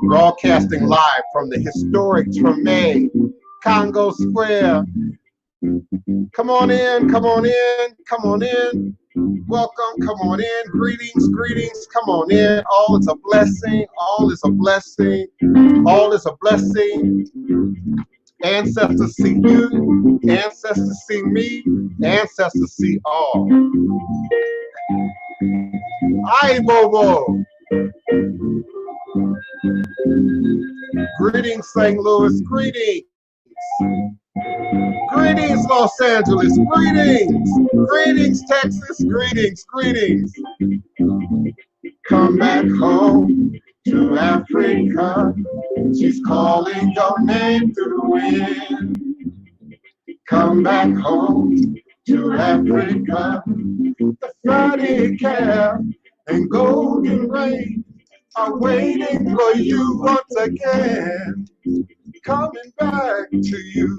broadcasting live from the historic Treme, Congo Square. Come on in, come on in, come on in. Welcome, come on in. Greetings, greetings, come on in. All is a blessing, all is a blessing, all is a blessing. Ancestors see you, ancestors see me, ancestors see all. Aye, Bobo. Greetings, St. Louis, greetings. Greetings, Los Angeles, greetings. Greetings, Texas, greetings, greetings. Come back home to Africa. She's calling your name through the wind. Come back home to Africa. The Friday calf and golden rain are waiting for you once again. Coming back to you.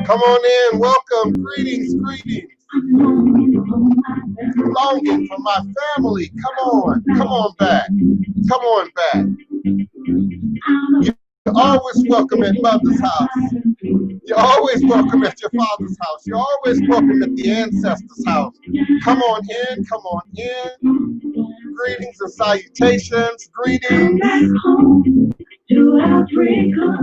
Come on in, welcome, greetings, greetings. Longing for my family. Come on back. Come on back. You're always welcome at mother's house. You're always welcome at your father's house. You're always welcome at the ancestors' house. Come on in, come on in. Greetings and salutations. Greetings. To Africa.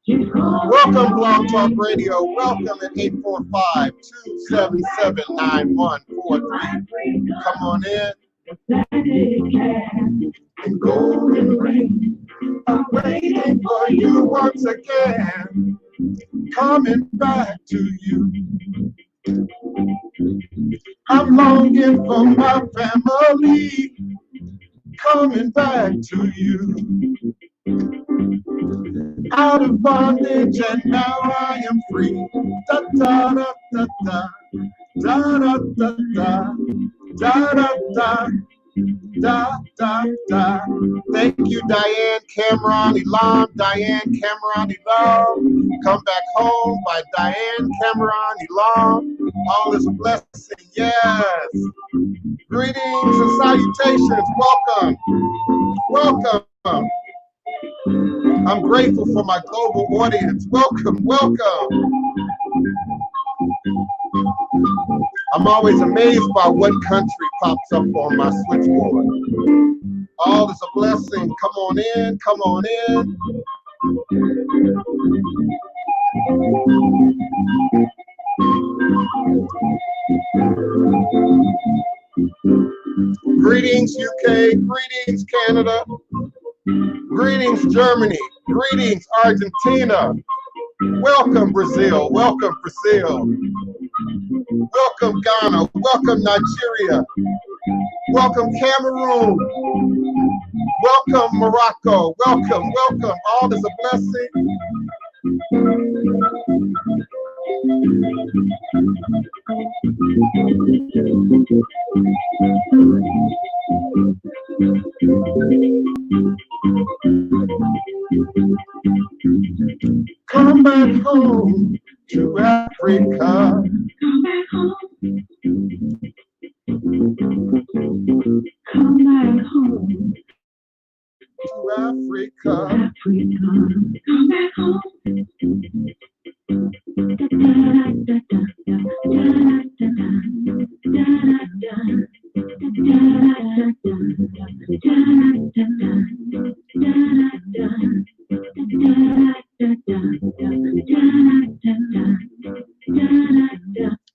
Welcome, Blog Talk Radio. Welcome at 845-277-9143. Come on in. And golden rain, I'm waiting for you once again. Coming back to you. I'm longing for my family. Coming back to you. Out of bondage and now I am free. Da da da da da da da da da da da da da da. Thank you, Diane Cameron Elam. Diane Cameron Elam. Come back home by Diane Cameron Elam. All is a blessing. Yes. Greetings and salutations. Welcome. Welcome. I'm grateful for my global audience. Welcome, welcome. I'm always amazed by what country pops up on my switchboard. All is a blessing. Come on in, come on in. Greetings, UK. Greetings, Canada. Greetings, Germany. Greetings, Argentina. Welcome, Brazil. Welcome, Brazil. Welcome, Ghana. Welcome, Nigeria. Welcome, Cameroon. Welcome, Morocco. Welcome, welcome. All is a blessing. Come back home to Africa. Come back home. Come back home to Africa. Come back home.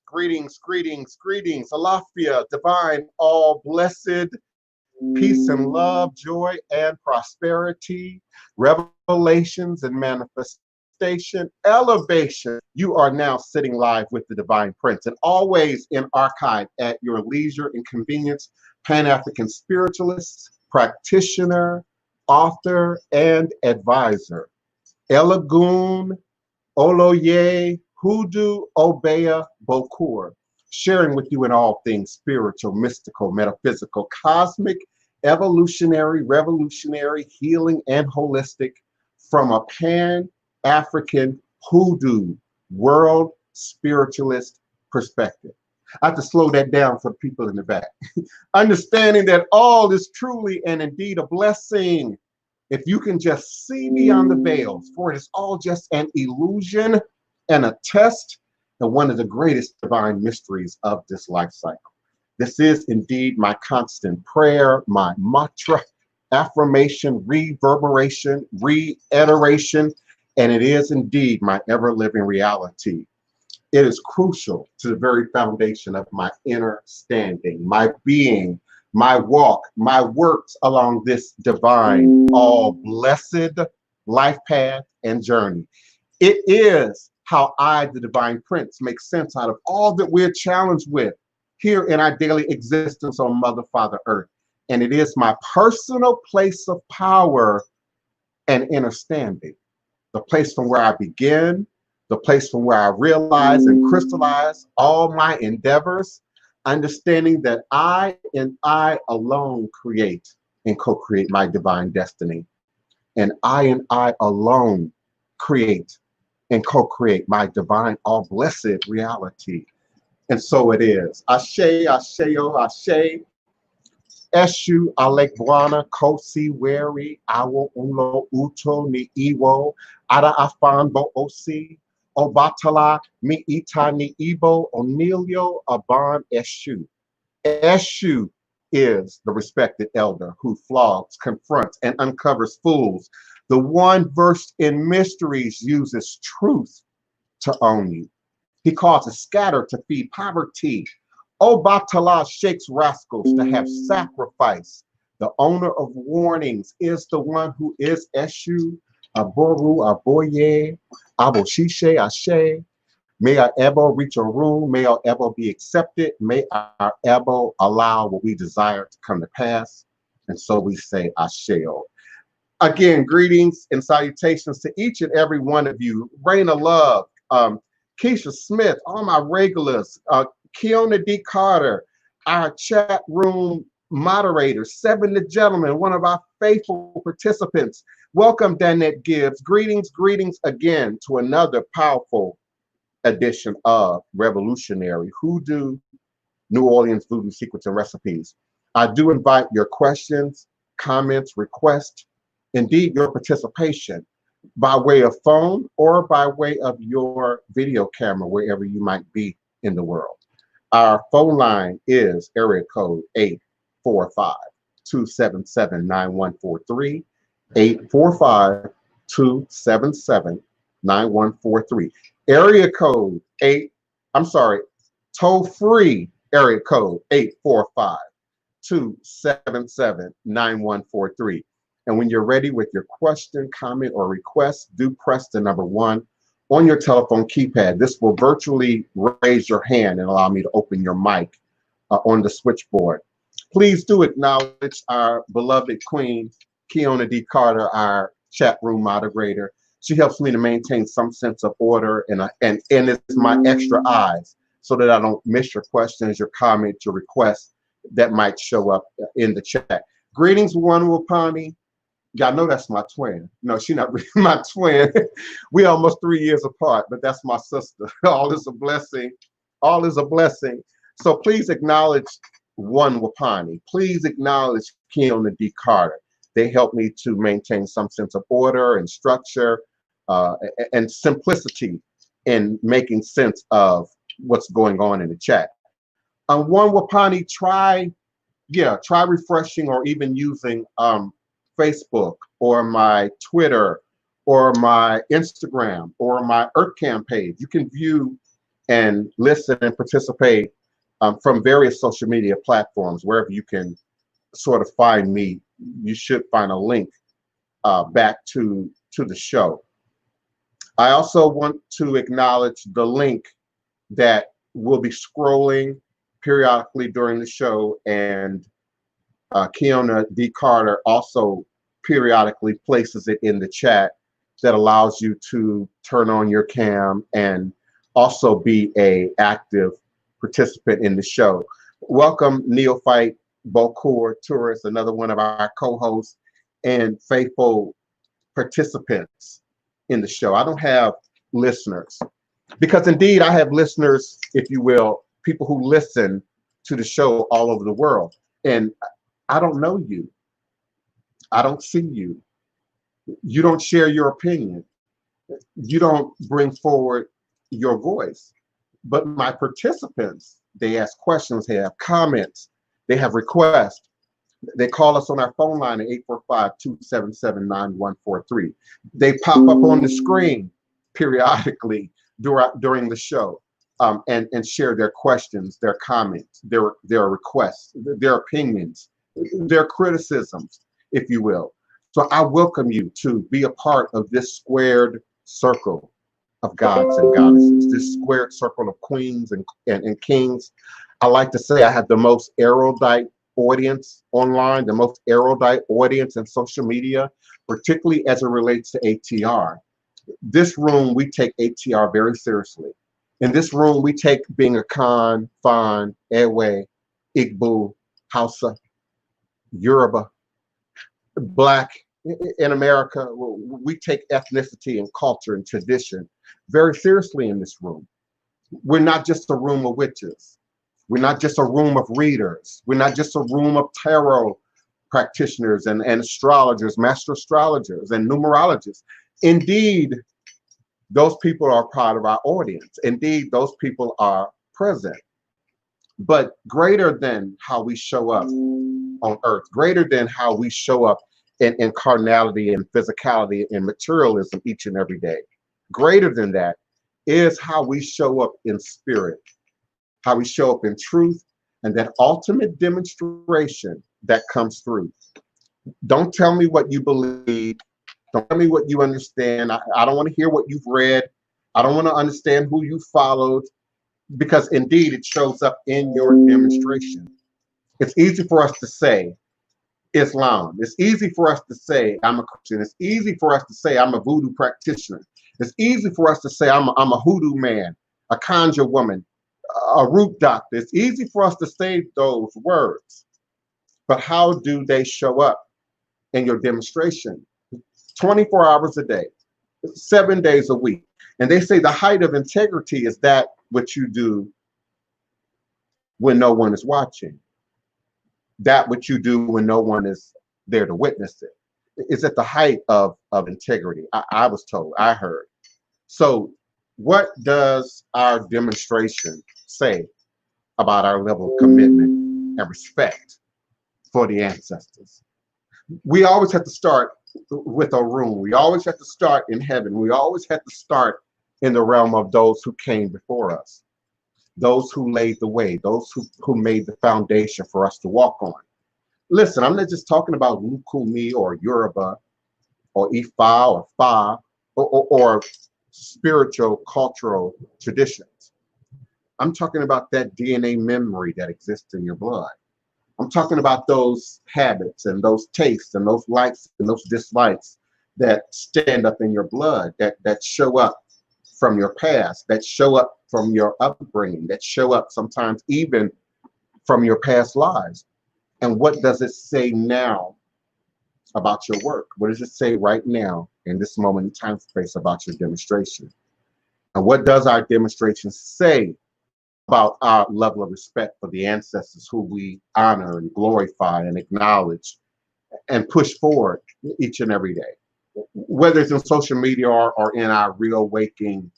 Greetings, greetings, greetings. Alafia, divine, all blessed, peace and love, joy and prosperity, revelations and manifestation, elevation. You are now sitting live with the Divine Prince, and always in archive at your leisure and convenience. Pan-African spiritualist, practitioner, author, and advisor. Elagoon, Oloye, Hoodoo, Obeya, Bokur, sharing with you in all things spiritual, mystical, metaphysical, cosmic, evolutionary, revolutionary, healing, and holistic from a Pan-African Hoodoo world spiritualist perspective. I have to slow that down for the people in the back. Understanding that all is truly and indeed a blessing. If you can just see beyond the veils, for it is all just an illusion and a test, and one of the greatest divine mysteries of this life cycle. This is indeed my constant prayer, my mantra, affirmation, reverberation, reiteration, and it is indeed my ever-living reality. It is crucial to the very foundation of my inner standing, my being, my walk, my works along this divine, all blessed life path and journey. It is how I, the divine prince, make sense out of all that we're challenged with here in our daily existence on Mother, Father, Earth. And it is my personal place of power and understanding, the place from where I begin, the place from where I realize and crystallize all my endeavors, understanding that I and I alone create and co-create my divine destiny. And I alone create and co-create my divine, all blessed reality. And so it is. Ashe, Asheo, Ashe, Eshu, Alek Buana, Kosi, Weri, Awo, Ulo, Uto, Ni Iwo, Ada Afan, Bo Osi, Obatala, Mi Ita, Ni Ibo, Onilio, Aban, Eshu. Eshu is the respected elder who flogs, confronts, and uncovers fools. The one versed in mysteries uses truth to own you. He causes scatter to feed poverty. Obatala shakes rascals to have sacrifice. The owner of warnings is the one who is Eshu, Aboru, Aboye, Aboshishe, Ashe. May our Ebo reach a room. May our Ebo be accepted. May our Ebo allow what we desire to come to pass. And so we say Asheo. Again, greetings and salutations to each and every one of you. Rain of Love, Keisha Smith, all my regulars, Keona D. Carter, our chat room moderator, Seven the Gentleman, one of our faithful participants. Welcome, Danette Gibbs. Greetings, greetings again to another powerful edition of Revolutionary Hoodoo, New Orleans Voodoo Secrets and Recipes. I do invite your questions, comments, requests, indeed your participation by way of phone or by way of your video camera, wherever you might be in the world. Our phone line is area code 845-277-9143, 845-277-9143. Area code toll free area code 845-277-9143. And when you're ready with your question, comment, or request, do press the number 1 on your telephone keypad. This will virtually raise your hand and allow me to open your mic on the switchboard. Please do acknowledge our beloved Queen, Keona D. Carter, our chat room moderator. She helps me to maintain some sense of order, and it's my extra eyes so that I don't miss your questions, your comments, your requests that might show up in the chat. Greetings, Wapani. Y'all know that's my twin. No, she's not really my twin. We almost 3 years apart, but that's my sister. All is a blessing. All is a blessing. So please acknowledge Wapani. Please acknowledge Keona D. Carter. They help me to maintain some sense of order and structure and simplicity in making sense of what's going on in the chat. Wapani, try refreshing or even using Facebook or my Twitter or my Instagram or my EarthCam page. You can view and listen and participate from various social media platforms. Wherever you can sort of find me, you should find a link back to the show. I also want to acknowledge the link that will be scrolling periodically during the show, and Keona D. Carter also periodically places it in the chat that allows you to turn on your cam and also be an active participant in the show. Welcome, Neophyte Bokur Tourist, another one of our co-hosts and faithful participants in the show. I don't have listeners because indeed I have listeners, if you will, people who listen to the show all over the world. And I don't know you. I don't see you. You don't share your opinion. You don't bring forward your voice. But my participants, they ask questions, they have comments, they have requests. They call us on our phone line at 845-277-9143. They pop up on the screen periodically during the show, and share their questions, their comments, their requests, their opinions, their criticisms, if you will. So I welcome you to be a part of this squared circle of gods and goddesses, this squared circle of queens and kings. I like to say I have the most erudite audience online, the most erudite audience in social media, particularly as it relates to ATR. This room, we take ATR very seriously. In this room, we take being a Khan, Fan, Ewe, Igbo, Hausa, Yoruba, Black in America. We take ethnicity and culture and tradition very seriously in this room. We're not just a room of witches. We're not just a room of readers. We're not just a room of tarot practitioners and astrologers, master astrologers and numerologists. Indeed, those people are part of our audience. Indeed, those people are present. But greater than how we show up on earth, greater than how we show up in carnality and physicality and materialism each and every day, greater than that is how we show up in spirit, how we show up in truth, and that ultimate demonstration that comes through. Don't tell me what you believe. Don't tell me what you understand. I don't want to hear what you've read. I don't want to understand who you followed, because indeed it shows up in your demonstration. It's easy for us to say Islam. It's easy for us to say I'm a Christian. It's easy for us to say I'm a voodoo practitioner. It's easy for us to say I'm a hoodoo man, a conjure woman, a root doctor. It's easy for us to say those words, but how do they show up in your demonstration? 24 hours a day, 7 days a week. And they say the height of integrity is that which you do when no one is watching, that which you do when no one is there to witness it. It's at the height of integrity. I was told, I heard. So what does our demonstration say about our level of commitment and respect for the ancestors? We always have to start with a room. We always have to start in heaven. We always have to start in the realm of those who came before us, those who laid the way, those who made the foundation for us to walk on. Listen, I'm not just talking about Lukumi or Yoruba or Ifa or Fa or spiritual cultural traditions. I'm talking about that DNA memory that exists in your blood. I'm talking about those habits and those tastes and those likes and those dislikes that stand up in your blood, that show up from your past, that show up from your upbringing, that show up sometimes even from your past lives. And what does it say now about your work? What does it say right now in this moment in time space about your demonstration? And what does our demonstration say about our level of respect for the ancestors who we honor and glorify and acknowledge and push forward each and every day, whether it's in social media or in our real waking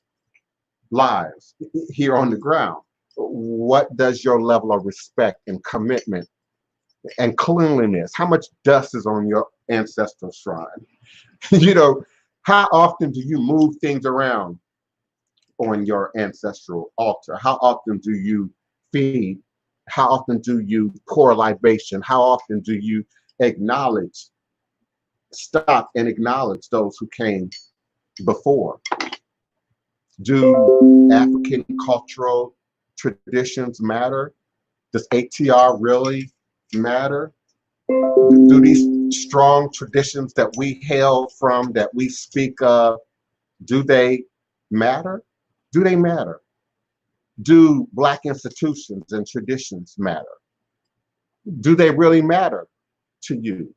lives here on the ground? What does your level of respect and commitment and cleanliness, how much dust is on your ancestral shrine? You know, how often do you move things around on your ancestral altar? How often do you feed? How often do you pour libation? How often do you acknowledge, stop and acknowledge those who came before? Do African cultural traditions matter? Does ATR really matter? Do these strong traditions that we hail from, that we speak of, do they matter? Do they matter? Do Black institutions and traditions matter? Do they really matter to you?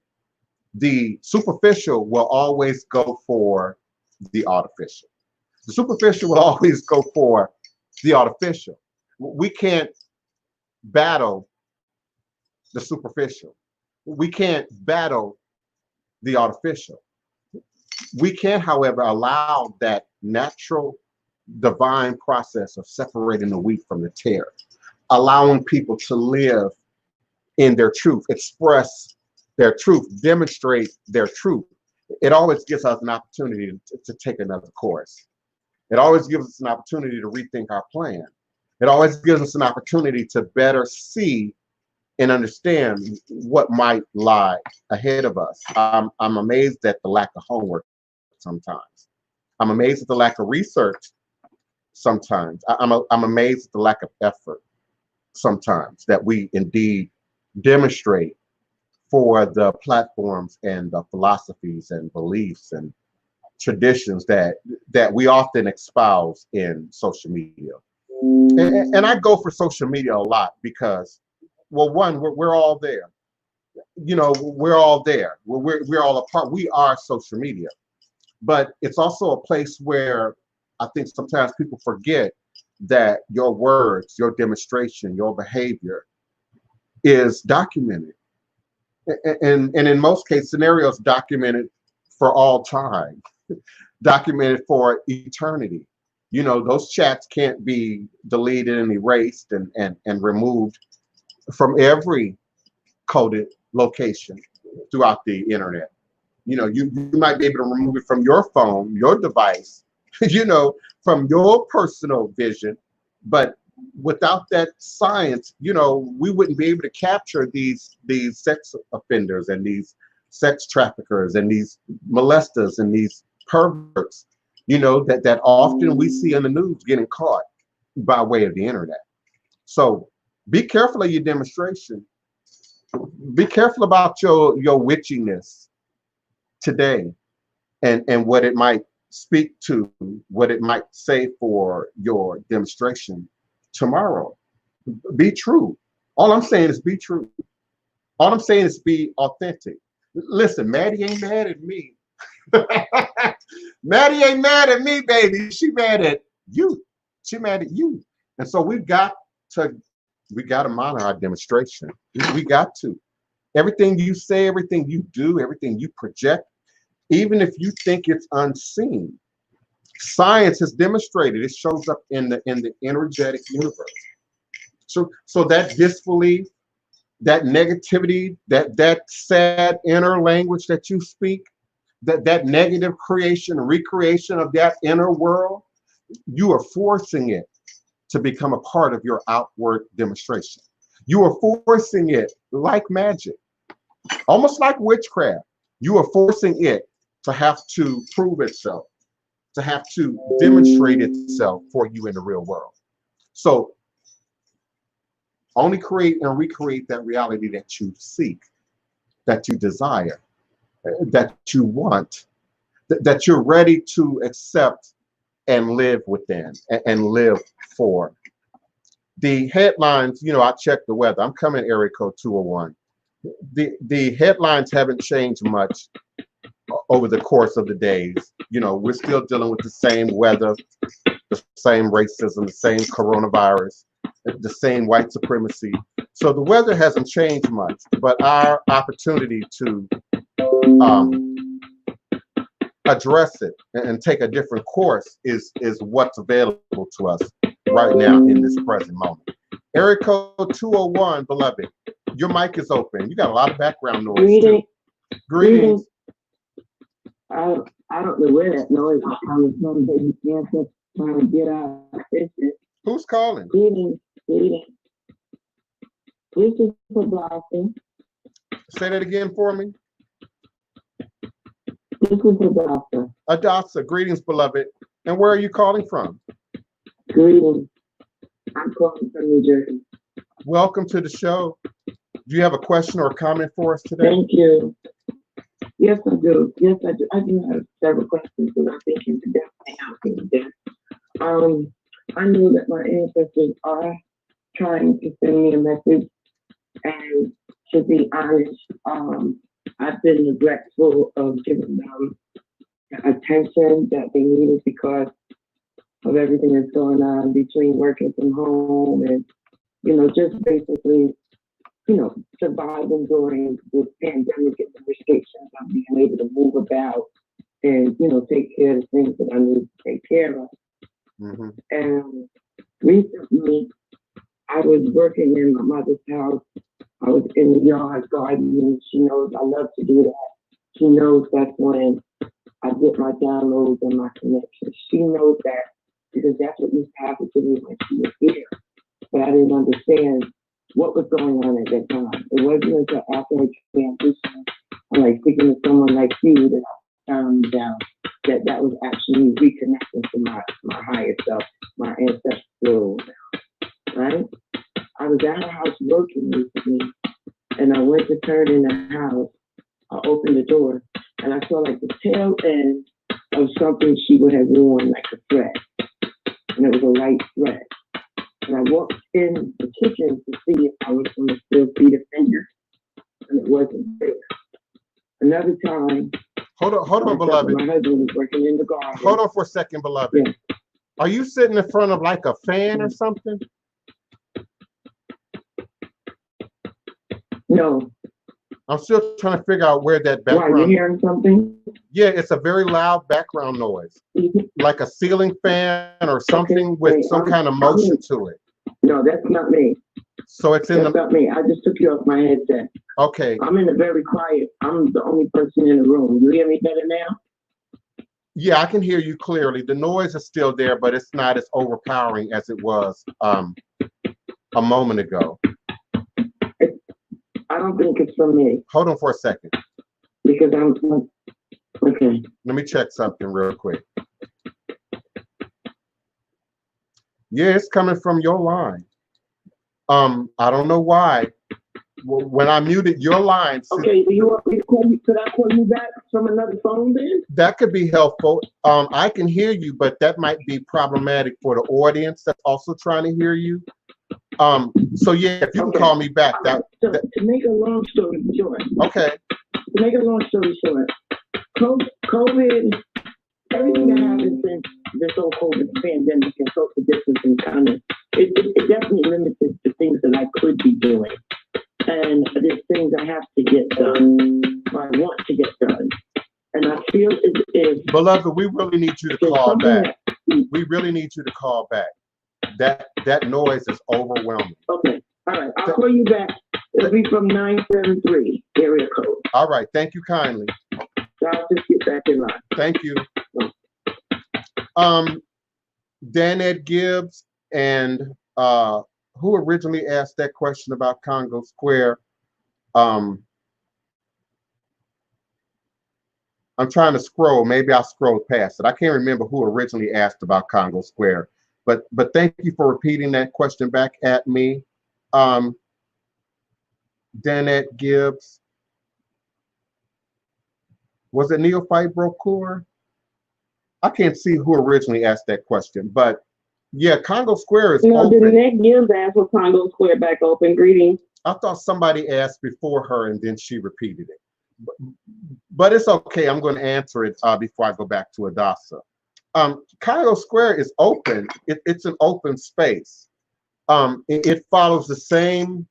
The superficial will always go for the artificial. The superficial will always go for the artificial. We can't battle the superficial. We can't battle the artificial. We can, however, allow that natural divine process of separating the wheat from the tare, allowing people to live in their truth, express their truth, demonstrate their truth. It always gives us an opportunity to take another course. It always gives us an opportunity to rethink our plan. It always gives us an opportunity to better see and understand what might lie ahead of us. I'm amazed at the lack of homework sometimes. I'm amazed at the lack of research sometimes. I'm amazed at the lack of effort sometimes that we indeed demonstrate for the platforms and the philosophies and beliefs and traditions that we often espouse in social media. And I go for social media a lot because, well, one, we're all there. You know, we're all there. We're all a part. We are social media. But it's also a place where I think sometimes people forget that your words, your demonstration, your behavior is documented. And in most case scenarios, documented for all time, documented for eternity. You know, those chats can't be deleted and erased and removed from every coded location throughout the internet. You know, you might be able to remove it from your phone, your device, you know, from your personal vision. But without that science, you know, we wouldn't be able to capture these sex offenders and these sex traffickers and these molesters and these perverts, you know, that often we see in the news getting caught by way of the internet. So be careful of your demonstration. Be careful about your witchiness today and what it might speak to, what it might say for your demonstration tomorrow. Be true. All I'm saying is be true. All I'm saying is be authentic. Listen, Maddie ain't mad at me. Maddie ain't mad at me, baby. She mad at you. She mad at you. And so we got to monitor our demonstration. We got to. Everything you say, everything you do, everything you project, even if you think it's unseen, science has demonstrated it shows up in the energetic universe. So that disbelief, that negativity, that sad inner language that you speak, that negative creation, recreation of that inner world, you are forcing it to become a part of your outward demonstration. You are forcing it like magic, almost like witchcraft. You are forcing it to have to prove itself, to have to demonstrate itself for you in the real world. So only create and recreate that reality that you seek, that you desire, that you want, that you're ready to accept and live within and live for. The headlines, you know, I checked the weather. I'm coming area code 201. The headlines haven't changed much over the course of the days. You know, we're still dealing with the same weather, the same racism, the same coronavirus, the same white supremacy. So the weather hasn't changed much, but our opportunity to address it and take a different course is what's available to us right now in this present moment. Area code 201, beloved, your mic is open. You got a lot of background noise. Greetings. Greetings. I don't know where that noise is coming from, but you can't trying to get out of business. Who's calling? Greetings. This is for Blossom. Say that again for me. This is Adasa. Adasa, greetings, beloved. And where are you calling from? Greetings. I'm calling from New Jersey. Welcome to the show. Do you have a question or a comment for us today? Thank you. Yes, I do. I do have several questions that I think you can definitely help me with this. I know that my ancestors are trying to send me a message, and to be honest, I've been neglectful of giving them the attention that they needed because of everything that's going on between working from home and just basically, surviving during this pandemic and the restrictions of being able to move about and, take care of the things that I need to take care of. Mm-hmm. And recently, I was working in my mother's house. I was in the yard gardening. She knows I love to do that. She knows that's when I get my downloads and my connections. She knows that because that's what used to happen to me when she was here. But I didn't understand what was going on at that time. It wasn't until after her transition, I'm like speaking to someone like you, that I found out that was actually reconnecting to my higher self, my ancestral, right? I was at her house working recently, and I went to turn in the house. I opened the door, and I saw like the tail end of something she would have worn, like a thread, and it was a white thread. And I walked in the kitchen to see if I was going to still see the finger, and it wasn't there. Another time, hold on, beloved. My husband was working in the garden. Hold on for a second, beloved. Yeah. Are you sitting in front of like a fan or something? No. I'm still trying to figure out where that background. Why, you hearing something? Yeah, it's a very loud background noise, like a ceiling fan or something with some kind of motion to it. No, that's not me. So it's in That's not me. I just took you off my headset. Okay. I'm in a very quiet. I'm the only person in the room. You hear me better now? Yeah, I can hear you clearly. The noise is still there, but it's not as overpowering as it was a moment ago. I don't think it's from me. Hold on for a second. Because I'm okay. Let me check something real quick. Yeah, it's coming from your line. I don't know why. When I muted your line. Okay, do you want me to call you? Could I call you back from another phone then? That could be helpful. I can hear you, but that might be problematic for the audience that's also trying to hear you. So yeah, if you can call me back. To make a long story short. Okay. To make a long story short, COVID, everything that happened since this whole COVID pandemic and social distancing kind of, it definitely limited the things that I could be doing. And there's things I have to get done, or I want to get done. And I feel as if... Beloved, we really need you to call back. We really need you to call back. That noise is overwhelming. Okay, all right, I'll call you back. It'll be from 973 area code. All right, thank you kindly. I'll just get back in line. Thank you. Dan Gibbs and who originally asked that question about Congo Square. I'm trying to scroll. Maybe I'll scroll past it. I can't remember who originally asked about Congo Square. But thank you for repeating that question back at me. Danette Gibbs. Was it Neophyte Brocour? I can't see who originally asked that question, but yeah, Congo Square is open. Danette Gibbs asked for Congo Square back open. Greetings. I thought somebody asked before her and then she repeated it. But it's okay. I'm going to answer it before I go back to Adasa. Congo Square is open. It's an open space. It follows the same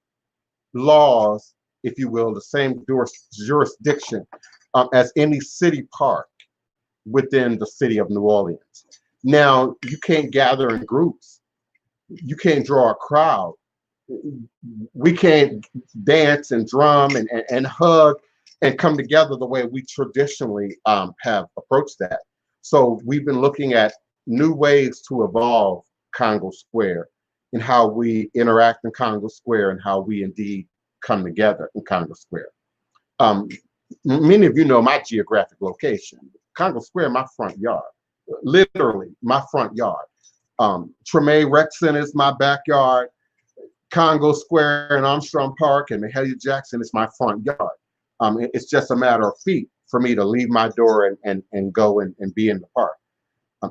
laws, if you will, the same jurisdiction as any city park within the city of New Orleans. Now, you can't gather in groups. You can't draw a crowd. We can't dance and drum and hug and come together the way we traditionally have approached that. So we've been looking at new ways to evolve Congo Square and how we interact in Congo Square and how we indeed come together in Congo Square. Many of you know my geographic location. Congo Square, my front yard, literally my front yard. Treme Rec Center is my backyard. Congo Square and Armstrong Park and Mahalia Jackson is my front yard. It's just a matter of feet for me to leave my door and go and be in the park.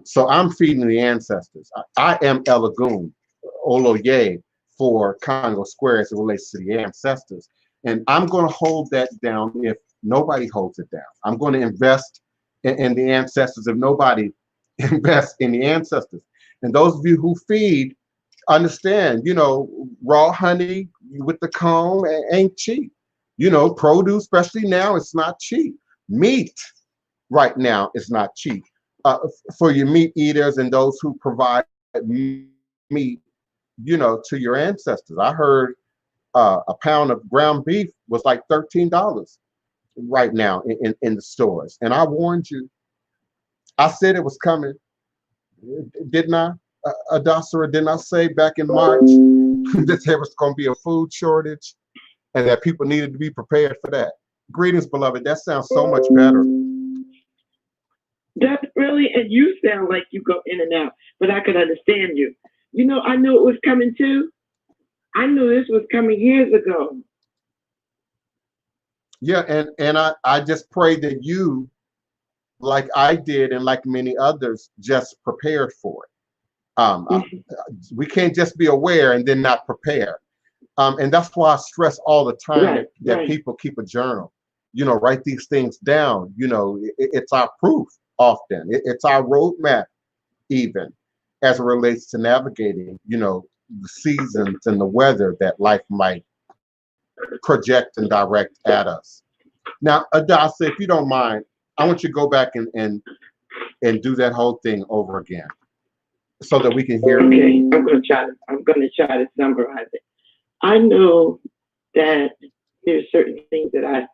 So I'm feeding the ancestors. I am Elagoon, Oloye for Congo Square as it relates to the ancestors. And I'm going to hold that down if nobody holds it down. I'm going to invest in the ancestors if nobody invests in the ancestors. And those of you who feed Understand, raw honey with the comb ain't cheap. Produce, especially now, it's not cheap. Meat right now is not cheap. For your meat eaters and those who provide meat, to your ancestors. I heard a pound of ground beef was like $13 right now in the stores. And I warned you. I said it was coming. Didn't I? Adasara, didn't I say back in March that there was going to be a food shortage and that people needed to be prepared for that? Greetings, beloved. That sounds so much better. That's really, and you sound like you go in and out, but I could understand you. I knew it was coming too. I knew this was coming years ago. Yeah, and I just pray that you, like I did and like many others, just prepared for it. We can't just be aware and then not prepare. And that's why I stress all the time that people keep a journal, write these things down. It's our proof often. It's our roadmap even as it relates to navigating, the seasons and the weather that life might project and direct at us. Now, Adasa, if you don't mind, I want you to go back and do that whole thing over again so that we can hear. Okay, I'm gonna try to summarize it. I know that there's certain things that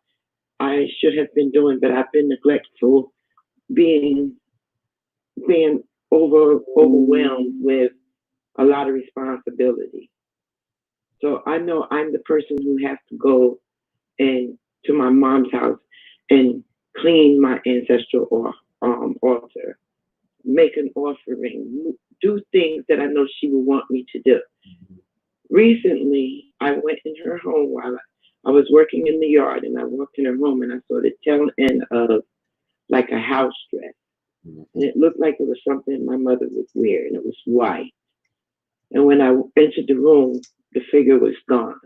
I should have been doing, but I've been neglectful, being overwhelmed with a lot of responsibility. So I know I'm the person who has to go and to my mom's house and clean my ancestral altar, make an offering, do things that I know she would want me to do. Recently, I went in her home while I was working in the yard, and I walked in her home and I saw the tail end of like a house dress. And it looked like it was something my mother would wear, and it was white. And when I entered the room, the figure was gone.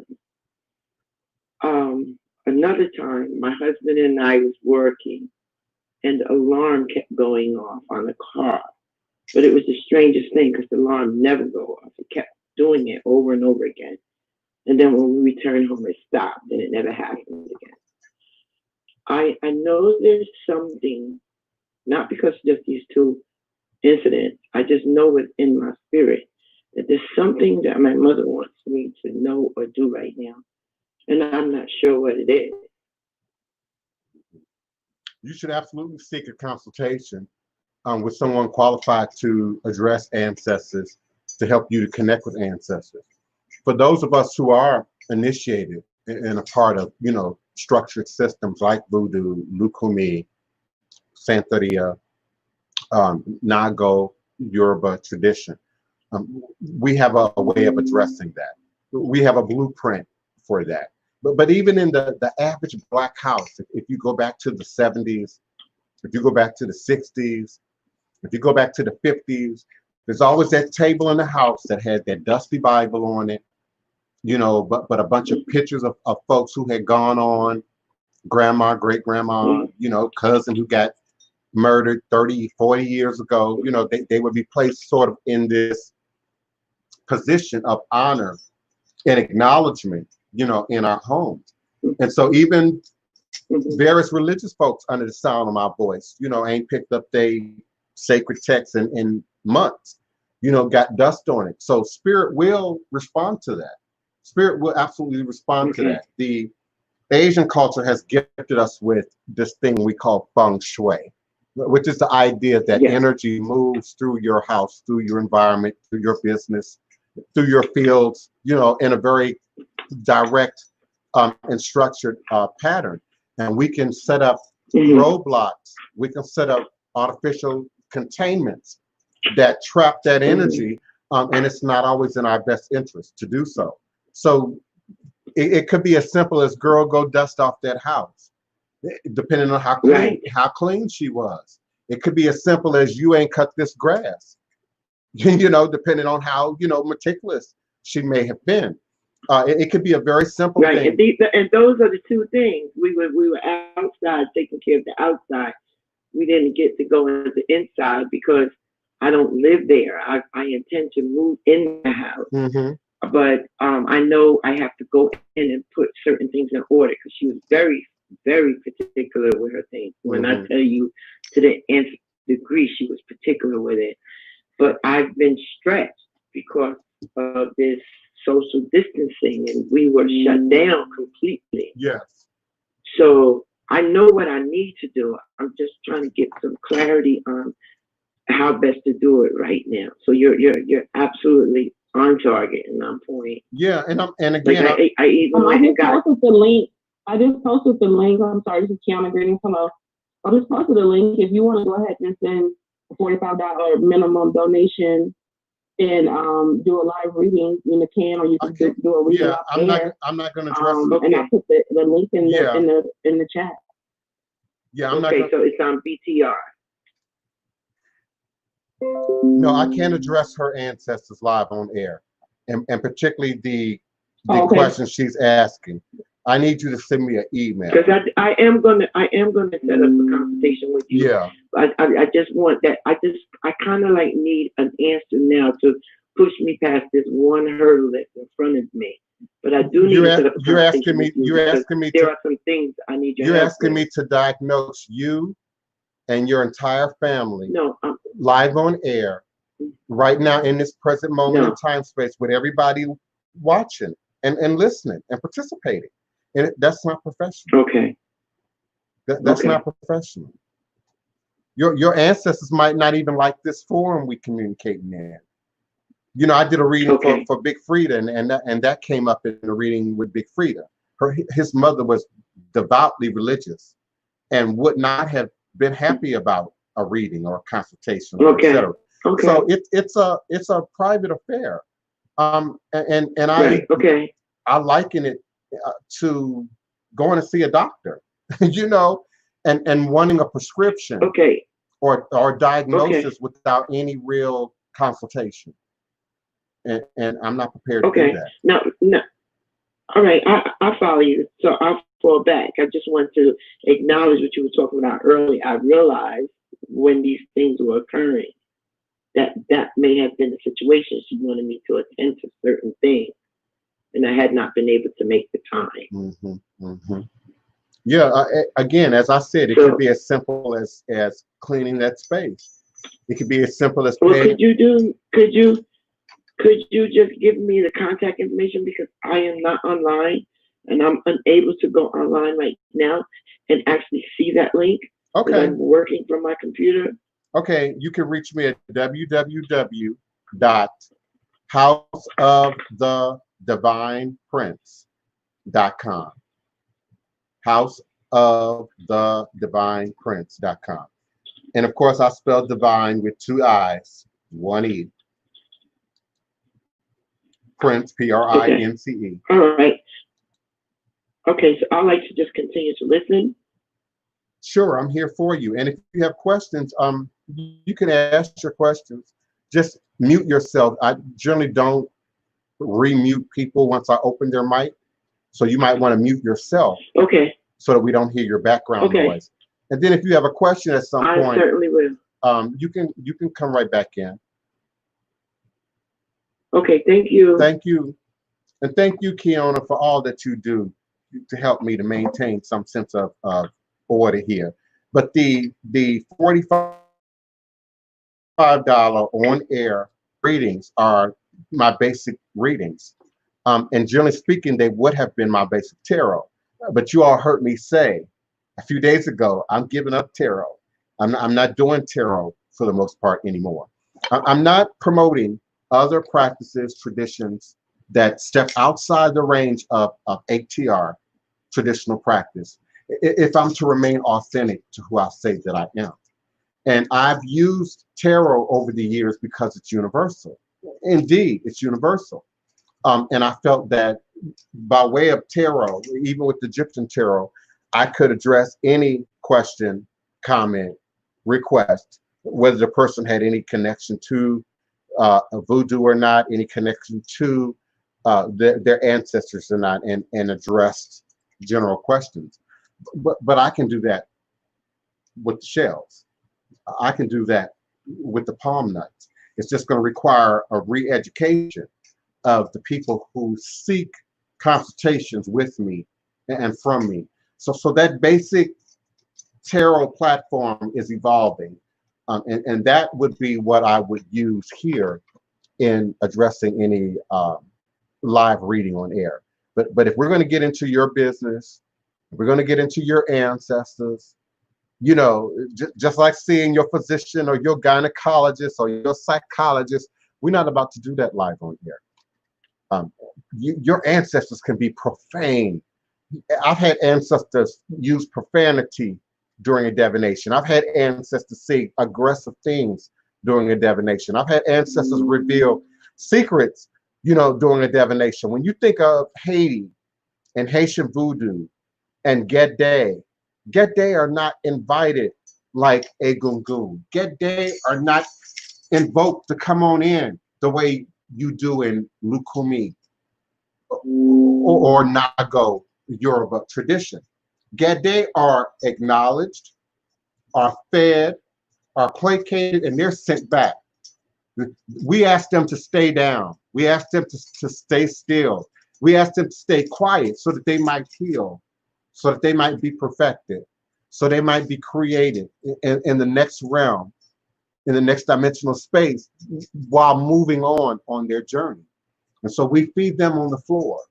Another time, my husband and I was working, and the alarm kept going off on the car. But it was the strangest thing because the alarm never go off. It kept doing it over and over again. And then when we returned home, it stopped, and it never happened again. I know there's something, not because of just these two incidents. I just know it in my spirit that there's something that my mother wants me to know or do right now. And I'm not sure what it is. You should absolutely seek a consultation with someone qualified to address ancestors, to help you to connect with ancestors. For those of us who are initiated and a part of, structured systems like Voodoo, Lukumi, Santeria, Nago, Yoruba tradition, we have a way of addressing that. We have a blueprint for that. But even in the average Black house, if you go back to the 70s, if you go back to the 60s, if you go back to the 50s, there's always that table in the house that had that dusty Bible on it, but a bunch of pictures of folks who had gone on, grandma, great grandma, cousin who got murdered 30, 40 years ago. They would be placed sort of in this position of honor and acknowledgement, in our homes. And so even various religious folks under the sound of my voice, ain't picked up their sacred text in months, got dust on it. So spirit will respond to that. Spirit will absolutely respond to that. The Asian culture has gifted us with this thing we call feng shui, which is the idea that energy moves through your house, through your environment, through your business, through your fields, in a very direct and structured pattern. And we can set up roadblocks. We can set up artificial containments that trap that energy, and it's not always in our best interest to do so. So it could be as simple as, girl, go dust off that house, depending on how clean she was. It could be as simple as, you ain't cut this grass, depending on how, meticulous she may have been. It could be a very simple thing. And those are the two things. We were outside taking care of the outside. We didn't get to go into the inside because I don't live there. I intend to move in the house, but I know I have to go in and put certain things in order because she was very, very particular with her things. When I tell you to the nth degree, she was particular with it. But I've been stretched because of this social distancing, and we were shut down completely. Yes. So I know what I need to do. I'm just trying to get some clarity on how best to do it right now. So you're absolutely on target and on point. Yeah, and again, like I even I just posted the link. I just posted the link. I'm sorry, this is Kiana. Greetings, hello. I just posted the link. If you want to go ahead and send a $45 minimum donation and do a live reading, you can, or you can do a reading. Yeah, I'm not going to address it. And I put the link in the chat. Yeah, I'm not. So it's on BTR. No, I can't address her ancestors live on air, and particularly the questions she's asking. I need you to send me an email. Because I am gonna set up a conversation with you. Yeah. I just want that. I kind of like need an answer now to push me past this one hurdle that's in front of me. But I do need to set up a conversation. You're asking me. There are some things I need your help. You're asking me to diagnose you and your entire family. No. Live on air, right now in this present moment in time space, with everybody watching and listening and participating. And that's not professional. Okay. That's not professional. Your ancestors might not even like this forum we communicating in. You know, I did a reading for Big Frida, and that came up in the reading with Big Frida. His mother was devoutly religious and would not have been happy about a reading or a consultation, etc. So it's a private affair. I liken it to going to see a doctor, you know, and wanting a prescription or diagnosis without any real consultation. And I'm not prepared to do that. No. All right, I follow you. So I'll fall back. I just want to acknowledge what you were talking about earlier. I realized when these things were occurring that may have been the situation. She wanted me to attend to certain things, and I had not been able to make the time. Yeah, again, as I said, it could be as simple as cleaning that space. It could be as simple as paying. Could you just give me the contact information, because I am not online and I'm unable to go online right now and actually see that link. Okay. I'm working from my computer. Okay, you can reach me at www.houseofthedivineprince.com. Houseofthedivineprince.com. And of course, I spell divine with 2 I's, 1 E. Prince, Prince. All right. Okay, so I'd like to just continue to listen. Sure, I'm here for you. And if you have questions, you can ask your questions. Just mute yourself. I generally don't remute people once I open their mic. So you might want to mute yourself. Okay. So that we don't hear your background noise. And then if you have a question at some point, I certainly will. You can come right back in. Okay, thank you. Thank you. And thank you, Kiana, for all that you do to help me to maintain some sense of order here. But the $45 on-air readings are my basic readings. And generally speaking, they would have been my basic tarot. But you all heard me say a few days ago, I'm giving up tarot. I'm not doing tarot for the most part anymore. I'm not promoting other practices, traditions that step outside the range of ATR, traditional practice, if I'm to remain authentic to who I say that I am. And I've used tarot over the years because it's universal. Indeed, it's universal. And I felt that by way of tarot, even with the Egyptian tarot, I could address any question, comment, request, whether the person had any connection to voodoo or not, any connection to their ancestors or not, and addressed general questions. But I can do that with the shells. I can do that with the palm nuts. It's just going to require a re-education of the people who seek consultations with me and from me. So that basic tarot platform is evolving. And that would be what I would use here in addressing any live reading on air. But if we're going to get into your business, if we're going to get into your ancestors, you know, just like seeing your physician or your gynecologist or your psychologist, we're not about to do that live on air. Your ancestors can be profane. I've had ancestors use profanity during a divination. I've had ancestors say aggressive things during a divination. I've had ancestors reveal secrets, you know, during a divination. When you think of Haiti and Haitian voodoo and Gede are not invited like a gungun. Gede are not invoked to come on in the way you do in Lukumi or Nago Yoruba tradition. Gede are acknowledged, are fed, are placated, and they're sent back. We ask them to stay down. We ask them to stay still. We ask them to stay quiet so that they might heal, so that they might be perfected, so they might be created in the next realm, in the next dimensional space, while moving on their journey. And so we feed them on the floor.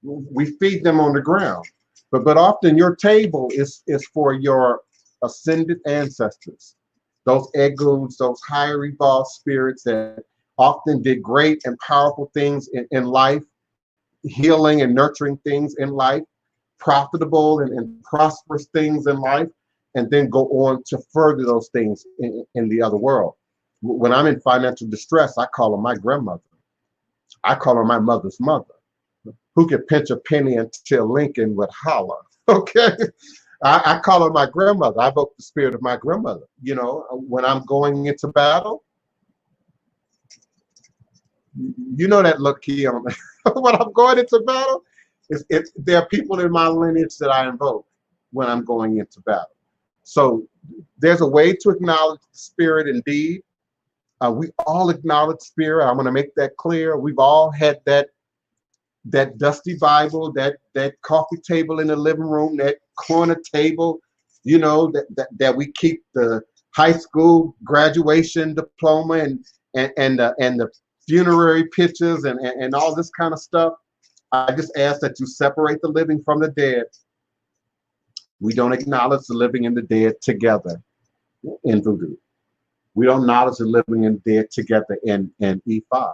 We feed them on the ground. But often your table is for your ascended ancestors, those egoos, those higher evolved spirits that often did great and powerful things in life, healing and nurturing things in life, profitable and prosperous things in life, and then go on to further those things in the other world. When I'm in financial distress, I call her my grandmother. I call her my mother's mother, who could pinch a penny until Lincoln would holler. Okay. I call her my grandmother. I evoke the spirit of my grandmother. You know, when I'm going into battle, you know that look, Key, on when I'm going into battle, there are people in my lineage that I invoke when I'm going into battle. So there's a way to acknowledge the spirit indeed. We all acknowledge spirit. I'm going to make that clear. We've all had that dusty Bible, that coffee table in the living room, that corner table, you know, that we keep the high school graduation diploma and the funerary pictures and all this kind of stuff. I just ask that you separate the living from the dead. We don't acknowledge the living and the dead together in Voodoo. We don't acknowledge the living and the dead together in E5.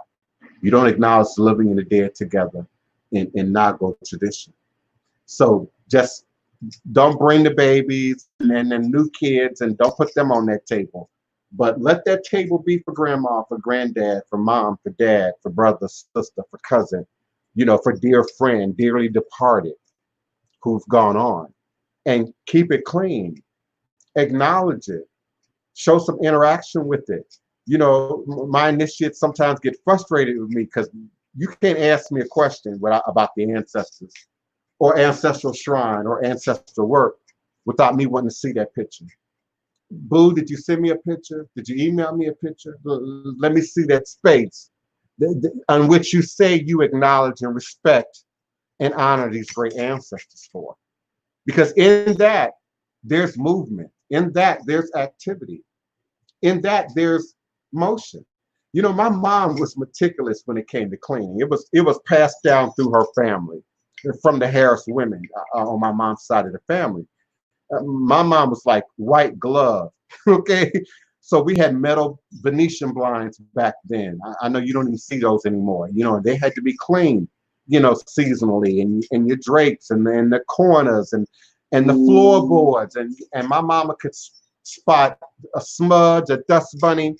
You don't acknowledge the living and the dead together in Nago tradition. So just don't bring the babies and the new kids and don't put them on that table. But let that table be for grandma, for granddad, for mom, for dad, for brother, sister, for cousin, you know, for dear friend, dearly departed, who've gone on. And keep it clean. Acknowledge it. Show some interaction with it. You know, my initiates sometimes get frustrated with me because you can't ask me a question about the ancestors or ancestral shrine or ancestral work without me wanting to see that picture. Boo, did you send me a picture? Did you email me a picture? Let me see that space on which you say you acknowledge and respect and honor these great ancestors for. Because in that, there's movement. In that, there's activity. In that, there's motion. You know, my mom was meticulous when it came to cleaning. It was passed down through her family, from the Harris women on my mom's side of the family. My mom was like white glove, okay? So we had metal Venetian blinds back then. I know you don't even see those anymore. You know, they had to be cleaned, you know, seasonally, and your drapes and the corners and the floorboards. And my mama could spot a smudge, a dust bunny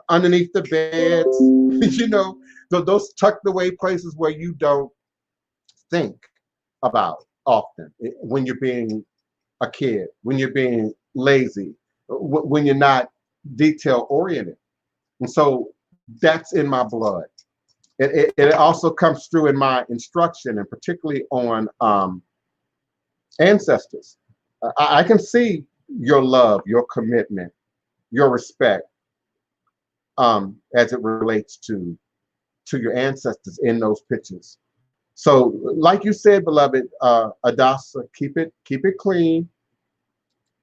underneath the beds, you know, those tucked away places where you don't think about often when you're being a kid, when you're being lazy, when you're not detail oriented. And so that's in my blood. It also comes through in my instruction, and particularly on ancestors. I can see your love, your commitment, your respect, as it relates to your ancestors in those pictures. So, like you said, beloved Adasa, keep it clean,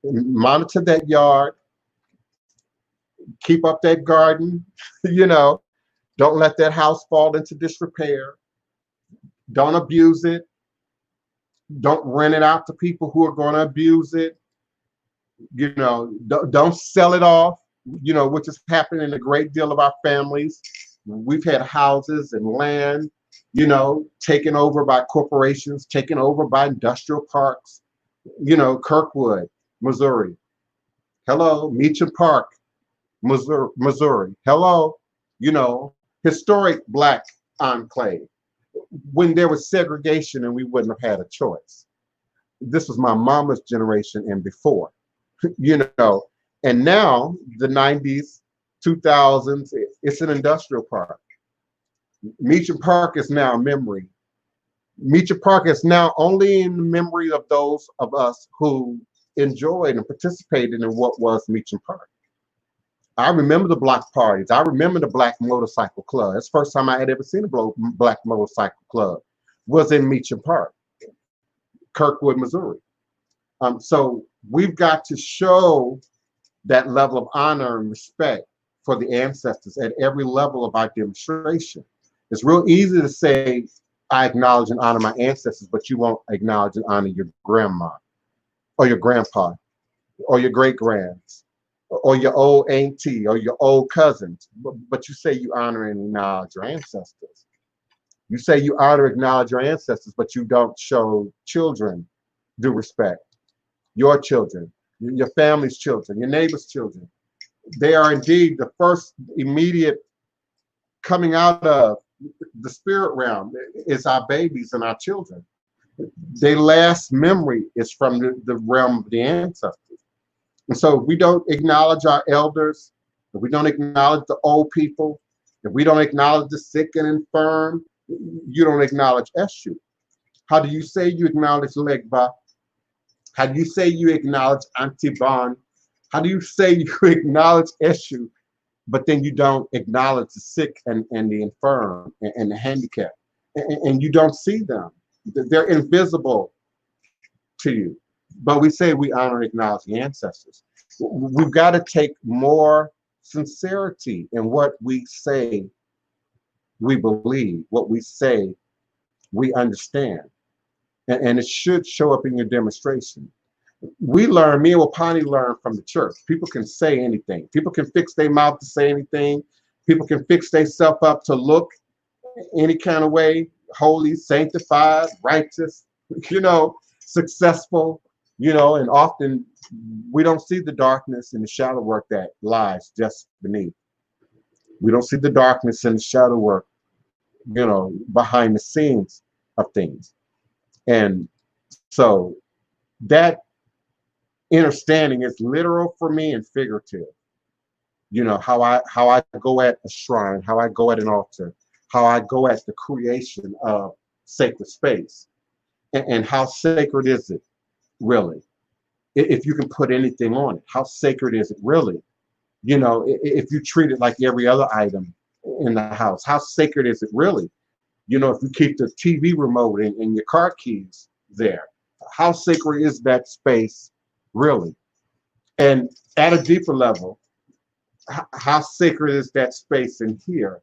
monitor that yard, keep up that garden, you know, don't let that house fall into disrepair, don't abuse it, don't rent it out to people who are going to abuse it, you know, don't sell it off, you know, which is happening in a great deal of our families. We've had houses and land, you know, taken over by corporations, taken over by industrial parks, you know, Kirkwood, Missouri. Hello, Meacham Park, Missouri. Hello, you know, historic Black enclave when there was segregation and we wouldn't have had a choice. This was my mama's generation and before, you know, and now the 90s, 2000s, it's an industrial park. Meacham Park is now a memory. Meacham Park is now only in the memory of those of us who enjoyed and participated in what was Meacham Park. I remember the block parties. I remember the Black Motorcycle Club. That's the first time I had ever seen a Black Motorcycle Club was in Meacham Park, Kirkwood, Missouri. So we've got to show that level of honor and respect for the ancestors at every level of our demonstration. It's real easy to say, I acknowledge and honor my ancestors, but you won't acknowledge and honor your grandma or your grandpa or your great-grands or your old auntie or your old cousins. But you say you honor and acknowledge your ancestors. You say you honor and acknowledge your ancestors, but you don't show children due respect. Your children, your family's children, your neighbor's children. They are indeed the first immediate coming out of the spirit realm is our babies and our children. Their last memory is from the realm of the ancestors. And so if we don't acknowledge our elders, if we don't acknowledge the old people, if we don't acknowledge the sick and infirm, you don't acknowledge Eshu. How do you say you acknowledge Legba? How do you say you acknowledge Antiban? How do you say you acknowledge Eshu, but then you don't acknowledge the sick and the infirm and the handicapped, and you don't see them? They're invisible to you. But we say we honor and acknowledge the ancestors. We've got to take more sincerity in what we say we believe, what we say we understand. And it should show up in your demonstration. We learn, me and Wapani learn from the church. People can say anything. People can fix their mouth to say anything. People can fix themselves up to look any kind of way, holy, sanctified, righteous, you know, successful, you know, and often we don't see the darkness and the shadow work that lies just beneath. We don't see the darkness and the shadow work, you know, behind the scenes of things. And so that understanding is literal for me and figurative. You know, how I go at a shrine, how I go at an altar, how I go at the creation of sacred space, and how sacred is it really? If you can put anything on it, how sacred is it really? You know, if you treat it like every other item in the house, how sacred is it really? You know, if you keep the TV remote and your car keys there, how sacred is that space really? And at a deeper level, how sacred is that space in here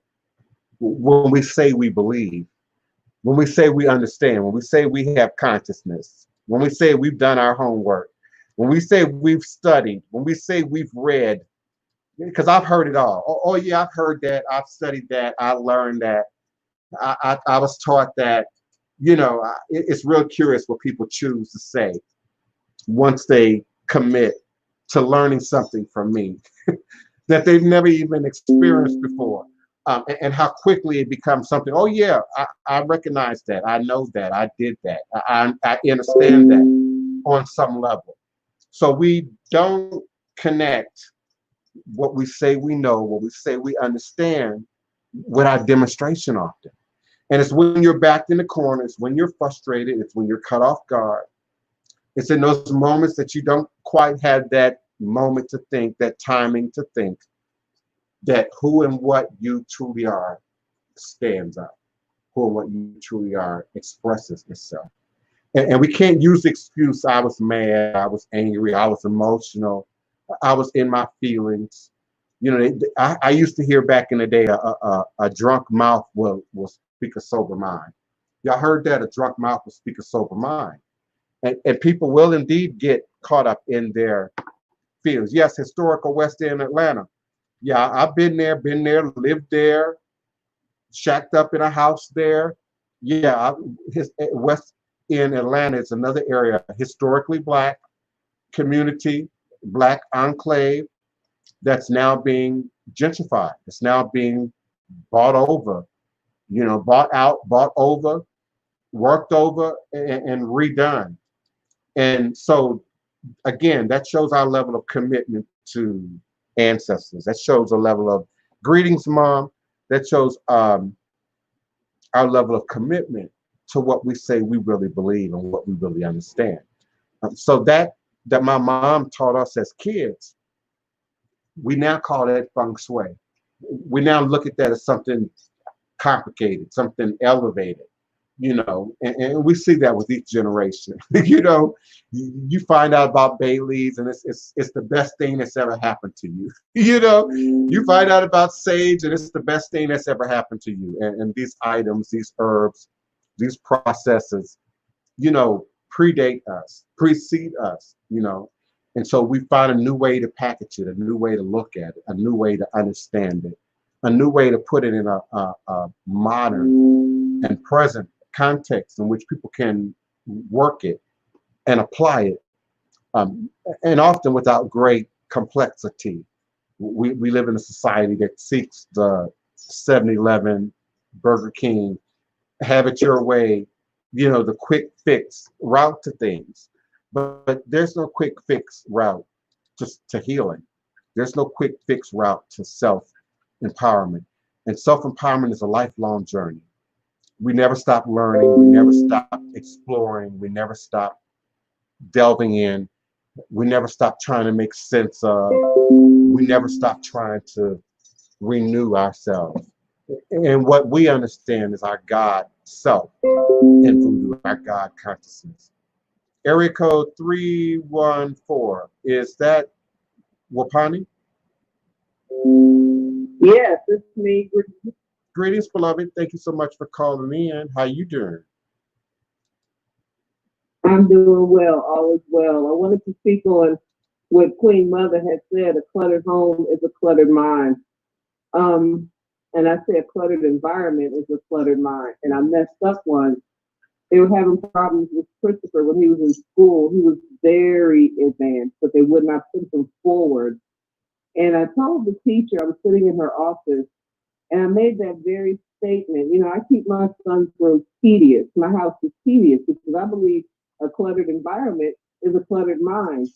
when we say we believe, when we say we understand, when we say we have consciousness, when we say we've done our homework, when we say we've studied, when we say we've read, because I've heard it all. Oh yeah, I've heard that, I've studied that, I learned that, I was taught that. You know, it's real curious what people choose to say once they commit to learning something from me that they've never even experienced before. And how quickly it becomes something, oh yeah, I recognize that, I know that, I did that, I understand that on some level. So we don't connect what we say we know, what we say we understand with our demonstration often. And it's when you're backed in the corner, it's when you're frustrated, it's when you're cut off guard. It's in those moments that you don't quite have that moment to think, that timing to think, that who and what you truly are stands up. Who and what you truly are expresses itself. And we can't use the excuse, I was mad, I was angry, I was emotional, I was in my feelings. You know, I used to hear back in the day, a drunk mouth will speak a sober mind. Y'all heard that? A drunk mouth will speak a sober mind. And people will indeed get caught up in their feelings. Yes, historical West End Atlanta. Yeah, I've been there, lived there, shacked up in a house there. Yeah, West End Atlanta is another area, historically Black community, Black enclave, that's now being gentrified. It's now being bought over, bought out, bought over, worked over, and redone. And so, again, that shows our level of commitment to ancestors. That shows a level of greetings, Mom. That shows our level of commitment to what we say we really believe and what we really understand. So that my mom taught us as kids, we now call that feng shui. We now look at that as something complicated, something elevated, and we see that with each generation. You find out about bay leaves and it's the best thing that's ever happened to you. You find out about sage and it's the best thing that's ever happened to you. And these items, these herbs, these processes, predate us, precede us, And so we find a new way to package it, a new way to look at it, a new way to understand it, a new way to put it in a modern and present context in which people can work it and apply it, and often without great complexity. We live in a society that seeks the 7-Eleven, Burger King, have it your way, the quick fix route to things. But there's no quick fix route to healing. There's no quick fix route to self-empowerment. And self-empowerment is a lifelong journey. We never stop learning. We never stop exploring. We never stop delving in. We never stop trying to make sense of. We never stop trying to renew ourselves. And what we understand is our God self in Voodoo, our God consciousness. Area code 314. Is that Wapani? Yes, it's me. Greetings, beloved. Thank you so much for calling in. How you doing? I'm doing well, all is well. I wanted to speak on what Queen Mother had said, a cluttered home is a cluttered mind. And I say a cluttered environment is a cluttered mind. And I messed up once. They were having problems with Christopher when he was in school. He was very advanced, but they would not put him forward. And I told the teacher, I was sitting in her office, and I made that very statement. I keep my son's room tedious. My house is tedious because I believe a cluttered environment is a cluttered mind.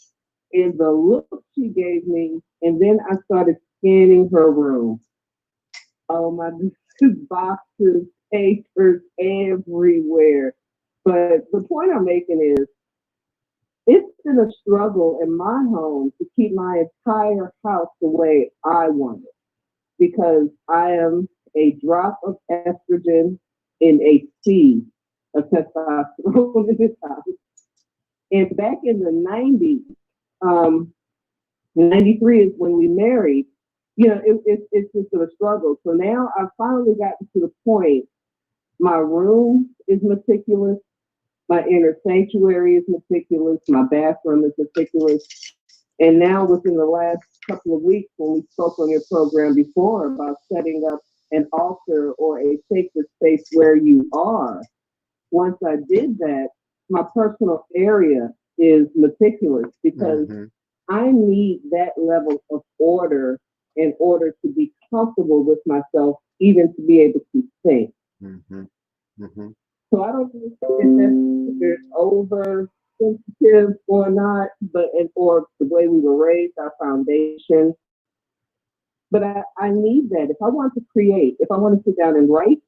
And the look she gave me, and then I started scanning her room. Oh my goodness, boxes, papers everywhere. But the point I'm making is, it's been a struggle in my home to keep my entire house the way I want it, because I am a drop of estrogen in a sea of testosterone in this house. And back in the 90s, 93 is when we married, it's just a struggle. So now I've finally gotten to the point, my room is meticulous, my inner sanctuary is meticulous, my bathroom is meticulous. And now within the last couple of weeks, when we spoke on your program before about setting up an altar or a sacred space where you are, once I did that, my personal area is meticulous because I need that level of order in order to be comfortable with myself, even to be able to think. So I don't know if it's over sensitive or not, or the way we were raised, our foundation. But I need that. If I want to create, if I want to sit down and write,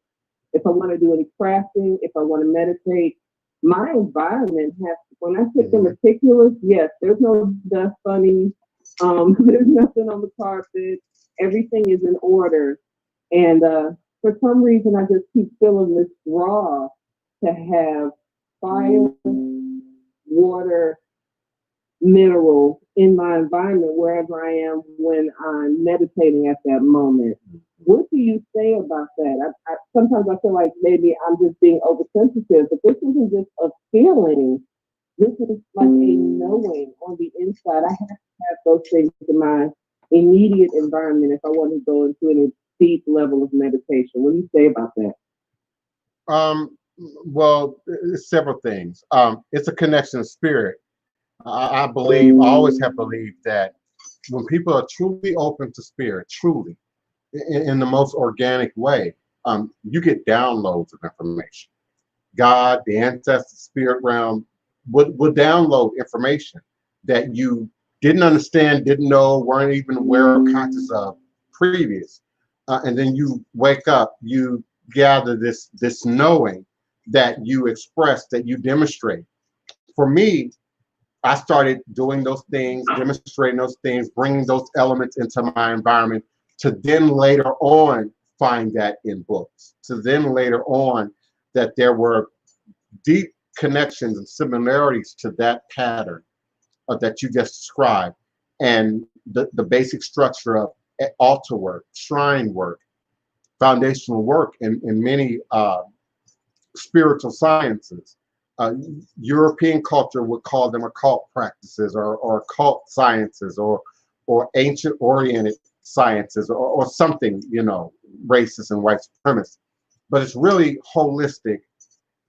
if I want to do any crafting, if I want to meditate, my environment has, when I say meticulous, yes, there's no dust bunnies, there's nothing on the carpet, everything is in order. And for some reason, I just keep feeling this draw to have fire, water, mineral in my environment wherever I am when I'm meditating at that moment. What do you say about that? Sometimes I feel like maybe I'm just being oversensitive, but this isn't just a feeling. This is like a knowing on the inside. I have to have those things in my immediate environment if I want to go into any deep level of meditation. What do you say about that? Well, it's several things. It's a connection of spirit. I believe, I always have believed that when people are truly open to spirit, truly, in the most organic way, you get downloads of information. God, the ancestor spirit realm would download information that you didn't understand, didn't know, weren't even aware or conscious of previous. And then you wake up, you gather this knowing that you express, that you demonstrate. For me, I started doing those things, demonstrating those things, bringing those elements into my environment to then later on find that in books, to then later on that there were deep connections and similarities to that pattern that you just described, and the basic structure of altar work, shrine work, foundational work in many spiritual sciences. European culture would call them occult practices or occult sciences or ancient oriented sciences or something, you know, racist and white supremacist. But it's really holistic.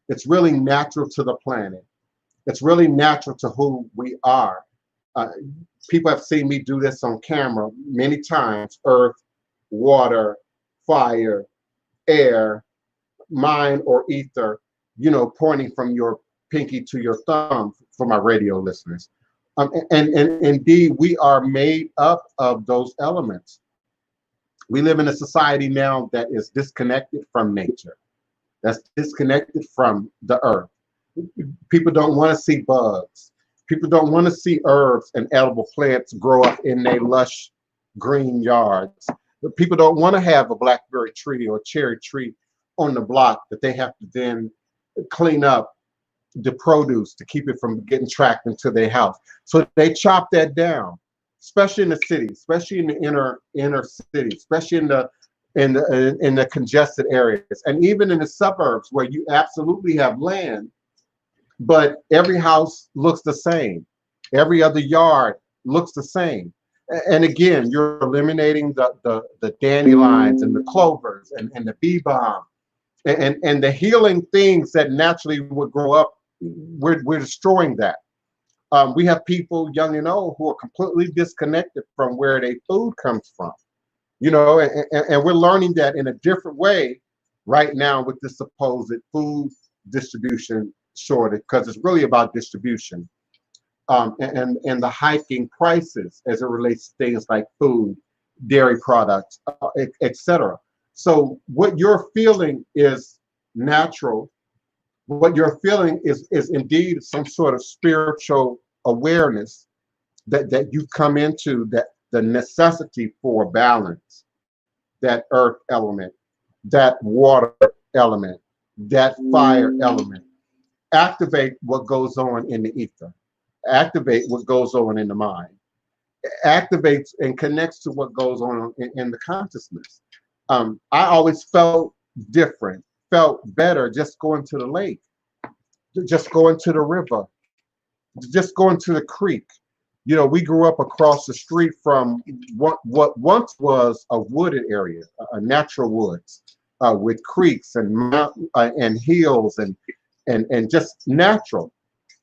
It's really natural to the planet. It's really natural to who we are. People have seen me do this on camera many times: earth, water, fire, air, mind or ether, you know, pointing from your pinky to your thumb for my radio listeners. And indeed, we are made up of those elements. We live in a society now that is disconnected from nature, that's disconnected from the earth. People don't want to see bugs. People don't want to see herbs and edible plants grow up in their lush green yards. But people don't want to have a blackberry tree or a cherry tree on the block that they have to then clean up the produce to keep it from getting tracked into their house. So they chop that down, especially in the city, especially in the inner city, especially in the congested areas, and even in the suburbs where you absolutely have land, but every house looks the same. Every other yard looks the same. And again, you're eliminating the dandelions and the clovers and the bee balm and the healing things that naturally would grow up. We're destroying that. We have people, young and old, who are completely disconnected from where their food comes from. You know, and we're learning that in a different way right now with this supposed food distribution shortage, because it's really about distribution, and the hiking prices as it relates to things like food, dairy products, etc. So what you're feeling is natural. What you're feeling is indeed some sort of spiritual awareness that you come into, that the necessity for balance, that earth element, that water element, that fire element, activate what goes on in the ether, activate what goes on in the mind, activates and connects to what goes on in the consciousness. I always felt different, felt better just going to the lake, just going to the river, just going to the creek. You know, we grew up across the street from what once was a wooded area, a natural woods, with creeks and hills and just natural.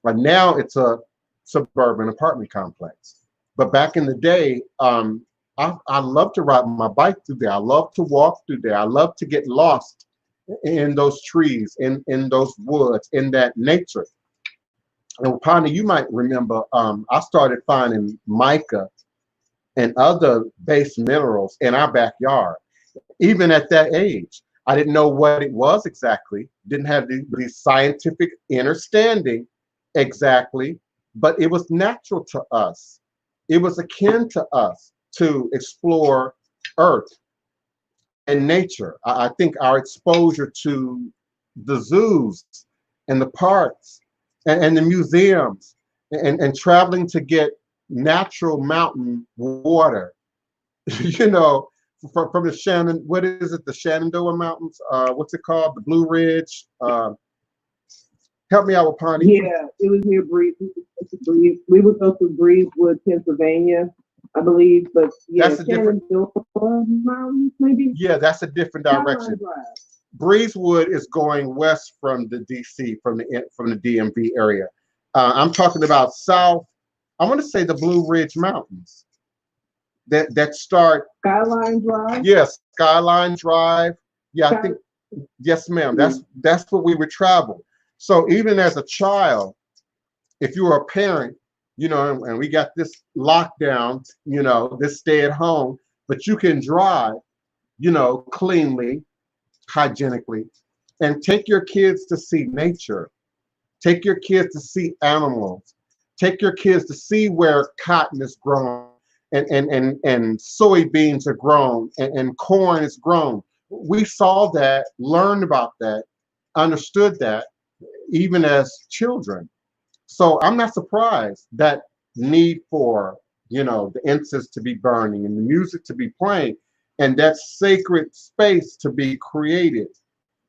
But now it's a suburban apartment complex. But back in the day, I love to ride my bike through there. I love to walk through there. I love to get lost in those trees, in those woods, in that nature. And Ponder, you might remember, I started finding mica and other base minerals in our backyard. Even at that age, I didn't know what it was exactly, didn't have the scientific understanding exactly, but it was natural to us. It was akin to us to explore earth and nature. I think our exposure to the zoos and the parks and the museums and traveling to get natural mountain water, you know, from the Shannon, what is it, the Shenandoah Mountains? What's it called? The Blue Ridge? Help me out with Pawnee. Yeah, it was near We would go to Breezewood, Pennsylvania, I believe, but yeah, That's a different, Shenandoah Mountains, maybe. yeah, that's a different direction. Breezewood is going west from the DC, from the DMV area. I'm talking about south. I want to say the Blue Ridge Mountains that start. Skyline Drive. Yes, Skyline Drive. Yeah, I think. Yes, ma'am. That's where we would travel. So even as a child, if you were a parent, you know, and we got this lockdown, you know, this stay at home, but you can drive, you know, cleanly, hygienically, and take your kids to see nature. Take your kids to see animals. Take your kids to see where cotton is grown and soybeans are grown and corn is grown. We saw that, learned about that, understood that even as children. So I'm not surprised that need for, you know, the incense to be burning and the music to be playing and that sacred space to be created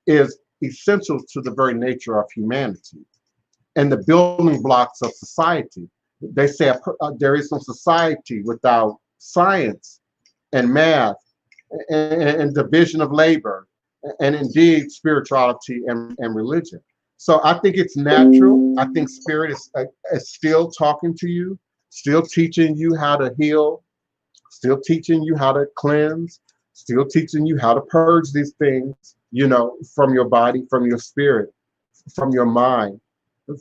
is essential to the very nature of humanity and the building blocks of society. They say there is no society without science and math and division of labor and indeed spirituality and religion. So I think it's natural. I think spirit is still talking to you, still teaching you how to heal, still teaching you how to cleanse, still teaching you how to purge these things, you know, from your body, from your spirit, from your mind,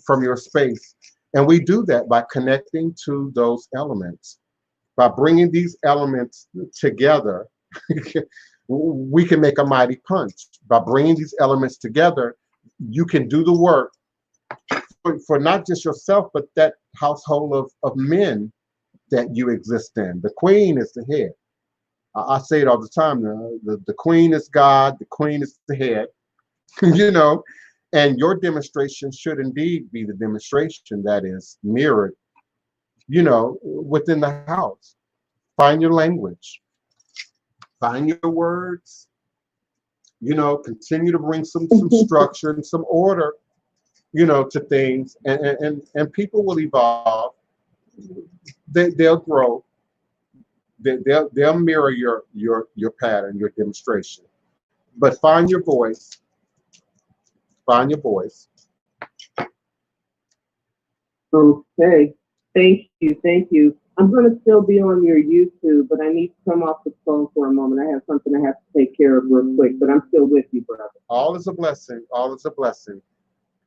from your space. And we do that by connecting to those elements. By bringing these elements together, we can make a mighty punch. By bringing these elements together, you can do the work for not just yourself, but that household of men that you exist in. The queen is the head. I say it all the time. The queen is God, the queen is the head, you know, and your demonstration should indeed be the demonstration that is mirrored, you know, within the house. Find your language, find your words, you know, continue to bring some structure and some order, you know, to things, and people will evolve. They'll grow. They'll mirror your pattern, your demonstration. But find your voice. Find your voice. Okay. Thank you. Thank you. I'm going to still be on your YouTube, but I need to come off the phone for a moment. I have something I have to take care of real quick, but I'm still with you, brother. All is a blessing. All is a blessing.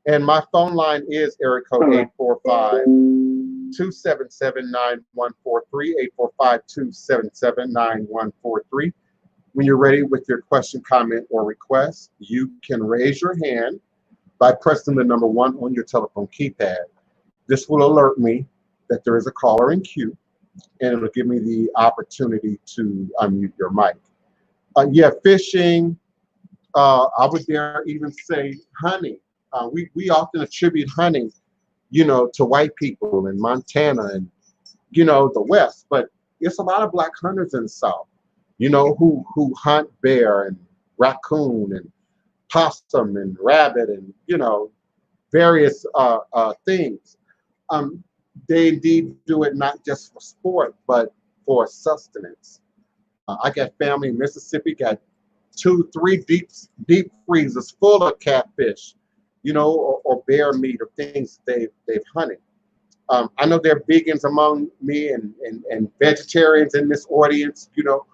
And my phone line is area code 845-277-9143, 845-277-9143. When you're ready with your question, comment, or request, you can raise your hand by pressing the number 1 on your telephone keypad. This will alert me that there is a caller in queue, and it'll give me the opportunity to unmute your mic. Yeah, fishing, I would dare even say hunting. We often attribute hunting, you know, to white people in Montana and, you know, the West, but it's a lot of black hunters in the South, you know, who hunt bear and raccoon and possum and rabbit and, you know, various things. They indeed do it not just for sport, but for sustenance. I got family in Mississippi, got 2-3 deep freezers full of catfish, you know, or bear meat or things they've hunted. I know there are vegans among me and vegetarians in this audience, you know,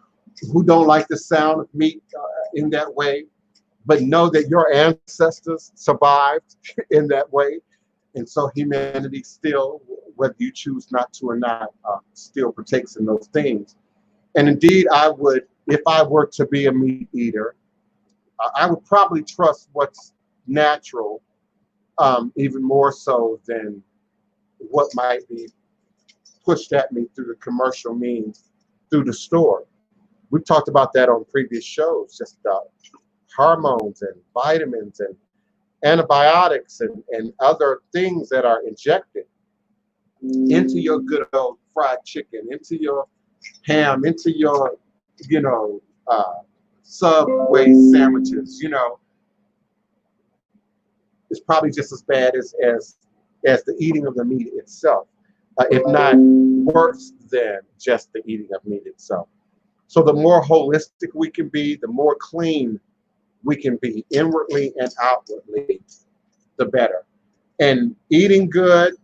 who don't like the sound of meat in that way, but know that your ancestors survived in that way. And so humanity still, whether you choose not to or not, still partakes in those things. And indeed, I would, if I were to be a meat eater, I would probably trust what's natural even more so than what might be pushed at me through the commercial means through the store. We've talked about that on previous shows, just hormones and vitamins and antibiotics and other things that are injected into your good old fried chicken, into your ham, into your, you know, Subway sandwiches, you know, it's probably just as bad as the eating of the meat itself, if not worse than just the eating of meat itself. So the more holistic we can be, the more clean we can be inwardly and outwardly, the better. And eating good,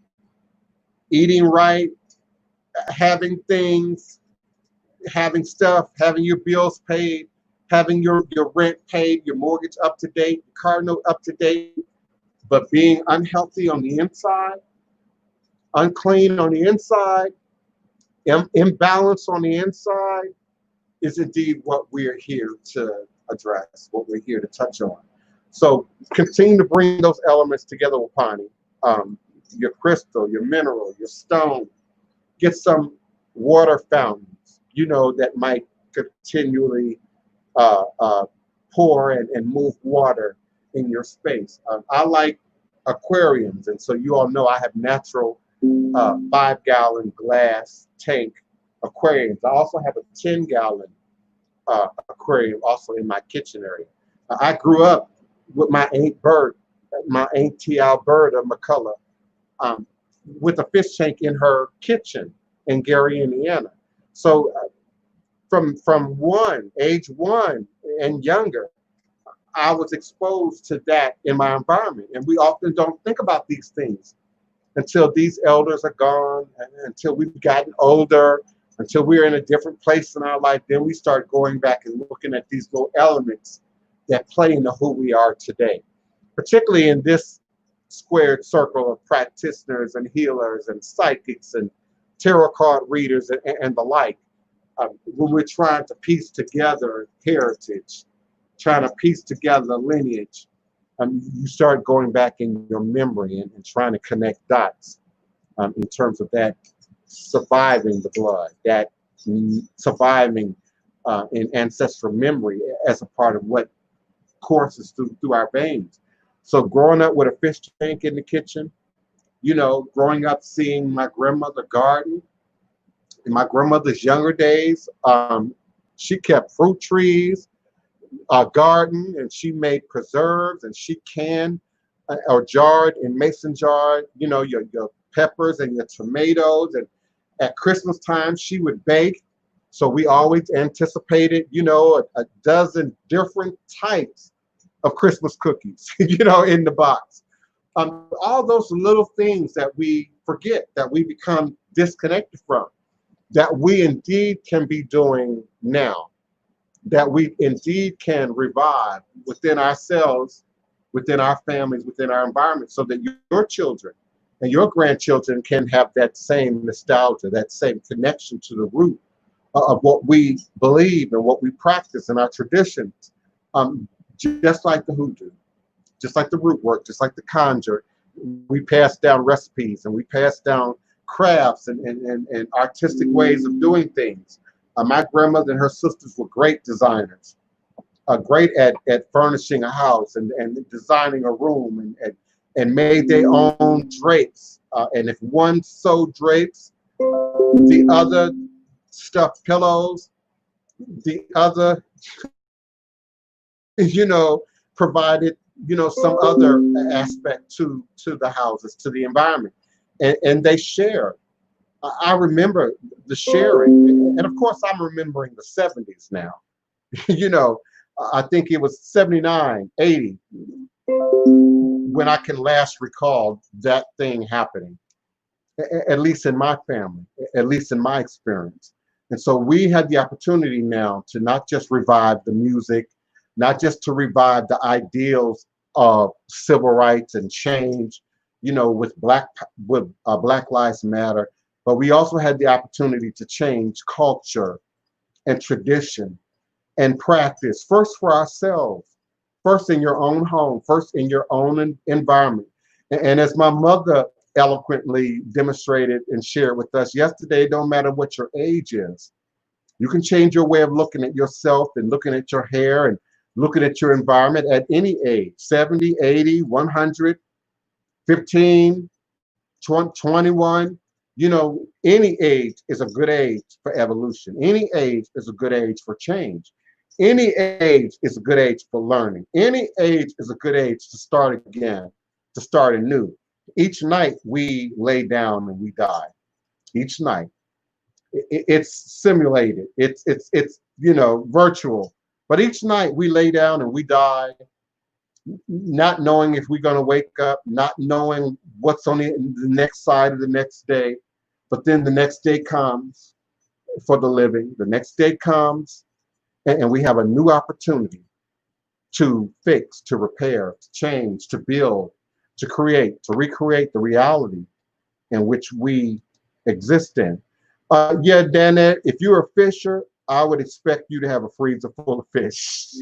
eating right, having things, having stuff, having your bills paid, having your rent paid, your mortgage up to date, your car note up to date, but being unhealthy on the inside, unclean on the inside, imbalance on the inside is indeed what we're here to address, what we're here to touch on. So continue to bring those elements together, Wapani. Your crystal, your mineral, your stone. Get some water fountains, you know, that might continually pour and move water in your space. I like aquariums, and so you all know I have natural 5-gallon glass tank aquariums. I also have a 10-gallon aquarium also in my kitchen area. I grew up with my Auntie Alberta McCullough, with a fish tank in her kitchen in Gary, Indiana. So from age one and younger, I was exposed to that in my environment. And we often don't think about these things until these elders are gone, until we've gotten older, until we're in a different place in our life. Then we start going back and looking at these little elements that play into who we are today, particularly in this squared circle of practitioners and healers and psychics and tarot card readers and the like. When we're trying to piece together heritage, trying to piece together lineage, you start going back in your memory and trying to connect dots in terms of that surviving the blood, that surviving in ancestral memory as a part of what courses through our veins. So growing up with a fish tank in the kitchen, you know, growing up seeing my grandmother garden. In my grandmother's younger days, she kept fruit trees, a garden, and she made preserves, and she canned or jarred in mason jar, you know, your peppers and your tomatoes. And at Christmas time, she would bake. So we always anticipated, you know, a dozen different types of Christmas cookies, you know, in the box. All those little things that we forget, that we become disconnected from, that we indeed can be doing now, that we indeed can revive within ourselves, within our families, within our environment, so that your children and your grandchildren can have that same nostalgia, that same connection to the root of what we believe and what we practice in our traditions. Just like the hoodoo, just like the root work, just like the conjure, we pass down recipes and we pass down crafts and artistic ways of doing things. My grandmother and her sisters were great designers, great at furnishing a house and designing a room and made their own drapes. And if one sewed drapes, the other stuffed pillows, the other, you know, provided, you know, some other aspect to the houses, to the environment. And they shared. I remember the sharing. And of course, I'm remembering the 70s now. You know, I think it was 79, 80, when I can last recall that thing happening, at least in my family, at least in my experience. And so we had the opportunity now to not just revive the music, not just to revive the ideals of civil rights and change, you know, with Black Lives Matter, but we also had the opportunity to change culture and tradition and practice, first for ourselves, first in your own home, first in your own environment. And as my mother eloquently demonstrated and shared with us yesterday, it don't matter what your age is. You can change your way of looking at yourself and looking at your hair and looking at your environment at any age, 70, 80, 100, 15, 20, 21. You know, any age is a good age for evolution. Any age is a good age for change. Any age is a good age for learning. Any age is a good age to start again, to start anew. Each night we lay down and we die. Each night. It's simulated. It's virtual. But each night we lay down and we die, not knowing if we're going to wake up, not knowing what's on the next side of the next day. But then the next day comes for the living. The next day comes, and we have a new opportunity to fix, to repair, to change, to build, to create, to recreate the reality in which we exist in. Yeah, Danette, if you're a fisher, I would expect you to have a freezer full of fish.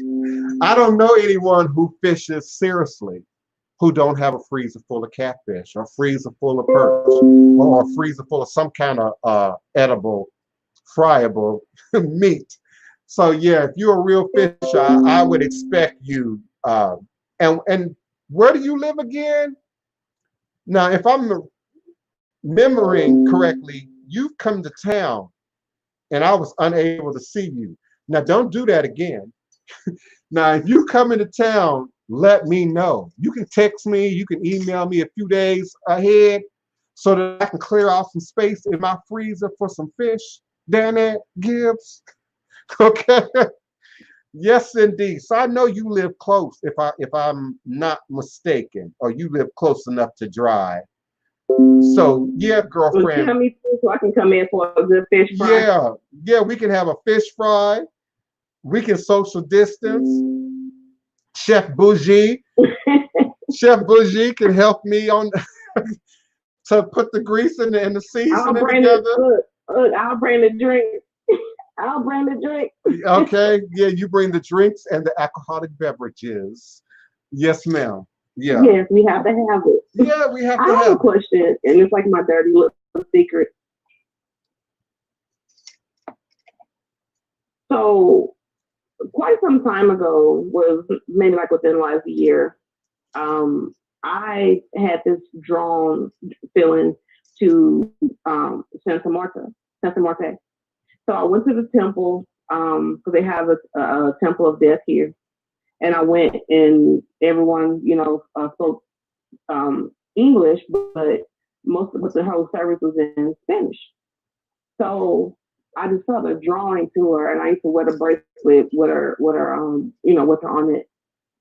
I don't know anyone who fishes seriously who don't have a freezer full of catfish, or a freezer full of perch, or a freezer full of some kind of edible, friable meat. So yeah, if you're a real fisher, I would expect you. And where do you live again? Now, if I'm remembering correctly, you've come to town and I was unable to see you. Now, don't do that again. Now, if you come into town, let me know. You can text me, you can email me a few days ahead so that I can clear out some space in my freezer for some fish. Danette Gibbs. Okay. Yes, indeed. So I know you live close, if I'm not mistaken, or you live close enough to drive. So yeah, girlfriend. Tell me so I can come in for a good fish fry. Yeah, we can have a fish fry. We can social distance. Chef Bougie. Chef Bougie can help me on to put the grease in and the seasoning together. Look, I'll bring the drink. I'll bring the drink. Okay, yeah, you bring the drinks and the alcoholic beverages. Yes, ma'am. Yeah. Yes, we have to have it. Yeah, we have to I have a question, and it's like my dirty little secret. So, quite some time ago, was maybe like within the last year, I had this drawn feeling to Santa Marta. So I went to the temple because they have a temple of death here, and I went, and everyone, spoke English, but the whole service was in Spanish. So I just felt a drawing to her, and I used to wear the bracelet with her on it,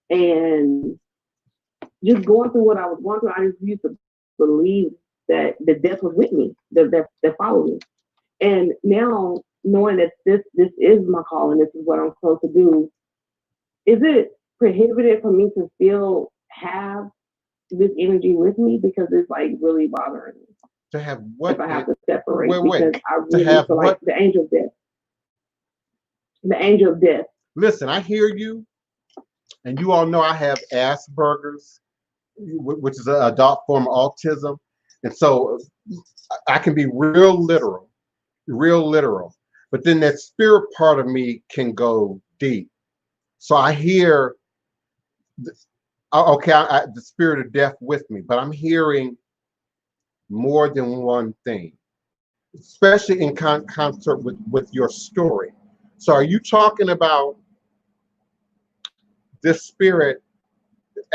and just going through what I was going through, I just used to believe that the death was with me, that followed me, and now knowing that this is my calling, this is what I'm supposed to do, is it prohibited for me to still have this energy with me, because it's like really bothering me? To have what? If I have to separate, wait. because I really feel like the angel of death. The angel of death. Listen, I hear you, and you all know I have Asperger's, which is an adult form of autism, and so I can be real literal. But then that spirit part of me can go deep. So I hear, the spirit of death with me, but I'm hearing more than one thing, especially in concert with your story. So are you talking about this spirit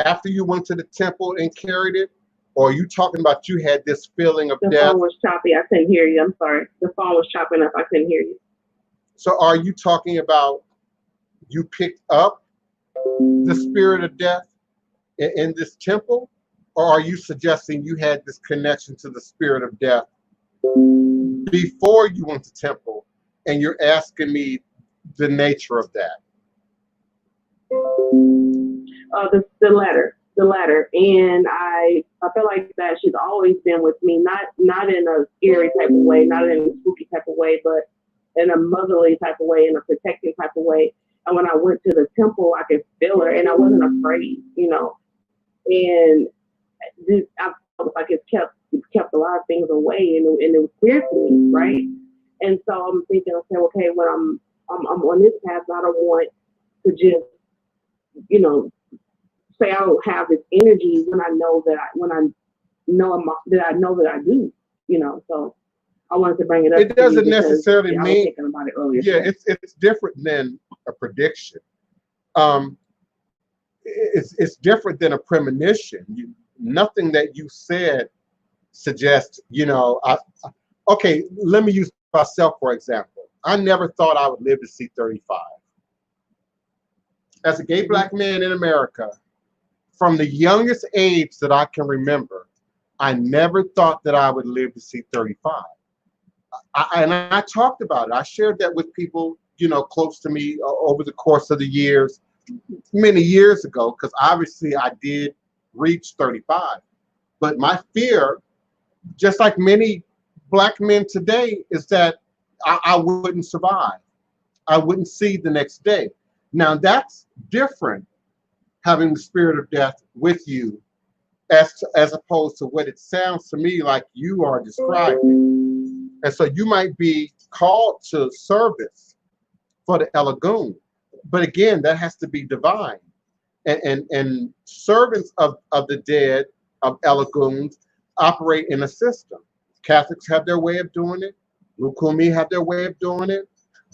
after you went to the temple and carried it? Or are you talking about you had this feeling of death? The phone was choppy. I couldn't hear you. I'm sorry. The phone was chopping up. I couldn't hear you. So are you talking about you picked up the spirit of death in this temple? Or are you suggesting you had this connection to the spirit of death before you went to temple, and you're asking me the nature of that? The latter. And I feel like that she's always been with me, not in a scary type of way, not in a spooky type of way, but in a motherly type of way, in a protective type of way. And when I went to the temple, I could feel her, and I wasn't afraid, And I felt like it kept a lot of things away, and it was clear to me, right? And so I'm thinking, okay, when I'm on this path, I don't want to just, you know, say I don't have this energy when I know that I do, you know. So I wanted to bring it up. It doesn't necessarily I was mean. thinking about it earlier. Yeah, it's different than a prediction. It's different than a premonition. Nothing that you said suggests, okay, let me use myself for example. I never thought I would live to see 35. As a gay black man in America, from the youngest age that I can remember, I never thought that I would live to see 35. And I talked about it. I shared that with people, close to me over the course of the years, many years ago, because obviously I did reach 35. But my fear, just like many black men today, is that I wouldn't survive. I wouldn't see the next day. Now that's different, having the spirit of death with you, as opposed to what it sounds to me like you are describing. And so you might be called to service for the Elagoon. But again, that has to be divine. And servants of the dead, of Elagoons, operate in a system. Catholics have their way of doing it. Lukumi have their way of doing it.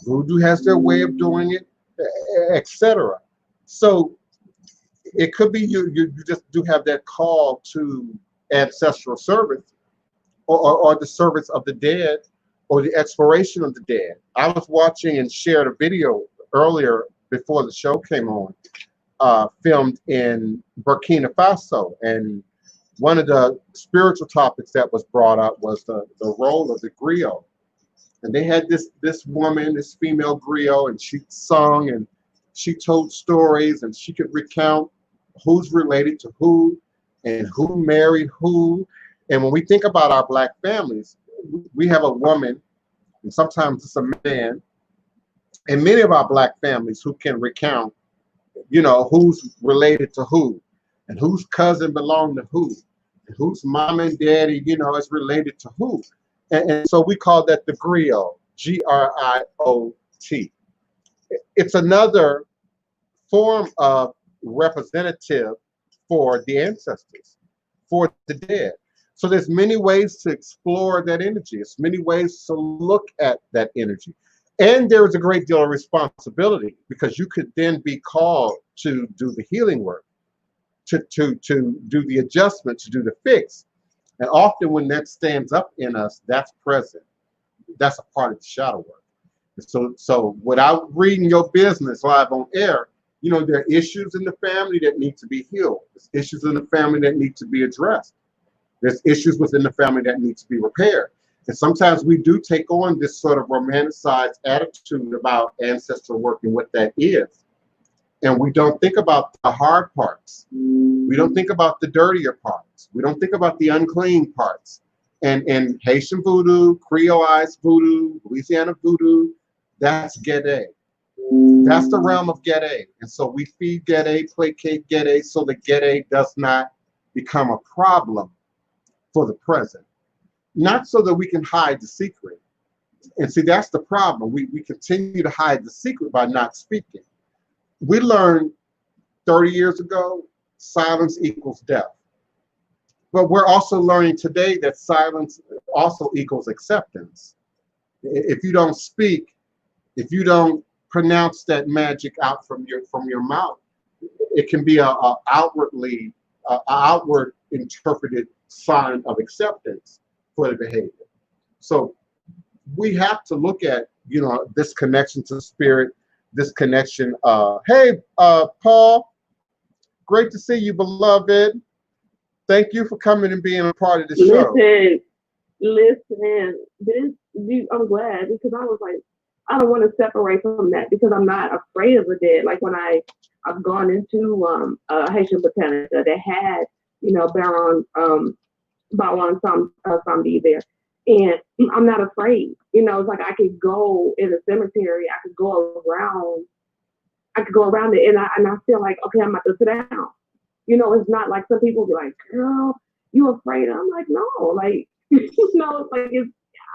Voodoo has their way of doing it, etc. So it could be you just do have that call to ancestral service, or the service of the dead, or the exploration of the dead. I was watching and shared a video earlier before the show came on, filmed in Burkina Faso, and one of the spiritual topics that was brought up was the role of the griot. And they had this woman, this female griot, and she sung and she told stories, and she could recount who's related to who and who married who. And when we think about our black families, we have a woman, and sometimes it's a man, in many of our black families who can recount, who's related to who, and whose cousin belonged to who, and whose mom and daddy, is related to who. And so we call that the griot, Griot. It's another form of representative for the ancestors, for the dead. So there's many ways to explore that energy. There's many ways to look at that energy. And there is a great deal of responsibility, because you could then be called to do the healing work, to do the adjustment, to do the fix. And often when that stands up in us, that's present. That's a part of the shadow work. So without reading your business live on air, there are issues in the family that need to be healed. There's issues in the family that need to be addressed. There's issues within the family that need to be repaired. And sometimes we do take on this sort of romanticized attitude about ancestral work and what that is. And we don't think about the hard parts. We don't think about the dirtier parts. We don't think about the unclean parts. And Haitian voodoo, Creoleized voodoo, Louisiana voodoo, that's Gede. That's the realm of Gede. And so we feed Gede, placate Gede, so that Gede does not become a problem for the present. Not so that we can hide the secret. And see, that's the problem. We continue to hide the secret by not speaking. We learned 30 years ago, silence equals death. But we're also learning today that silence also equals acceptance. If you don't speak, if you don't pronounce that magic out from your mouth, it can be a outward interpreted sign of acceptance for the behavior. So we have to look at, this connection to spirit, this connection. Hey, Paul, great to see you, beloved. Thank you for coming and being a part of the show. Listen, I'm glad, because I was like, I don't want to separate from that, because I'm not afraid of the dead. Like when I've gone into Haitian Botanica that had, Baron Bawan Samdi there. And I'm not afraid. It's like I could go in a cemetery, I could go around it, and I feel like, okay, I'm about to sit down. It's not like some people be like, girl, you afraid? I'm like, no, like, it's like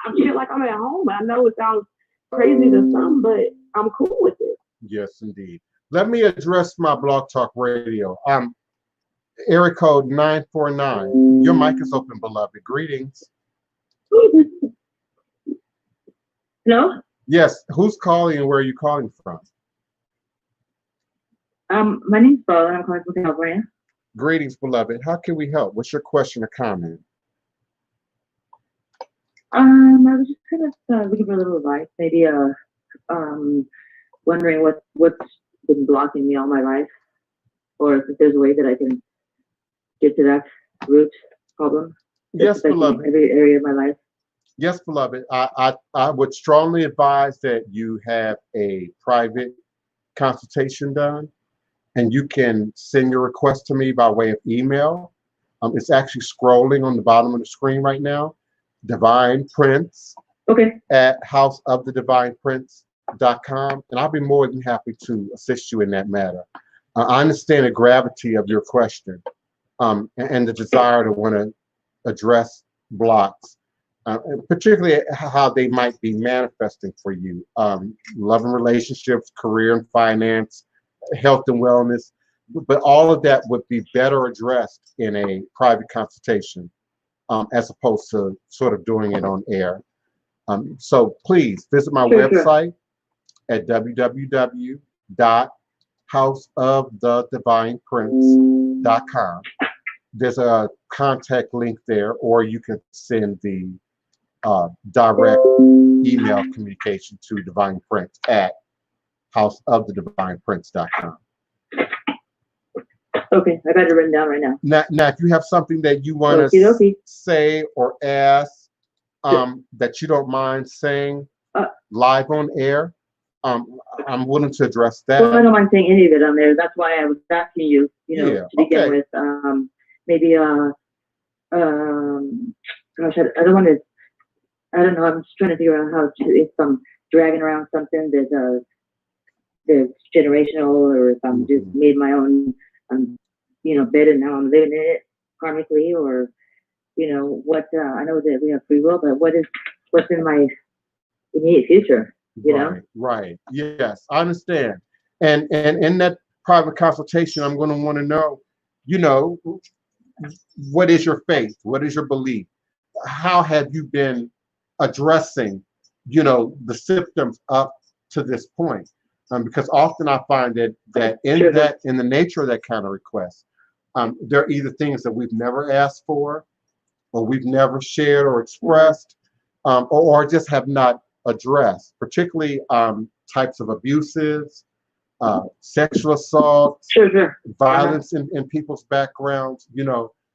I feel like I'm at home. I know it sounds crazy to some, but I'm cool with it. Yes, indeed. Let me address my Blog Talk Radio. Area code 949. Your mic is open, beloved. Greetings. Hello? Yes, who's calling and where are you calling from? My name's Paula. I'm calling from California. Greetings, beloved. How can we help? What's your question or comment? I was just kind of looking for a little advice. Maybe wondering what's been blocking me all my life, or if there's a way that I can get to that root problem. Yes, beloved. Every area of my life. Yes, beloved. I would strongly advise that you have a private consultation done, and you can send your request to me by way of email. It's actually scrolling on the bottom of the screen right now. Divine Prince. Okay. At houseofthedivineprince.com, and I'll be more than happy to assist you in that matter. I understand the gravity of your question and the desire to want to address blocks, particularly how they might be manifesting for you. Love and relationships, career and finance, health and wellness, but all of that would be better addressed in a private consultation as opposed to sort of doing it on air. So please visit my website at www.houseofthedivineprince.com. There's a contact link there, or you can send the direct email communication to Divine Prince at houseofthedivineprince.com. Okay, I got it written down right now. Now, if you have something that you want to say or ask, that you don't mind saying live on air, I'm willing to address that. Well, I don't mind saying any of it on there. That's why I was asking you, to begin with. Maybe, gosh, I don't want to, I don't know, I'm just trying to figure out how to, if I'm dragging around something that's generational, or if I'm just made my own, bed and now I'm living in it karmically, or what, I know that we have free will, but what's in my immediate future, Right. Yes, I understand. And in that private consultation, I'm going to want to know, what is your faith? What is your belief? How have you been addressing, the symptoms up to this point? Because often I find that in the nature of that kind of request, there are either things that we've never asked for, or we've never shared or expressed, or just have not addressed, particularly types of abuses, sexual assault, violence in people's backgrounds,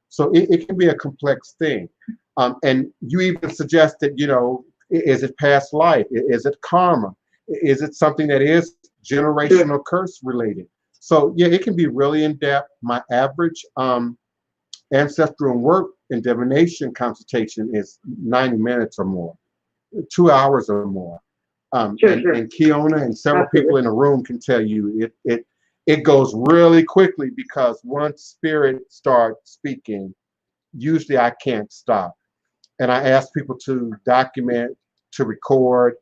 so it can be a complex thing. And you even suggested, is it past life? Is it karma? Is it something that is generational curse related? So yeah, it can be really in depth. My average ancestral and work and divination consultation is 90 minutes or more, 2 hours or more. And Kiona and several people in the room can tell you it goes really quickly, because once spirit starts speaking, usually I can't stop. And I ask people to document, to record,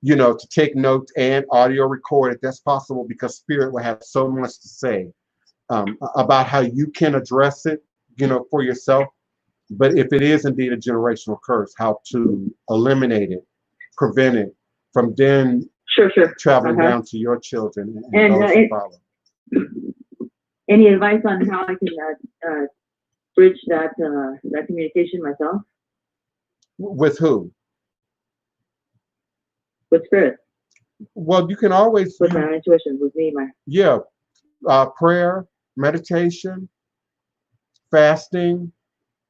to take notes and audio record if that's possible, because spirit will have so much to say about how you can address it, for yourself. But if it is indeed a generational curse, how to eliminate it, prevent it from then traveling down to your children and those who follow. Any advice on how I can bridge that communication myself? With who? With spirit. Well, you can always with my intuition, with me, prayer, meditation, fasting,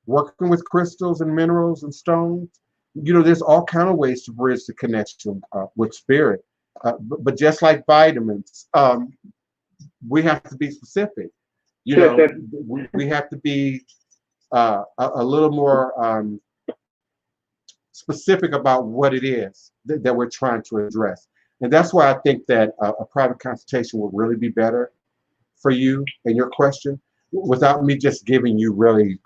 working with crystals and minerals and stones. There's all kind of ways to bridge the connection with spirit. But just like vitamins, we have to be specific. We have to be a little more specific about what it is that we're trying to address. And that's why I think that a private consultation will really be better for you and your question, without me just giving you really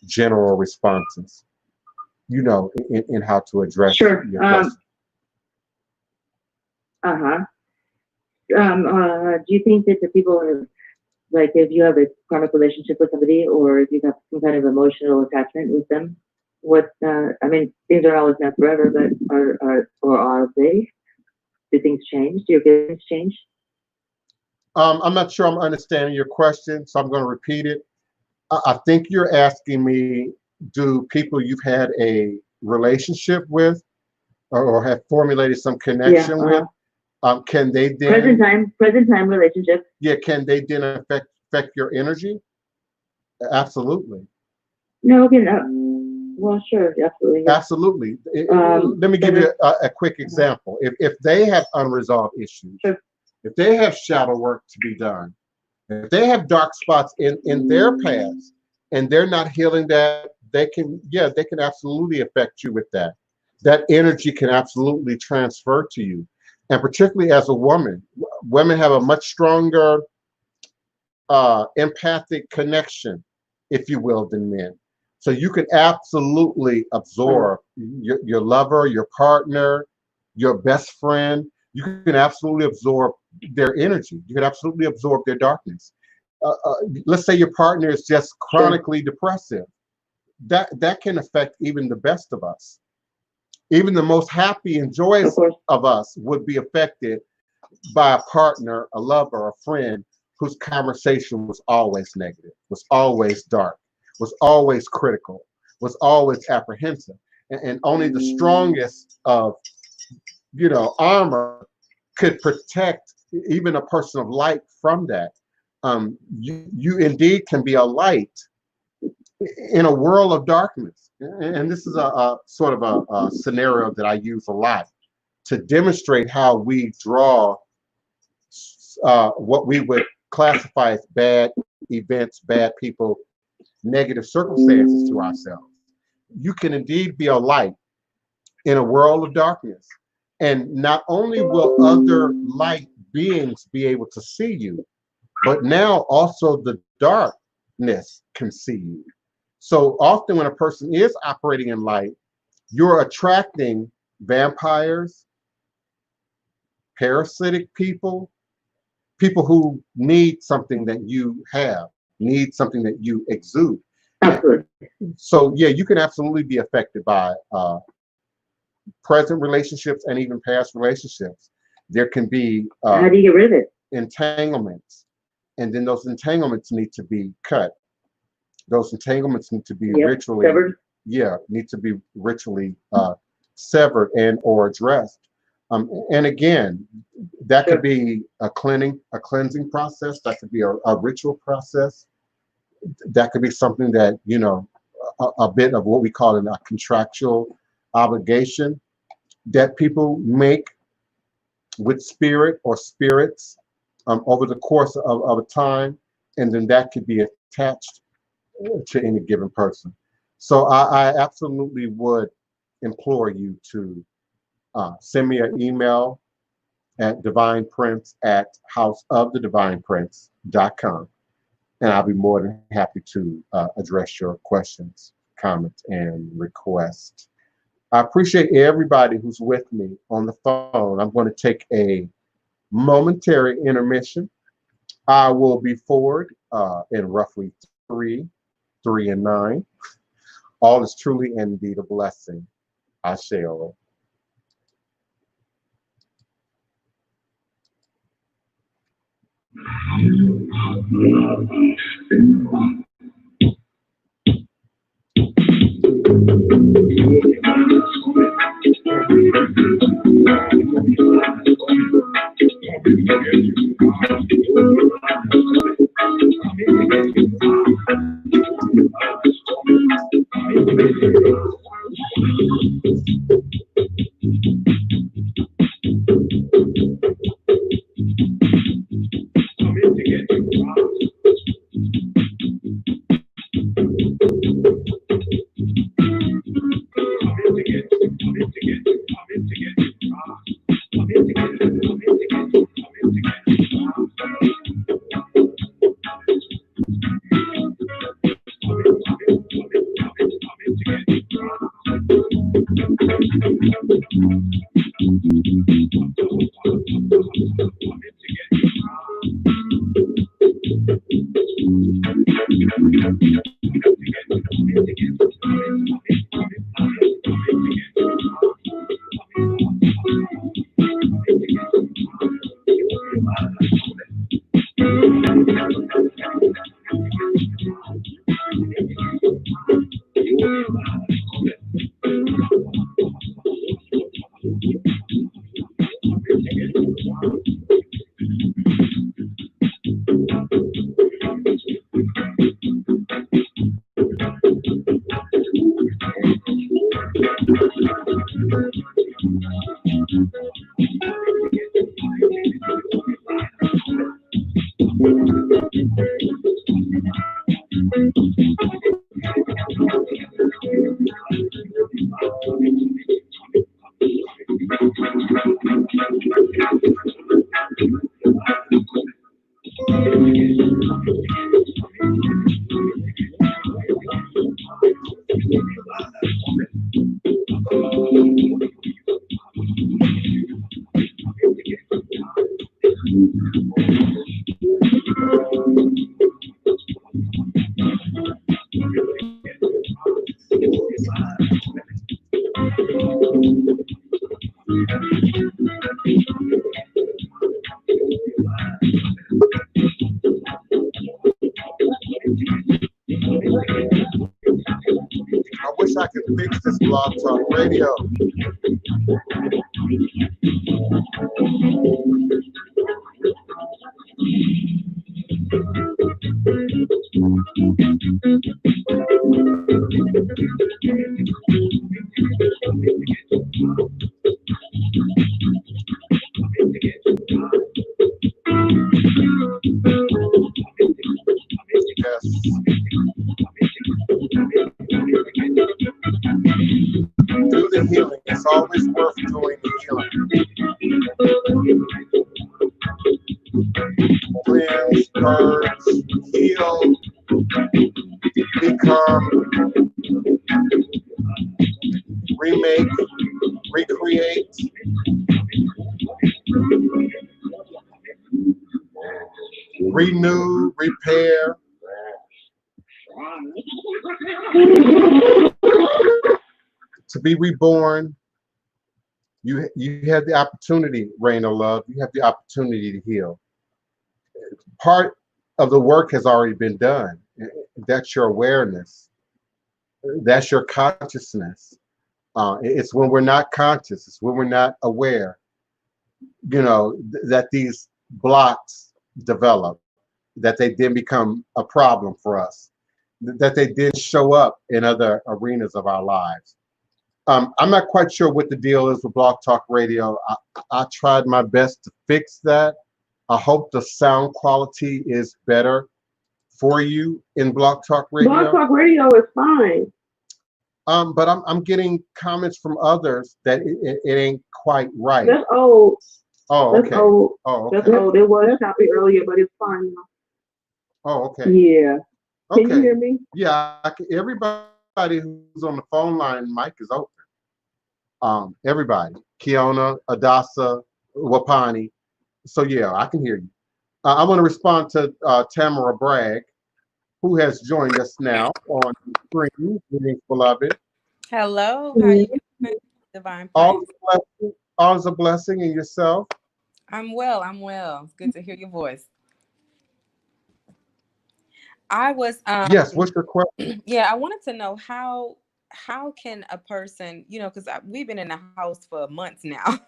general responses. you know, in how to address Sure. your question. Do you think that the people, like if you have a karmic relationship with somebody, or if you have some kind of emotional attachment with them, I mean, things are always not forever, but are they? Do things change? Do your feelings change? I'm not sure I'm understanding your question, so I'm going to repeat it. I think you're asking me, do people you've had a relationship with or have formulated some connection with, can they then present time relationship? Yeah, can they then affect your energy? Absolutely. No, okay, well, sure, absolutely. Yeah. Absolutely. Let me give you a quick example. If they have unresolved issues, sure. If they have shadow work to be done, if they have dark spots in their past and they're not healing that, they can absolutely affect you with that. That energy can absolutely transfer to you. And particularly as a woman, women have a much stronger empathic connection, if you will, than men. So you can absolutely absorb your lover, your partner, your best friend. You can absolutely absorb their energy. You can absolutely absorb their darkness. Let's say your partner is just chronically depressive. That can affect even the best of us. Even the most happy and joyous of us would be affected by a partner, a lover, a friend whose conversation was always negative, was always dark, was always critical, was always apprehensive. And only the strongest of, armor could protect even a person of light from that. You indeed can be a light in a world of darkness. And this is a sort of a scenario that I use a lot to demonstrate how we draw what we would classify as bad events, bad people, negative circumstances to ourselves. You can indeed be a light in a world of darkness. And not only will other light beings be able to see you, but now also the darkness can see you. So often when a person is operating in light, you're attracting vampires, parasitic people, people who need something that you have, need something that you exude. Absolutely. So yeah, you can absolutely be affected by present relationships and even past relationships. There can be how do you get rid of it? Entanglements, and then those entanglements need to be cut. Those entanglements need to be ritually severed. Need to be ritually severed and or addressed. And again, that could be a cleansing process. That could be a ritual process. That could be something that, a bit of what we call a contractual obligation that people make with spirit or spirits over the course of a time. And then that could be attached to any given person. So I absolutely would implore you to send me an email at divineprince@houseofthedivineprince.com, and I'll be more than happy to address your questions, comments, and requests. I appreciate everybody who's with me on the phone. I'm going to take a momentary intermission. I will be forward in roughly 3 and 9. All is truly and indeed a blessing. I shall. I wish I could fix this Blog Talk Radio. Yes. Do the healing. It's always worth doing the healing. Cleanse, purge, heal, become, remake, recreate. Renew, repair. To be reborn. You have the opportunity, Rain of Love. You have the opportunity to heal. Part of the work has already been done. That's your awareness. That's your consciousness. It's when we're not conscious. It's when we're not aware. That these blocks develop, that they then become a problem for us, that they then show up in other arenas of our lives. I'm not quite sure what the deal is with Blog Talk Radio. I tried my best to fix that. I hope the sound quality is better for you in Blog Talk Radio. Blog Talk Radio is fine. But I'm getting comments from others that it ain't quite right. That's old. Oh, okay. That's old. Oh, okay. That's old. It was choppy earlier, but it's fine now. Oh, okay. Yeah. Okay. Can you hear me? Yeah, everybody who's on the phone line, mic is open. Everybody, Kiona, Adasa, Wapani. So yeah, I can hear you. I want to respond to Tamara Bragg, who has joined us now on the screen. Greetings, beloved. Hello, how you doing? Divine Praise. All is a blessing, and yourself? I'm well. It's good to hear your voice. I was yes. What's your question? Yeah, I wanted to know how can a person, because we've been in the house for months now,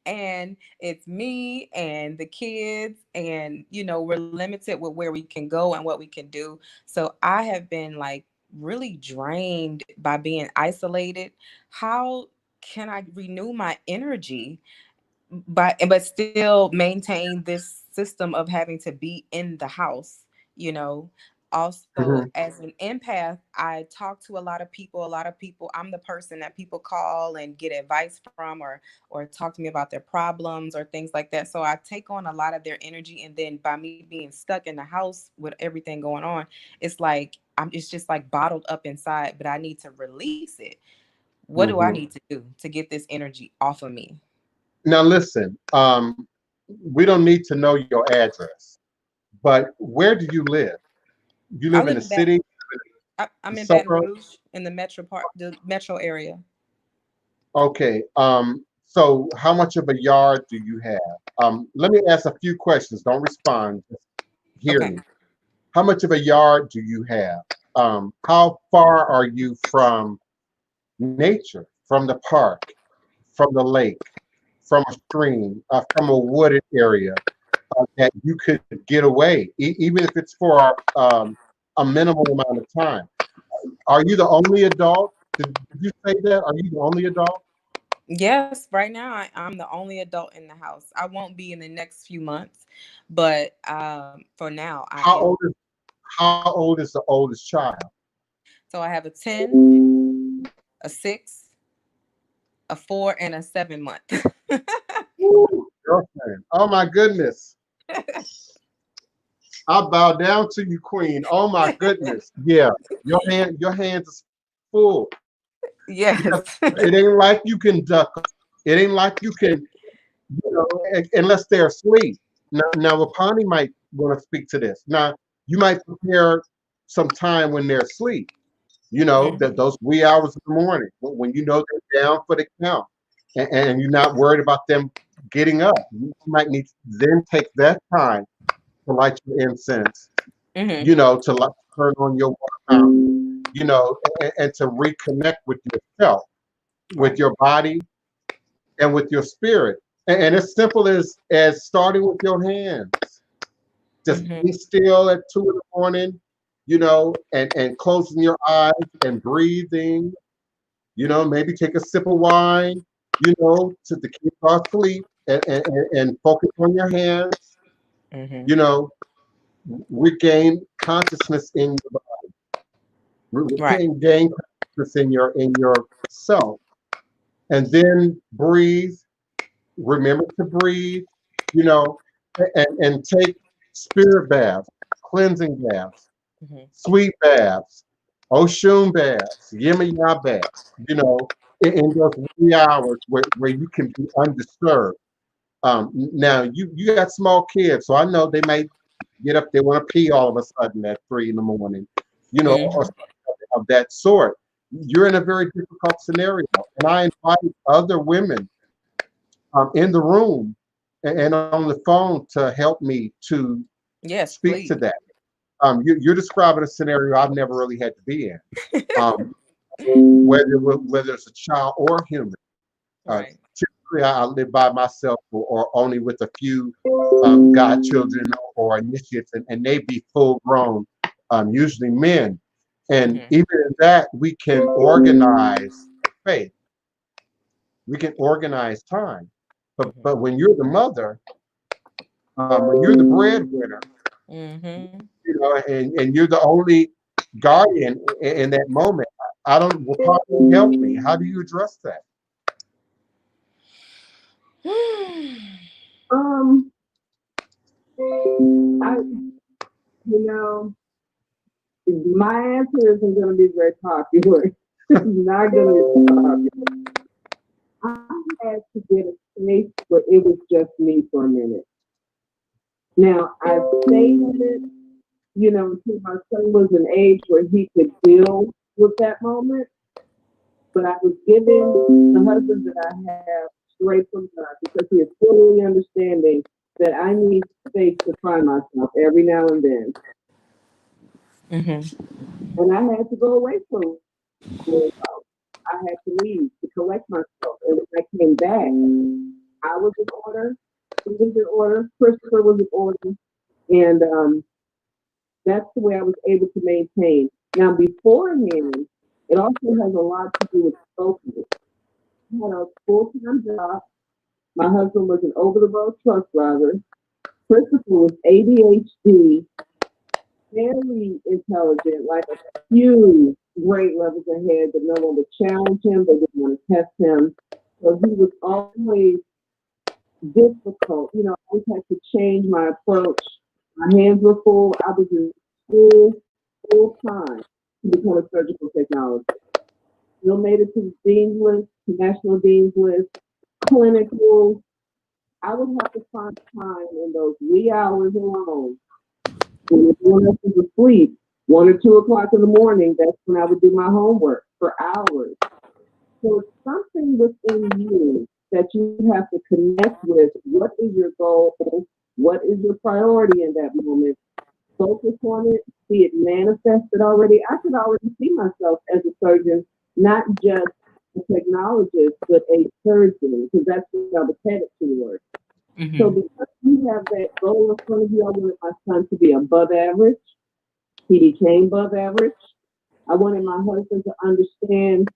and it's me and the kids, and we're limited with where we can go and what we can do. So I have been like really drained by being isolated. How can I renew my energy but still maintain this system of having to be in the house? Also, as an empath, I talk to a lot of people. I'm the person that people call and get advice from, or talk to me about their problems or things like that. So I take on a lot of their energy, and then by me being stuck in the house with everything going on, it's just like bottled up inside, but I need to release it. What do I need to do to get this energy off of me? Now listen, we don't need to know your address, but where do you live? You live in the city? I'm in Baton Rouge, in the metro area. Okay. So how much of a yard do you have? Let me ask a few questions. Don't respond. Just hear Okay. me. How much of a yard do you have? How far are you from nature, from the park, from the lake, from a stream, from a wooded area that you could get away, even if it's for a minimal amount of time? Are you the only adult? Did you say that? Are you the only adult? Yes, right now I'm the only adult in the house. I won't be in the next few months, but for now I How am. old is how old is the oldest child? So I have a 10, a 6, a 4, and a 7 month. Woo, girlfriend. Oh my goodness. I bow down to you, Queen. Oh my goodness. Yeah. Your hands is full. Because Yes. it ain't like you can duck. It ain't like you can, unless they're asleep. Now Rapani might want to speak to this. Now, you might prepare some time when they're asleep, that those wee hours of the morning when you know they're down for the count, and you're not worried about them getting up. You might need to then take that time to light your incense, Hmm. to turn on your water fountain, and to reconnect with yourself, with Right. your body, and with your spirit. And as simple as starting with your hands. Just Hmm. be still at 2 in the morning, and closing your eyes and breathing, maybe take a sip of wine, to keep our sleep, and focus on your hands, Hmm. you know, regain consciousness in your body, Right. gain consciousness in your self, and then breathe. Remember to breathe, you know, and take spirit baths, cleansing baths, Hmm. sweet baths, Oshun baths, Yemaya baths, in those wee hours where you can be undisturbed. Now you got small kids, so I know they may get up, they want to pee all of a sudden at 3 in the morning, or Hmm. something of that sort. You're in a very difficult scenario, and I invite other women in the room and on the phone to help me to Yes, speak to please. that. You're describing a scenario I've never really had to be in, whether it's a child or a human. Right. Typically, I live by myself or only with a few godchildren or initiates, and they be full grown, usually men. And Hmm. even in that, we can organize faith, we can organize time. Hmm. But when you're the mother, when you're the breadwinner, Hmm. and you're the only guardian in that moment, I don't. Will probably help me. How do you address that? Um, I, you know, my answer isn't going to be very popular. It's not going to be popular. I had to get a space where it was just me for a minute. Now, I stayed in it, until my son was an age where he could deal with that moment. But I was given the husband that I have straight from God because he is fully understanding that I need space to find myself every now and then. Hmm. And I had to go away from it. I had to leave to collect myself. And when I came back, I was in order. He was in order. Christopher was in order. And that's the way I was able to maintain. Now, beforehand, it also has a lot to do with focus. I had a full-time job. My husband was an over-the-road truck driver. Christopher was ADHD, very intelligent, like a few grade levels ahead, but no one would challenge him. They didn't want to test him. So he was always difficult. I always had to change my approach. My hands were full. I was in school full time to become a surgical technologist. Still made it to the dean's list, to national dean's list, clinical. I would have to find time in those wee hours alone when everyone else was asleep, 1 or 2 o'clock in the morning. That's when I would do my homework for hours. So it's something within you that you have to connect with what is your goal, what is your priority in that moment, focus on it, see it manifested already. I could already see myself as a surgeon, not just a technologist, but a surgeon, because that's what I was headed towards. Mm-hmm. So because you have that goal in front of you, I wanted my son to be above average. He became above average. I wanted my husband to understand,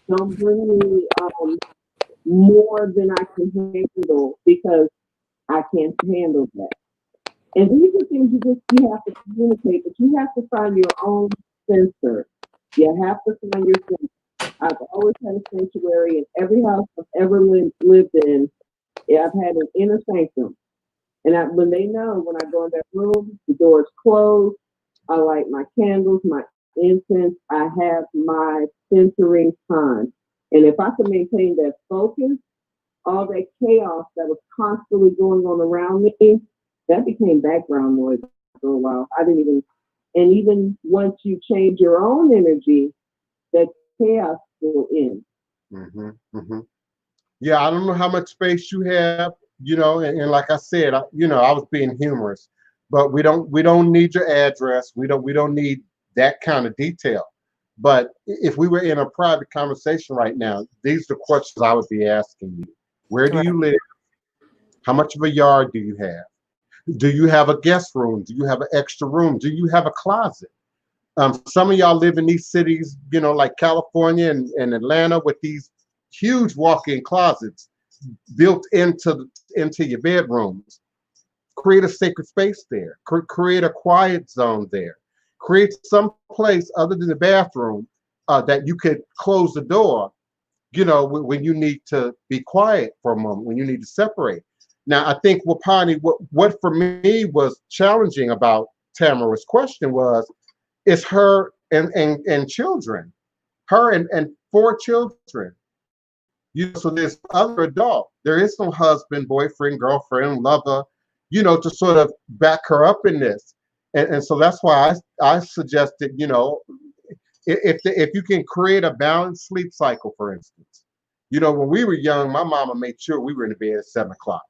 don't bring me more than I can handle, because I can't handle that. And these are things you have to communicate, but you have to find your own censor. You have to find your censor. I've always had a sanctuary in every house I've ever lived in. I've had an inner sanctum. And when they know, when I go in that room, the door's closed, I light my candles, my incense, I have my centering time. And if I can maintain that focus, all that chaos that was constantly going on around me, that became background noise for a while. And even once you change your own energy, that chaos will end. Mm-hmm, mm-hmm. Yeah, I don't know how much space you have, and like I said, I was being humorous, but we don't need your address. We don't need that kind of detail. But if we were in a private conversation right now, these are the questions I would be asking you. Where do Right. you live? How much of a yard do you have? Do you have a guest room? Do you have an extra room? Do you have a closet? Some of y'all live in these cities, like California and Atlanta, with these huge walk-in closets built into your bedrooms. Create a sacred space there. Create a quiet zone there. Create some place other than the bathroom that you could close the door, when you need to be quiet for a moment, when you need to separate. Now, I think Wapani, what for me was challenging about Tamara's question was, it's her and children, her and 4 children. So there's other adult. There is no husband, boyfriend, girlfriend, lover, to sort of back her up in this. And so that's why I suggested, if you can create a balanced sleep cycle, for instance. When we were young, my mama made sure we were in the bed at 7 o'clock.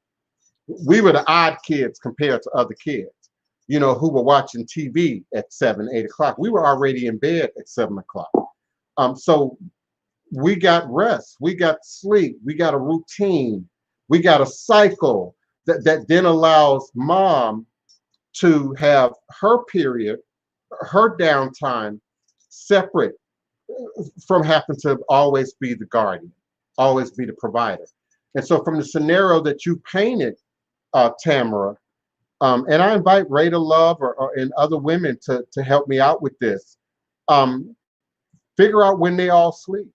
We were the odd kids compared to other kids, who were watching TV at 7, 8 o'clock. We were already in bed at 7 o'clock. So we got rest, we got sleep, we got a routine, we got a cycle that then allows mom to have her period, her downtime, separate from having to always be the guardian, always be the provider. And so from the scenario that you painted, Tamara, and I invite Ray to Love and other women to help me out with this, figure out when they all sleep.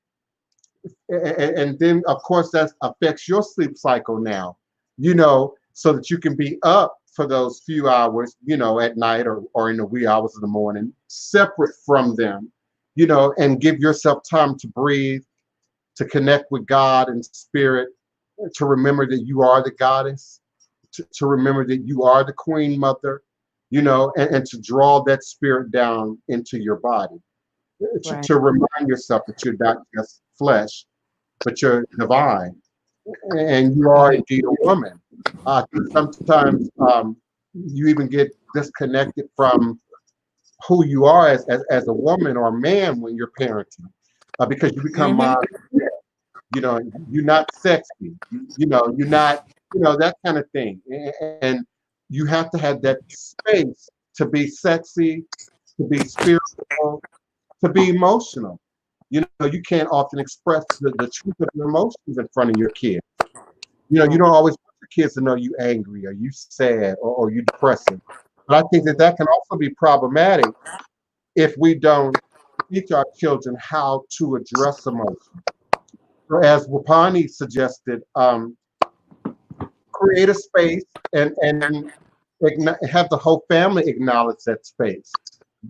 And then, of course, that affects your sleep cycle now, so that you can be up for those few hours, at night or in the wee hours of the morning, separate from them, and give yourself time to breathe, to connect with God and spirit, to remember that you are the goddess, to remember that you are the queen mother, and to draw that spirit down into your body, Right. to remind yourself that you're not just flesh, but you're divine, and you are indeed a woman. Sometimes you even get disconnected from who you are as a woman or a man when you're parenting, because you become mom. You're not sexy. You're not, that kind of thing. And you have to have that space to be sexy, to be spiritual, to be emotional. You can't often express the truth of your emotions in front of your kids. You don't always want your kids to know you angry or you sad or you depressing. But I think that can also be problematic if we don't teach our children how to address emotions. So as Wapani suggested, create a space and have the whole family acknowledge that space.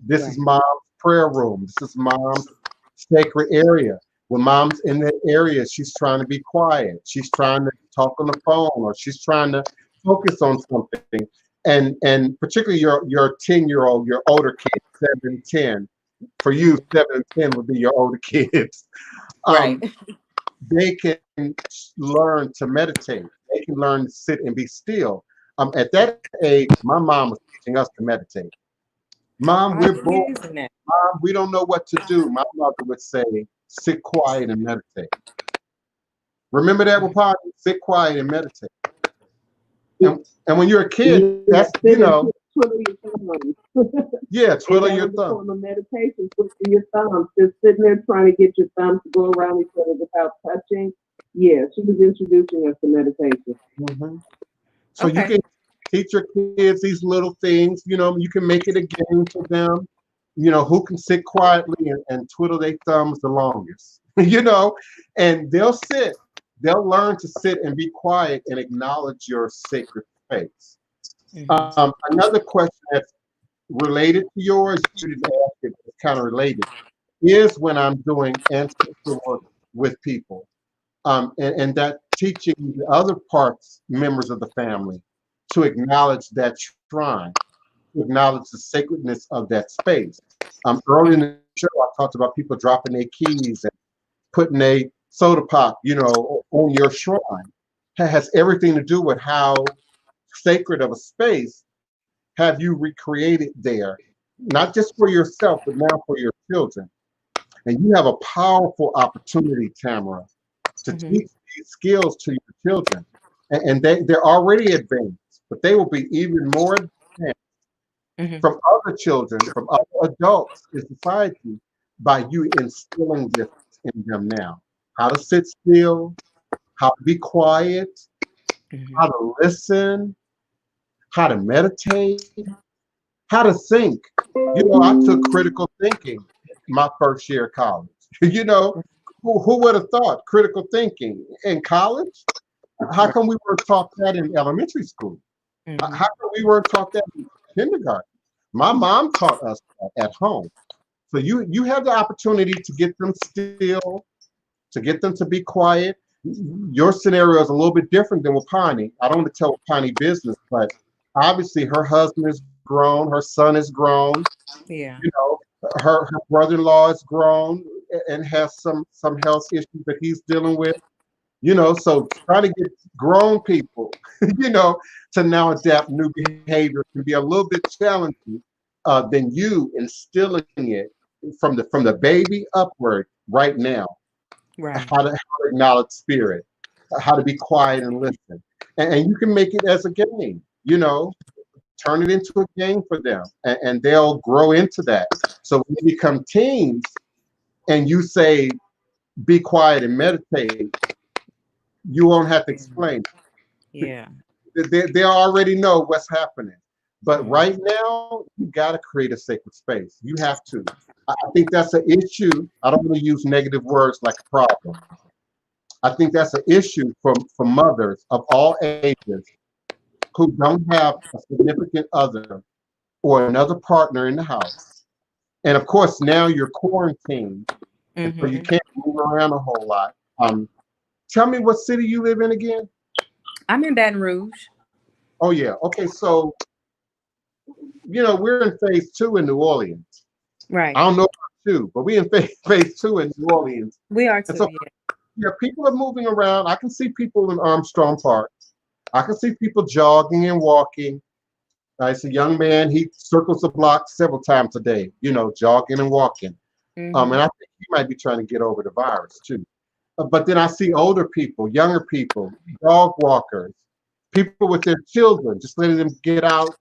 This is mom's prayer room. This is mom's sacred area. When mom's in that area, she's trying to be quiet. She's trying to talk on the phone, or she's trying to focus on something. And particularly your 10-year-old, your older kids, 7, 10. For you, 7 and 10 would be your older kids. Right. they can learn to meditate. They can learn to sit and be still. At that age, my mom was teaching us to meditate. Mom, we're I'm bored. using it. Mom, we don't know what to do. My mother would say, sit quiet and meditate. Remember that, Wapati? Sit quiet and meditate. And when you're a kid, that's, you know, Twiddle your thumbs. yeah, twiddle And that your was a thumb. form of meditation, twiddling your thumbs, just sitting there trying to get your thumbs to go around each other without touching. Yeah, she was introducing us to meditation. Mhm. So you Okay. can teach your kids these little things, you know, you can make it a game for them. You know, who can sit quietly and twiddle their thumbs the longest, you know, and they'll learn to sit and be quiet and acknowledge your sacred space. Mhm. Another question that's related to yours, you didn't ask it, it's kind of related, is when I'm doing ancestral work with people. And that teaching the other parts, members of the family, to acknowledge that shrine, to acknowledge the sacredness of that space. Early in the show, I talked about people dropping their keys and putting a soda pop, you know, on your shrine. That has everything to do with how sacred of a space have you recreated there, not just for yourself, but now for your children. And you have a powerful opportunity, Tamara, to Mhm. teach these skills to your children. And they're already advanced, but they will be even more advanced Mhm. from other children, from other adults in society by you instilling this in them now. How to sit still, how to be quiet, Mhm. how to listen, how to meditate, how to think. You know, I took critical thinking my first year of college. You know, who would have thought critical thinking in college? How come we weren't taught that in elementary school? How Mhm. come we weren't taught that in kindergarten? My mom taught us that at home. So you have the opportunity to get them still, to get them to be quiet. Your scenario is a little bit different than Wapani. I don't want to tell Wapani business, but obviously her husband is grown, her son is grown, Yeah. you know, her brother-in-law is grown and has some health issues that he's dealing with. You know, so trying to get grown people, you know, to now adapt new behavior can be a little bit challenging than you instilling it from the baby upward right now. Right. How to acknowledge spirit, how to be quiet and listen, and you can make it as a game. You know, turn it into a game for them, and they'll grow into that. So when you become teens, and you say, "Be quiet and meditate," you won't have to explain. Yeah. They already know what's happening. But Mhm. right now, you got to create a sacred space. You have to. I think that's an issue. I don't want to use negative words like a problem. I think that's an issue for mothers of all ages who don't have a significant other or another partner in the house. And of course, now you're quarantined, and so you Mhm. can't move around a whole lot. Tell me what city you live in again? I'm in Baton Rouge. Oh yeah. Okay, so you know we're in phase 2 in New Orleans. I Right. don't know about you, but we in phase 2 in New Orleans, We are and too. so Yeah. yeah, people are moving around. I can see people in Armstrong Park. I can see people jogging and walking. It's a young man. He circles the block several times a day. You know, jogging and walking. And Mhm. I think he might be trying to get over the virus too. But then I see older people, younger people, dog walkers, people with their children, just letting them get out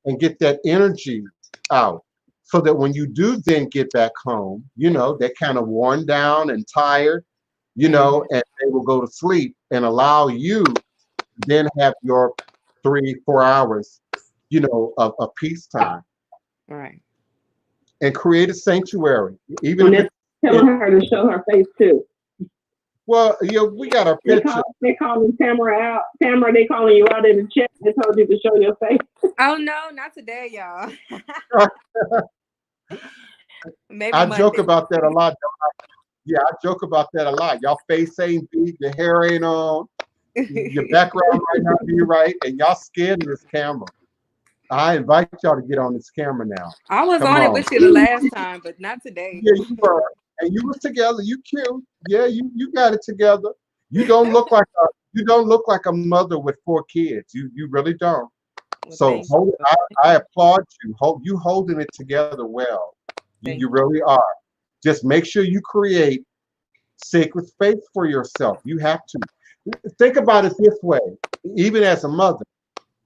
and get that energy out. So that when you do then get back home, you know, they're kind of worn down and tired, you know, Mhm. and they will go to sleep and allow you to then have your 3, 4 hours, you know, of peace time Right. and create a sanctuary, even And if they're it telling her to show her face too. well, you know, we got our They picture. call they calling Tamara out. Tamara, they calling you out in the chat. They told you to show your face. Oh no, not today, y'all. Maybe I joke Monday. about that a lot. Yeah, I joke about that a lot. Y'all face ain't beat, your hair ain't on, your background might not be right, and y'all scared of this camera. I invite y'all to get on this camera now. I was Come on it on. with you the last time, but not today. Yeah, you were. and you was together. You cute. Yeah, you got it together. You don't look like a mother with 4 kids. You really don't. Well, So thank you. I applaud you. You holding it together well. You Thank really are. Just make sure you create sacred space for yourself. You have to think about it this way. Even as a mother,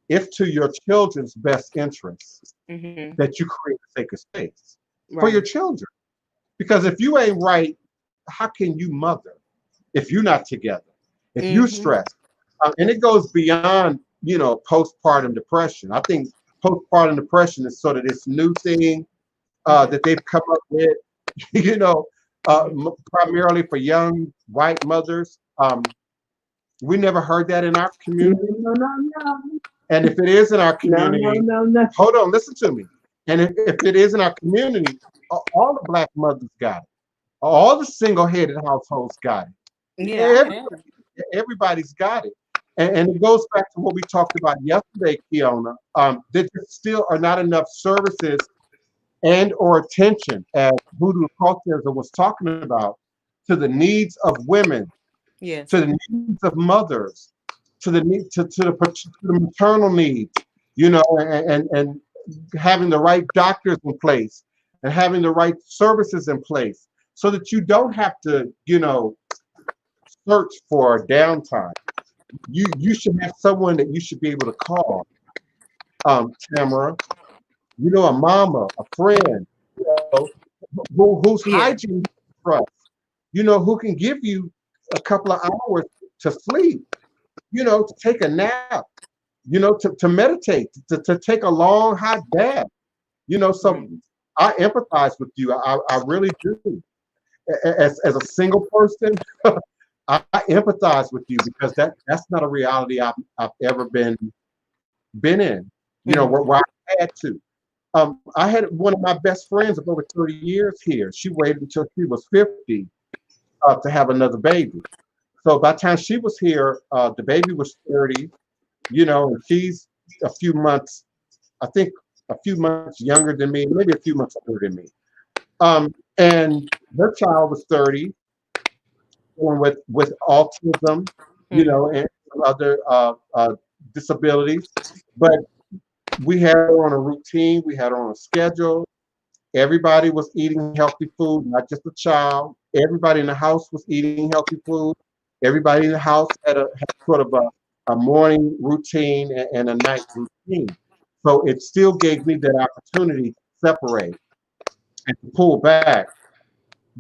it's to your children's best interest you. that you create a sacred space for your Right. children. Because if you ain't right, how can you mother if you're not together? If you Mm-hmm. stress, and it goes beyond postpartum depression. I think postpartum depression is sort of this new thing that they've come up with, you know, primarily for young white mothers. We never heard that in our No, community, no, no, no, and if it is in our no, no, community, no, no. hold on, listen to me. And if it is in our community, all the black mothers got it. All the single-headed households got it. Yeah, I am. Everybody's got it. And it goes back to what we talked about yesterday, Kiona. There just still are not enough services and or attention, as Voodoo Culture was talking about, to the needs of women, Yes. to the needs of mothers, to the need to the maternal needs, and having the right doctors in place and having the right services in place so that you don't have to, search for a downtime. You should have someone that you should be able to call, Tamara, a mama, a friend, you know, whose Yeah. hygiene you trust, who can give you a couple of hours to sleep, to take a nap, to meditate, to take a long hot bath, so I empathize with you. I really do. As a single person, I empathize with you because that's not a reality I've ever been in, Mhm. where I had to. I had one of my best friends of over 30 years here. She waited until she was 50 to have another baby. So by the time she was here, the baby was 30, and she's a few months, I think a few months younger than me, maybe a few months older than me. And her child was 30, born with autism, Mhm. and other disabilities. But we had her on a routine, we had her on a schedule. Everybody was eating healthy food, not just the child. Everybody in the house was eating healthy food. Everybody in the house had sort of a morning routine and a night routine. So it still gave me that opportunity to separate and to pull back,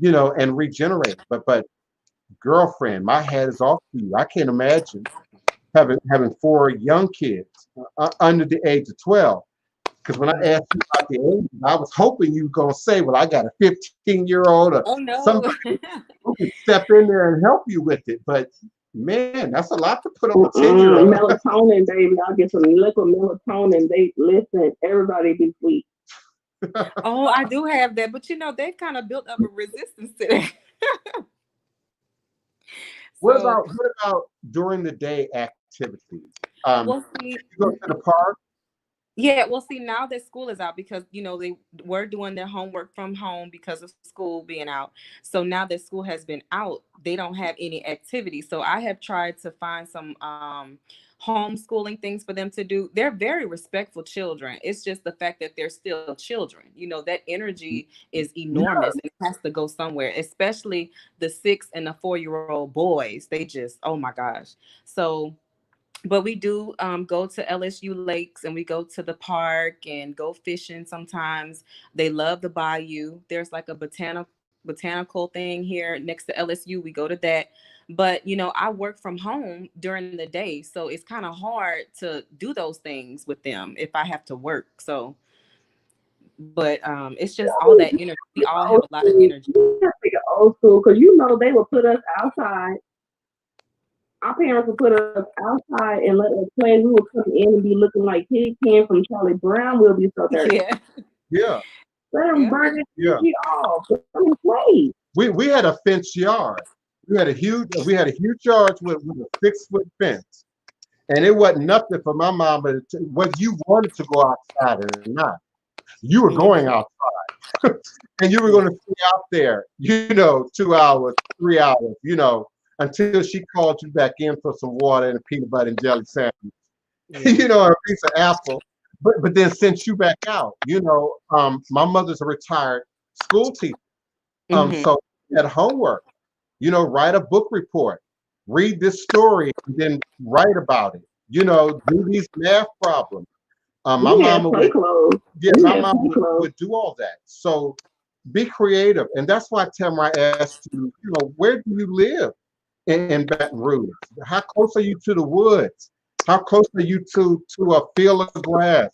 and regenerate. But girlfriend, my hat is off to you. I can't imagine having 4 young kids under the age of 12. Because when I asked you about the age, I was hoping you were going to say, well, I got a 15-year-old or Oh no. somebody who could step in there and help you with it. But man, that's a lot to put on a 10-year-old. Melatonin, baby. I'll get some liquid melatonin. They listen. Everybody be sweet. Oh, I do have that, but they've kind of built up a resistance to that. So, What about during the day activities? well, see, You go to the park? yeah, well, see, now that school is out because they were doing their homework from home because of school being out. So now that school has been out, they don't have any activity. So I have tried to find some homeschooling things for them to do. They're very respectful children. It's just the fact that they're still children. That energy is Yeah. enormous and it has to go somewhere, especially the 6 and the 4-year-old boys. They just, oh my gosh. So but we do go to LSU lakes and we go to the park and go fishing sometimes. They love the bayou. There's like a botanical thing here next to LSU. We go to that. But I work from home during the day, so it's kind of hard to do those things with them if I have to work. So, but it's just all that energy. We all have Old a lot of school. energy. We have to take it old school because they will put us outside. Our parents would put us outside and let us play. We would come in and be looking like Pig Pen from Charlie Brown. We'll be so dirty. Yeah, Yeah. Let them yeah. burn it Yeah. off. Let them play. We had a fenced yard. We had a huge yard with a 6-foot fence. And it wasn't nothing for my mama whether you wanted to go outside or not. You were going outside and you were going to stay out there, 2 hours, 3 hours, until she called you back in for some water and a peanut butter and jelly sandwich, or a piece of apple, but then sent you back out. My mother's a retired school teacher. So at homework, write a book report, read this story, and then write about it. Do these math problems. My mama would, would do all that. So be creative, and that's why Tamara asked you, where do you live in Baton Rouge? How close are you to the woods? How close are you to a field of grass?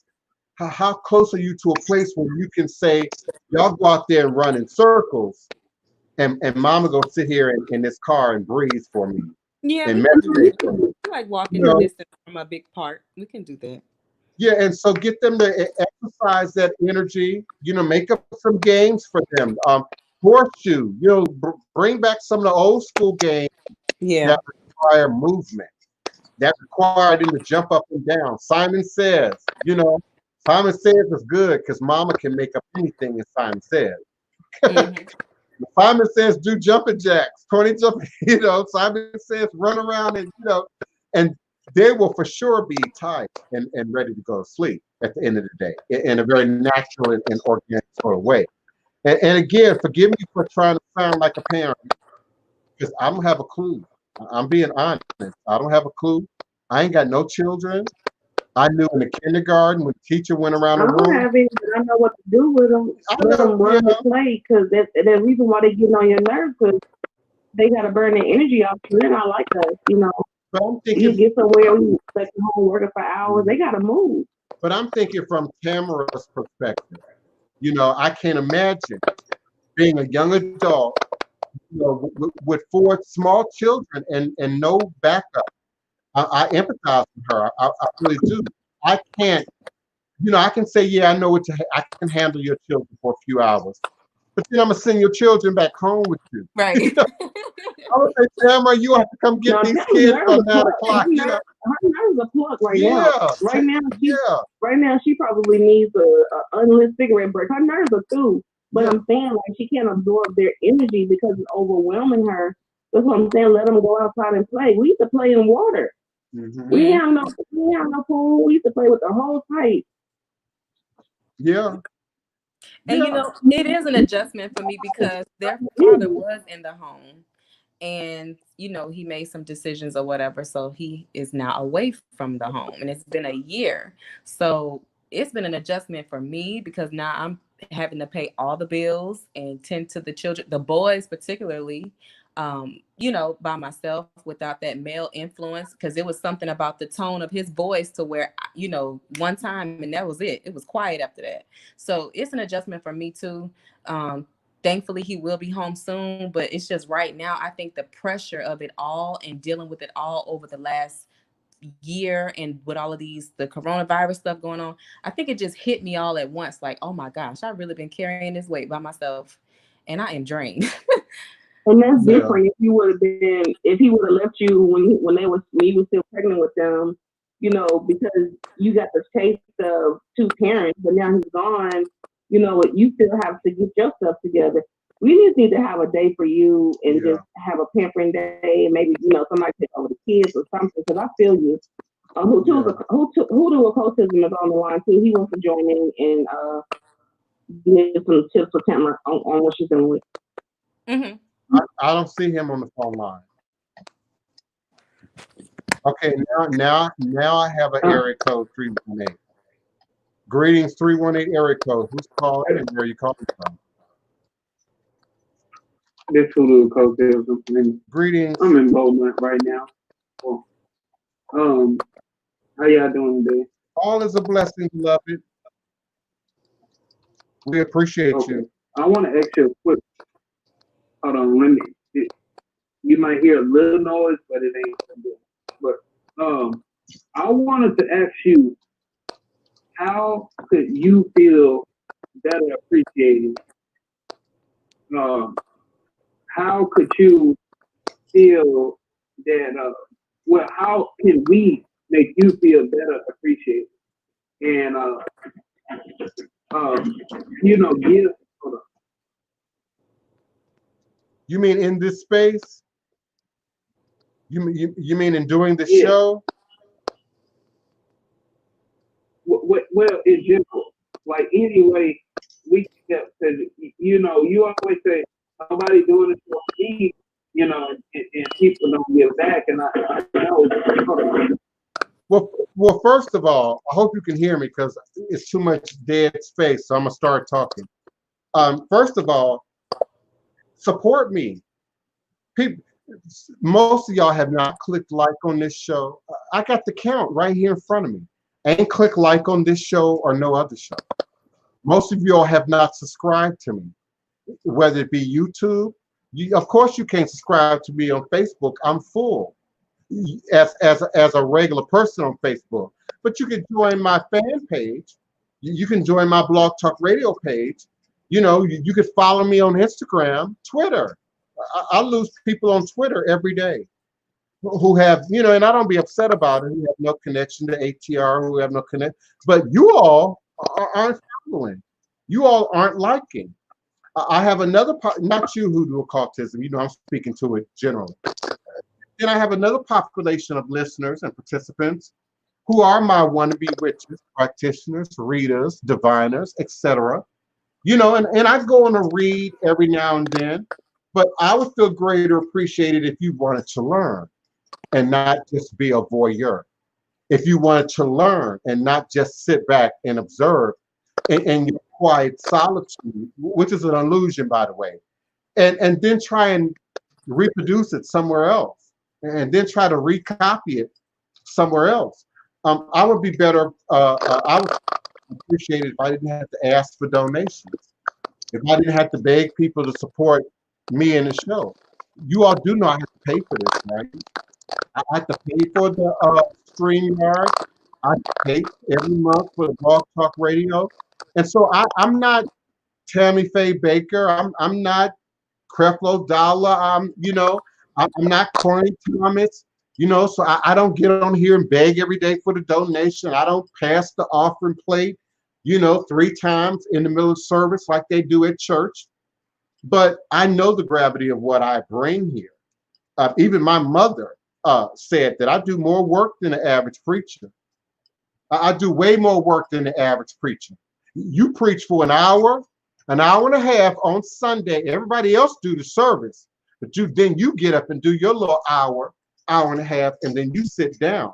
How close are you to a place where you can say, y'all go out there and run in circles, and mama go sit here in this car and breathe for me. Yeah, and meditate. Like walking the distance from a big park. We can do that. Yeah, and so get them to exercise that energy. Make up some games for them. Horseshoe. Bring back some of the old school games that require movement, that require them to jump up and down. Simon Says. Simon Says is good because mama can make up anything in Simon Says. Simon Says do jumping jacks, 20 jumping. Simon Says run around and they will for sure be tired and ready to go to sleep at the end of the day in a very natural and organic sort of way. And again, forgive me for trying to sound like a parent because I don't have a clue. I'm being honest. I don't have a clue. I ain't got no children. I knew in the kindergarten when the teacher went around the room. I don't have any, but I know what to do with them. Let them run and play because that's the reason why they getting on your nerves because they got to burn their energy off. They're not like us, But I'm thinking, you get somewhere, you like home working for hours. They got to move. But I'm thinking from Tamara's perspective. I can't imagine being a young adult, with 4 small children and no backup. I empathize with her. I really do. I can't, I can say, yeah, I know I can handle your children for a few hours. But then I'm going to send your children back home with you. Right. I would say, Tamara, you have to come get these kids by 9 o'clock. Her nerves are plugged right now. Right now, she probably needs a unlit cigarette break. Her nerves are through. But I'm saying, like, she can't absorb their energy because it's overwhelming her. That's what I'm saying. Let them go outside and play. We used to play in water. We have no pool. We used to play with the whole pipe. Yeah. And it is an adjustment for me because their father was in the home and he made some decisions or whatever, so he is now away from the home and it's been a year. So it's been an adjustment for me because now I'm having to pay all the bills and tend to the children, the boys particularly, by myself without that male influence, because it was something about the tone of his voice to where, one time and that was it. It was quiet after that. So it's an adjustment for me too. Thankfully, he will be home soon, but it's just right now, I think the pressure of it all and dealing with it all over the last year and with all of the coronavirus stuff going on, I think it just hit me all at once. Like, oh my gosh, I've really been carrying this weight by myself and I am drained. And that's different. If he would have left you when you were still pregnant with them, because you got the taste of 2 parents, but now he's gone, you still have to get your stuff together. We just need to have a day for you and just have a pampering day and maybe, somebody take over the kids or something, because I feel you. Hoodoo Occultism is on the line too. He wants to join in and give some tips for Tamara on what she's doing with. Mm-hmm. I don't see him on the phone line. Okay, now I have an area code 318. Greetings, 318 area code. Who's calling and where are you calling from? This Hoodoo Occultism. Greetings. I'm in Beaumont right now. How y'all doing today? All is a blessing, beloved. We appreciate you. I want to ask you a quick. Hold on, you might hear a little noise, but it ain't so good. But I wanted to ask you, how could you feel better appreciated? How could you feel that? How can we make you feel better appreciated? And give. Hold on. You mean in this space? You mean in doing the Yeah. show? Well, in general, like anyway, we kept said, you always say somebody doing it for me, and people don't give back, and I know. Well, first of all, I hope you can hear me because it's too much dead space. So I'm gonna start talking. First of all, support me. People, most of y'all have not clicked like on this show. I got the count right here in front of me. Ain't click like on this show or no other show. Most of y'all have not subscribed to me, whether it be YouTube. Of course, you can't subscribe to me on Facebook. I'm full as a regular person on Facebook. But you can join my fan page. You can join my Blog Talk Radio page. You could follow me on Instagram, Twitter. I lose people on Twitter every day who have, and I don't be upset about it, who have no connection to ATR, who have no connection. But you all aren't following. You all aren't liking. I have another, not you who do occultism, I'm speaking to it generally. Then I have another population of listeners and participants who are my wannabe witches, practitioners, readers, diviners, etc. And I go on a read every now and then, but I would feel greater appreciated if you wanted to learn and not just be a voyeur. If you wanted to learn and not just sit back and observe in your quiet solitude, which is an illusion, by the way, and then try and reproduce it somewhere else, and then try to recopy it somewhere else. I would be better. I would appreciate it if I didn't have to ask for donations. If I didn't have to beg people to support me in the show. You all do know I have to pay for this, right? I have to pay for the StreamYard. I pay every month for the Blog Talk Radio. And so I'm not Tammy Faye Baker. I'm not Creflo Dollar. I'm not Corey Thomas. So I don't get on here and beg every day for the donation. I don't pass the offering plate, 3 times in the middle of service like they do at church. But I know the gravity of what I bring here. Even my mother said that I do more work than the average preacher. I do way more work than the average preacher. You preach for an hour and a half on Sunday. Everybody else do the service, but then you get up and do your little hour and a half, and then you sit down.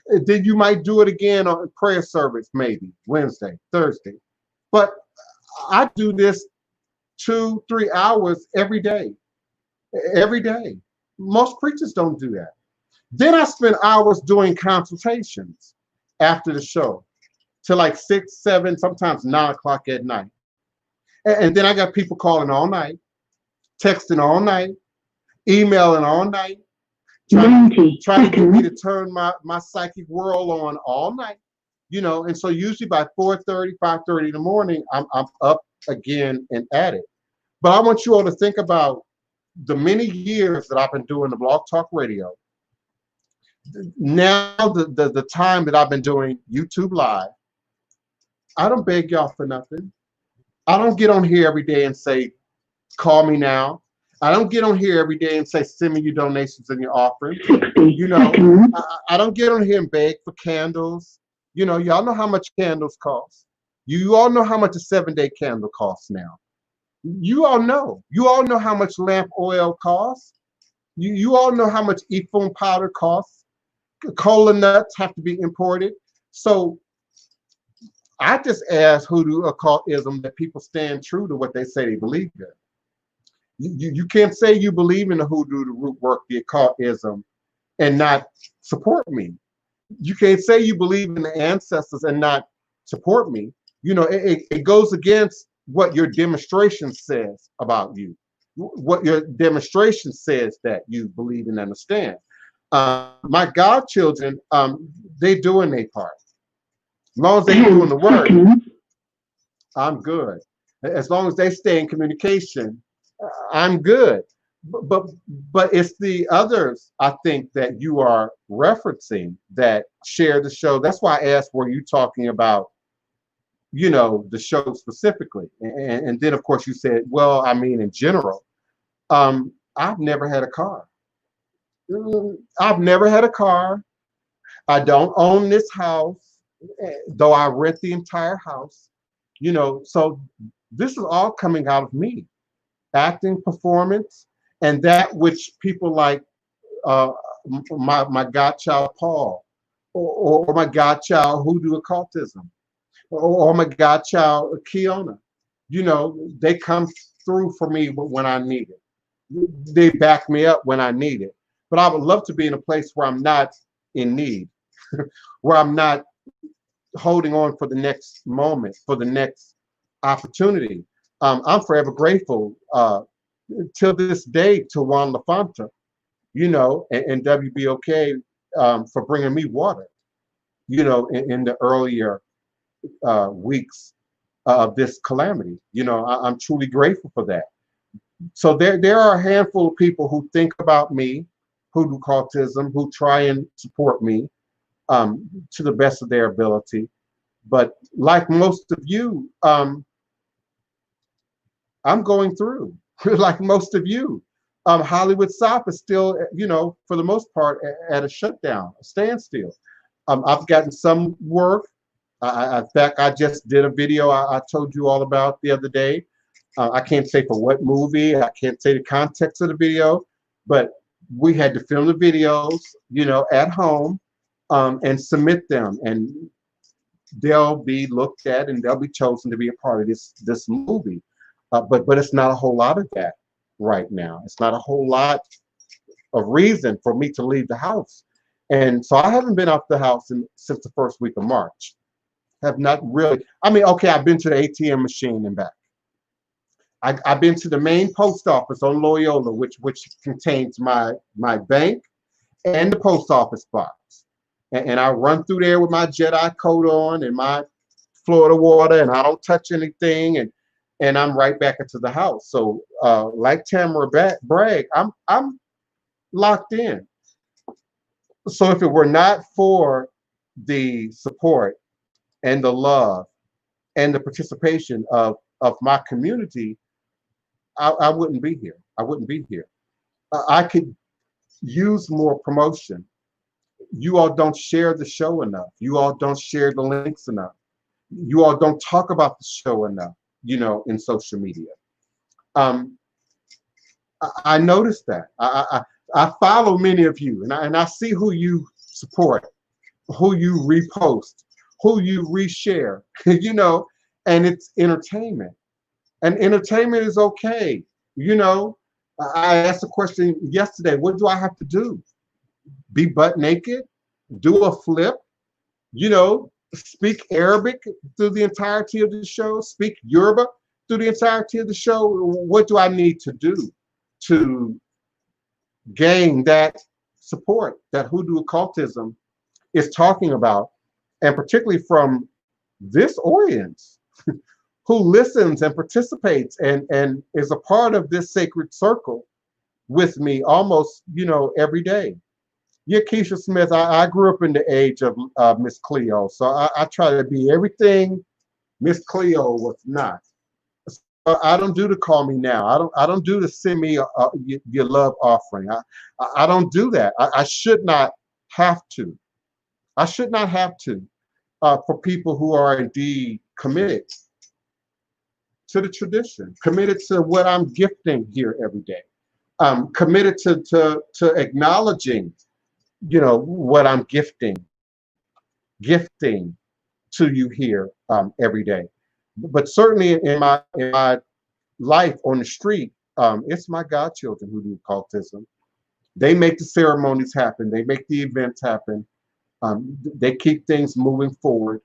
And then you might do it again on prayer service, maybe Wednesday, Thursday. But I do this 2-3 hours every day. Every day. Most preachers don't do that. Then I spend hours doing consultations after the show till like 6, 7, sometimes 9 o'clock at night. And then I got people calling all night, texting all night, emailing all night, trying to get me to turn my psychic world on all night. And so usually by 4:30, 5:30 in the morning, I'm up again and at it. But I want you all to think about the many years that I've been doing the Blog Talk Radio. Now the time that I've been doing YouTube Live, I don't beg y'all for nothing. I don't get on here every day and say, call me now. I don't get on here every day and say, send me your donations and your offerings. I don't get on here and beg for candles. Y'all know how much candles cost. You all know how much a 7-day candle costs now. You all know. You all know how much lamp oil costs. You all know how much e-foam powder costs. Cola nuts have to be imported. So I just ask Hoodoo occultism that people stand true to what they say they believe in. You can't say you believe in the hoodoo, the root work, the occultism, and not support me. You can't say you believe in the ancestors and not support me. It goes against what your demonstration says about you, what your demonstration says that you believe and understand. My godchildren, they doing their part. As long as they doing the work, I'm good. As long as they stay in communication, I'm good. But it's the others, I think, that you are referencing that share the show. That's why I asked, were you talking about the show specifically. And then, of course, you said, well, I mean, in general, I've never had a car. I've never had a car. I don't own this house, though I rent the entire house. So this is all coming out of me, acting, performance, and that which people like uh, my godchild Paul, or my godchild Hoodoo occultism, or my godchild Kiona. They come through for me when I need it. They back me up when I need it. But I would love to be in a place where I'm not in need, where I'm not holding on for the next moment, for the next opportunity. I'm forever grateful till this day to Juan LaFonta, and WBOK for bringing me water, in the earlier weeks of this calamity. I'm truly grateful for that. So there are a handful of people who think about me, who do cultism, who try and support me to the best of their ability. But like most of you, I'm going through, like most of you. Hollywood South is still, for the most part, at a shutdown, a standstill. I've gotten some work. In fact, I just did a video I told you all about the other day. I can't say for what movie, I can't say the context of the video, but we had to film the videos, at home, and submit them, and they'll be looked at and they'll be chosen to be a part of this movie. But it's not a whole lot of that right now. It's not a whole lot of reason for me to leave the house. And so I haven't been off the house since the first week of March. Have not really. I mean, okay, I've been to the ATM machine and back. I've been to the main post office on Loyola, which contains my bank and the post office box. And I run through there with my Jedi coat on and my Florida water, and I don't touch anything, and I'm right back into the house. So like Tamara Bragg, I'm locked in. So if it were not for the support and the love and the participation of my community, I wouldn't be here. I wouldn't be here. I could use more promotion. You all don't share the show enough. You all don't share the links enough. You all don't talk about the show enough, in social media. I noticed that. I follow many of you, and I see who you support, who you repost, who you reshare, and it's entertainment. And entertainment is okay. I asked a question yesterday, what do I have to do? Be butt naked? Do a flip? Speak Arabic through the entirety of the show? Speak Yoruba through the entirety of the show? What do I need to do to gain that support that Hoodoo occultism is talking about, and particularly from this audience who listens and participates and is a part of this sacred circle with me almost, every day. Yeah, Keisha Smith, I grew up in the age of Miss Cleo, so I try to be everything Miss Cleo was not. So I don't do the call me now. I don't do the send me your love offering. I don't do that. I should not have to. I should not have to for people who are indeed committed to the tradition, committed to what I'm gifting here every day, committed to acknowledging, what I'm gifting to you here every day. But certainly in my life on the street, it's my godchildren who do occultism. They make the ceremonies happen. They make the events happen. They keep things moving forward,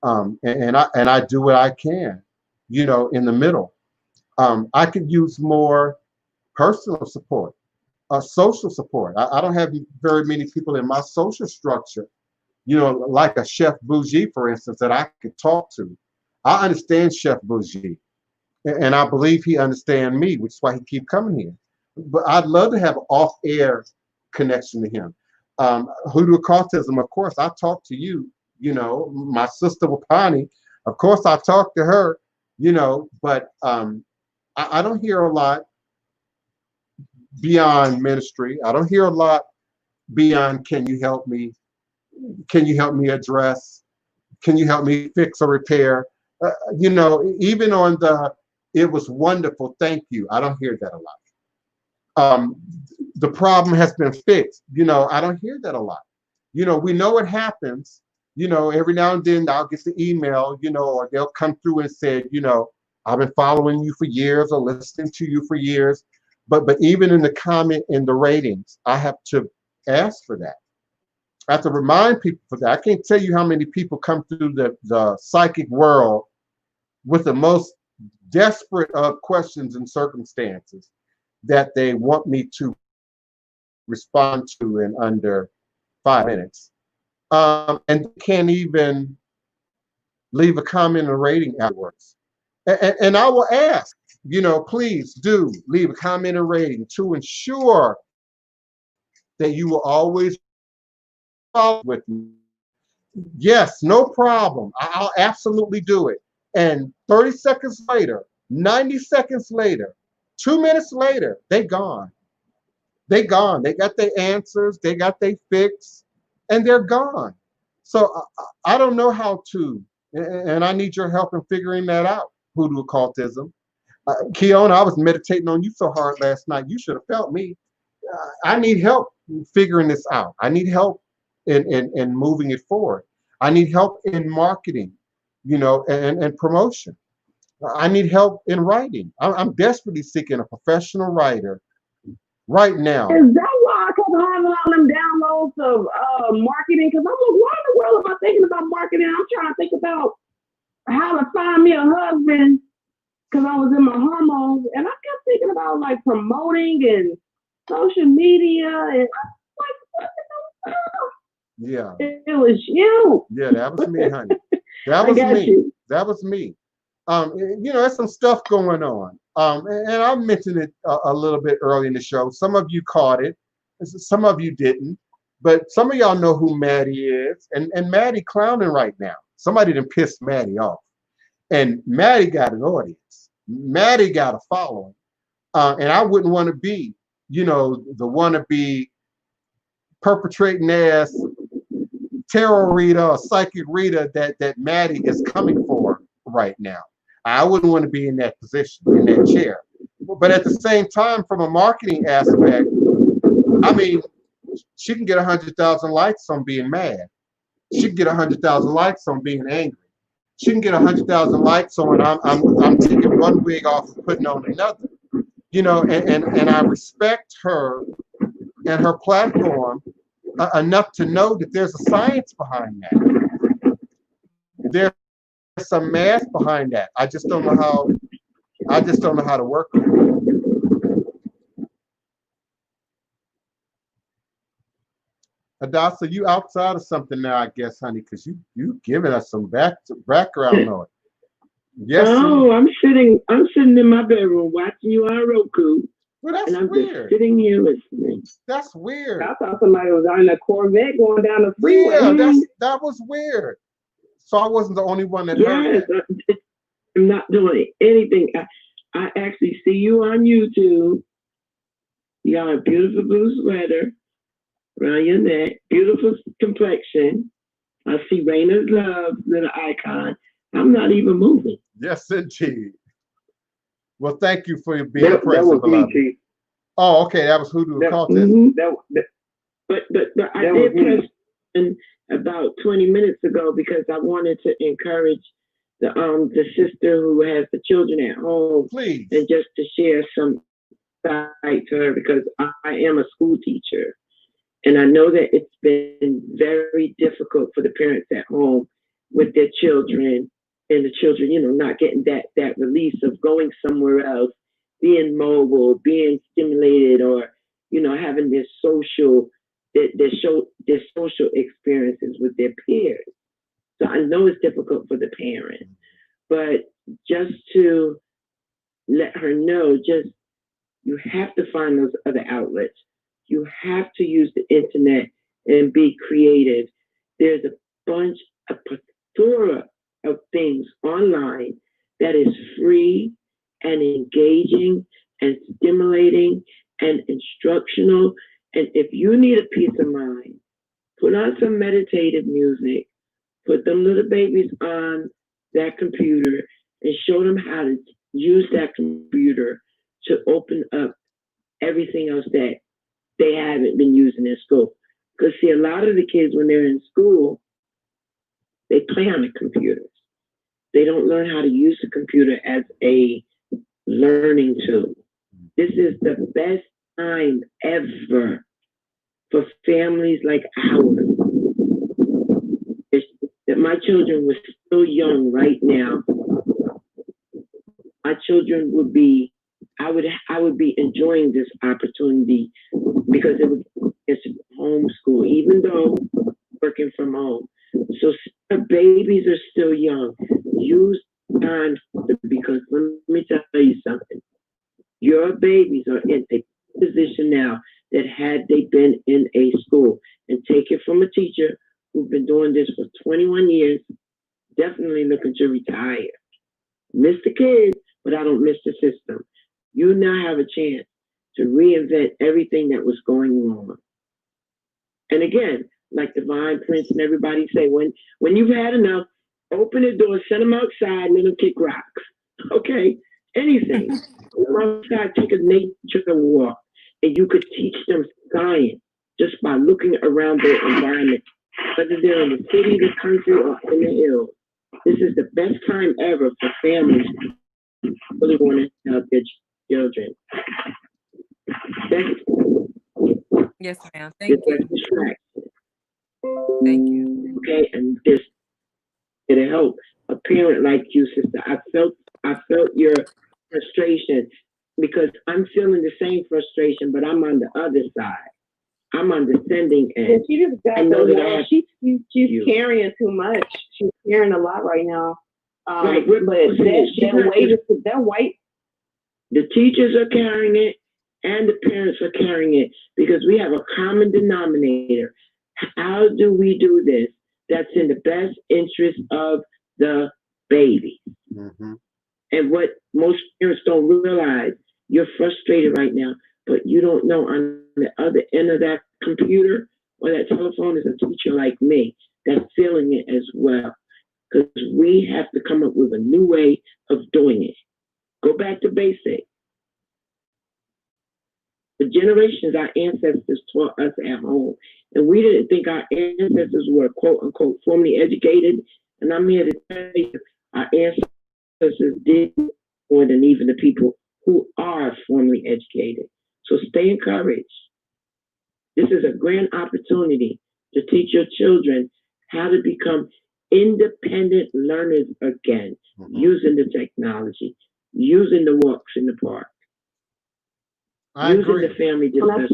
and I do what I can, in the middle. I could use more personal support, social support. I don't have very many people in my social structure, like a Chef Bougie, for instance, that I could talk to. I understand Chef Bougie, and I believe he understands me, which is why he keep coming here. But I'd love to have an off-air connection to him. Hoodoo occultism, of course, I talk to you, my sister Wapani, Of course, I talked to her, but I don't hear a lot beyond ministry. I don't hear a lot beyond, can you help me? Can you help me address? Can you help me fix or repair? Even on it was wonderful, thank you. I don't hear that a lot. The problem has been fixed. I don't hear that a lot. We know what happens. Every now and then I'll get the email, or they'll come through and say, I've been following you for years or listening to you for years. But even in the comment, in the ratings, I have to ask for that. I have to remind people for that. I can't tell you how many people come through the psychic world with the most desperate of questions and circumstances that they want me to respond to in under 5 minutes. And can't even leave a comment or rating afterwards. And I will ask, please do leave a comment or rating to ensure that you will always follow with me. Yes, no problem. I'll absolutely do it. And 30 seconds later, 90 seconds later, 2 minutes later, they gone. They gone. They got their answers. They got their fix, and they're gone. So I don't know how to, and I need your help in figuring that out. Hoodoo occultism. Keon, I was meditating on you so hard last night. You should have felt me. I need help figuring this out. I need help in moving it forward. I need help in marketing, and promotion. I need help in writing. I'm desperately seeking a professional writer right now. Is that why I kept having all them downloads of marketing? Because I'm like, why in the world am I thinking about marketing? I'm trying to think about how to find me a husband because I was in my hormones, and I kept thinking about like promoting and social media, and I'm like, what the hell? Yeah. It was you. Yeah, that was me, honey. That was me. You. That was me. There's some stuff going on. And I mentioned it a little bit early in the show. Some of you caught it, some of you didn't. But some of y'all know who Maddie is, and Maddie clowning right now. Somebody done pissed Maddie off, and Maddie got an audience. Maddie got a following, and I wouldn't want to be, the wannabe perpetrating ass tarot reader or psychic reader that Maddie is coming for right now. I wouldn't want to be in that position, in that chair. But at the same time, from a marketing aspect, I mean, she can get 100,000 likes on being mad. She can get 100,000 likes on being angry. She can get 100,000 likes on I'm taking one wig off and putting on another. And I respect her and her platform enough to know that there's a science behind that. There's some math behind that. I just don't know how. I just don't know how to work with it. Hadassah, you outside of something now, I guess, honey, because you giving us some background noise. Yes. Oh, I'm sitting in my bedroom watching you on Roku. Well, that's and I'm weird. Just sitting here listening. That's weird. I thought somebody was on a Corvette going down the freeway. Yeah, that was weird. So I wasn't the only one that heard that. I'm not doing anything. I actually see you on YouTube. You got a beautiful blue sweater around your neck, beautiful complexion. I see Raina's Love, little icon. I'm not even moving. Yes, indeed. Well, thank you for being present, beloved. Oh, okay, that was Hoodoo occultism. But I did press about 20 minutes ago because I wanted to encourage the sister who has the children at home. Please. And just to share some insight to her because I am a school teacher. And I know that it's been very difficult for the parents at home with their children and the children, not getting that release of going somewhere else, being mobile, being stimulated, or, having their social experiences with their peers. So I know it's difficult for the parents, but just to let her know, you have to find those other outlets. You have to use the internet and be creative. There's a plethora of things online that is free and engaging and stimulating and instructional. And if you need a peace of mind, put on some meditative music, put them little babies on that computer and show them how to use that computer to open up everything else that they haven't been using in school. Because see, a lot of the kids when they're in school, they play on the computers. They don't learn how to use the computer as a learning tool. This is the best time ever for families like ours. If my children were still young right now, my children would be, I would be enjoying this opportunity because it's homeschool, even though working from home. So our babies are still young. Use time because let me tell you something. Your babies are in a position now that had they been in a school, and take it from a teacher who's been doing this for 21 years, definitely looking to retire. Miss the kids, but I don't miss the system. You now have a chance to reinvent everything that was going wrong. And again, like Divine Prince and everybody say, when you've had enough, open the door, send them outside, and let them kick rocks. Okay? Anything. Go outside, take a nature walk, and you could teach them science just by looking around their environment, whether they're in the city, the country, or in the hills. This is the best time ever for families who really want to help their children. Yes, ma'am. Thank you. Thank you. Okay, and this it'll help a parent like you, sister. I felt your frustration because I'm feeling the same frustration, but I'm on the other side. I'm on the sending end. And she just got those. She's carrying too much. She's carrying a lot right now. Right, but that weight. The teachers are carrying it, and the parents are carrying it because we have a common denominator. How do we do this? That's in the best interest of the baby. Mm-hmm. And what most parents don't realize, you're frustrated right now, but you don't know on the other end of that computer or that telephone is a teacher like me that's feeling it as well. Because we have to come up with a new way of doing it. Go back to basic. For generations, our ancestors taught us at home, and we didn't think our ancestors were quote unquote formally educated. And I'm here to tell you, our ancestors did more than even the people who are formally educated. So stay encouraged. This is a grand opportunity to teach your children how to become independent learners again, using the technology, using the walks in the park. I agree. The family discussion.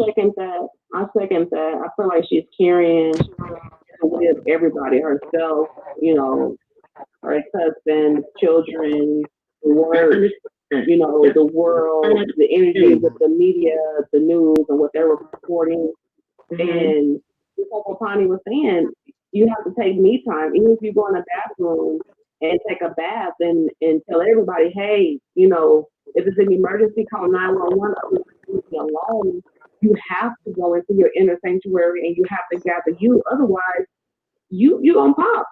I second that. I feel like she's carrying with everybody, herself, her husband, children, the work, the world, the energy with the media, the news, and what they're reporting. And just like Pani was saying, you have to take me time. Even if you go in the bathroom and take a bath and tell everybody, hey, if it's an emergency, call 911. Alone, you have to go into your inner sanctuary and you have to gather you. Otherwise, you gonna pop.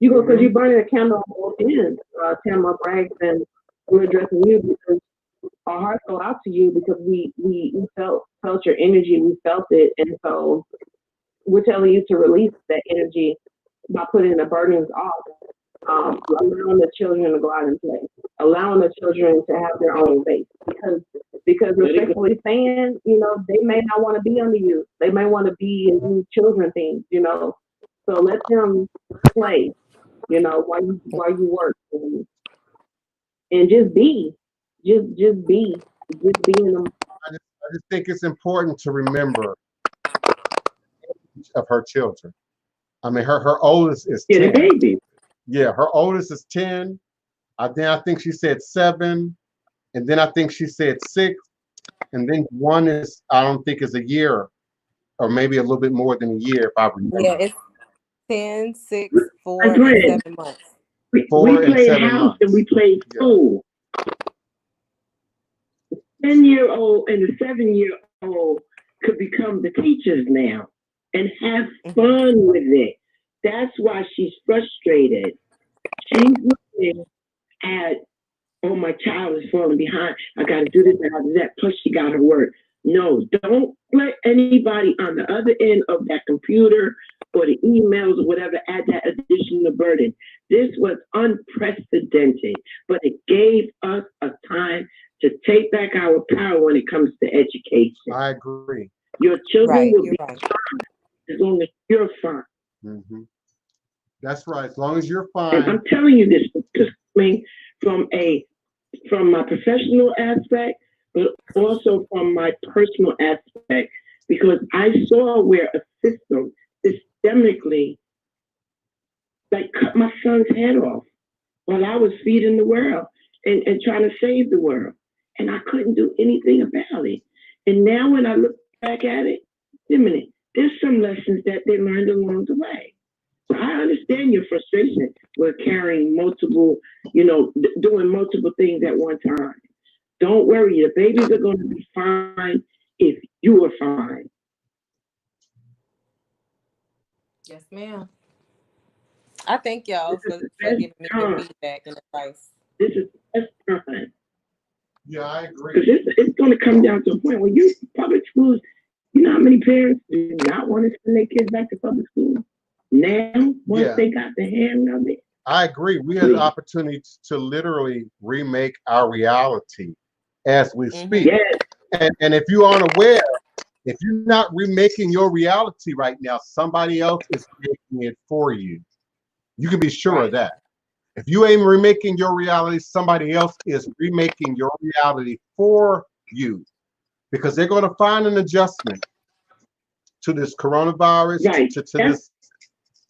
You go because you're burning a candle on both ends. Tamara Braggs, and we're addressing you because our hearts go out to you because we felt your energy, we felt it, and so we're telling you to release that energy by putting the burdens off, allowing the children to go out and play, allowing the children to have their own space. Because respectfully saying, they may not want to be under you. They may want to be and do children things, So let them play, while you work, and just be, just be in them. I just think it's important to remember of her children. I mean, her oldest is 10. Baby. Yeah, her oldest is 10. Then I think she said 7, and then I think she said 6, and then one is, I don't think is a year, or maybe a little bit more than a year, if I remember. Yeah, it's 10, 6, 4, and 7 months. We 4 and played 7 house and months. we played Yeah. pool. 10-year-old and the 7-year-old could become the teachers now and have fun with it. That's why she's frustrated. She's looking at, oh, my child is falling behind. I got to do this, I got to do that. Plus, she got to work. No, don't let anybody on the other end of that computer or the emails or whatever add that additional burden. This was unprecedented, but it gave us a time to take back our power when it comes to education. I agree. Your children will be Right. fine as long as you're fine. Mm-hmm. That's right. As long as you're And fine. I'm telling you this just coming from my professional aspect, but also from my personal aspect, because I saw where a system systemically like cut my son's head off while I was feeding the world and trying to save the world. And I couldn't do anything about it. And now when I look back at it, wait a minute, there's some lessons that they learned along the way. So I understand your frustration with carrying multiple, doing multiple things at one time. Don't worry, the babies are going to be fine if you are fine. Yes, ma'am. I thank y'all This is for the best giving me your time. feedback and advice. This is the best time. Yeah, I agree. Because it's going to come down to a point where you public schools, you know how many parents do not want to send their kids back to public school? Now, once they got the hang of it. I agree. We have the opportunity to literally remake our reality as we speak. Yes. And if you aren't aware, if you're not remaking your reality right now, somebody else is making it for you. You can be sure of that. If you ain't remaking your reality, somebody else is remaking your reality for you, because they're going to find an adjustment to this coronavirus, Right. to this,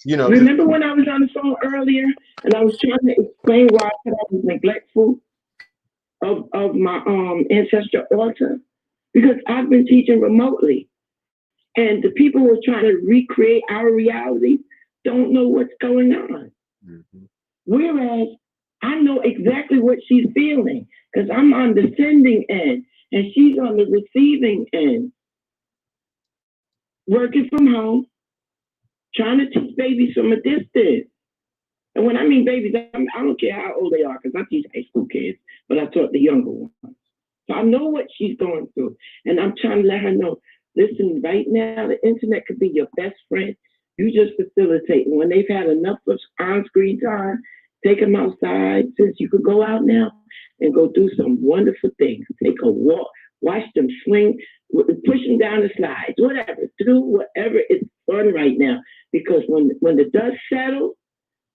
Remember when I was on the phone earlier and I was trying to explain why I was neglectful of my ancestral altar? Because I've been teaching remotely. And the people who are trying to recreate our reality don't know what's going on. Mm-hmm. Whereas I know exactly what she's feeling because I'm on the sending end and she's on the receiving end. Working from home, trying to teach babies from a distance. And when I mean babies, I don't care how old they are because I teach high school kids, but I taught the younger ones. So I know what she's going through. And I'm trying to let her know, listen, right now, the internet could be your best friend. You just facilitate. And when they've had enough of on-screen time, take them outside, since you could go out now and go do some wonderful things. Take a walk, watch them swing, push them down the slides, whatever. Do whatever is fun right now. Because when the dust settles,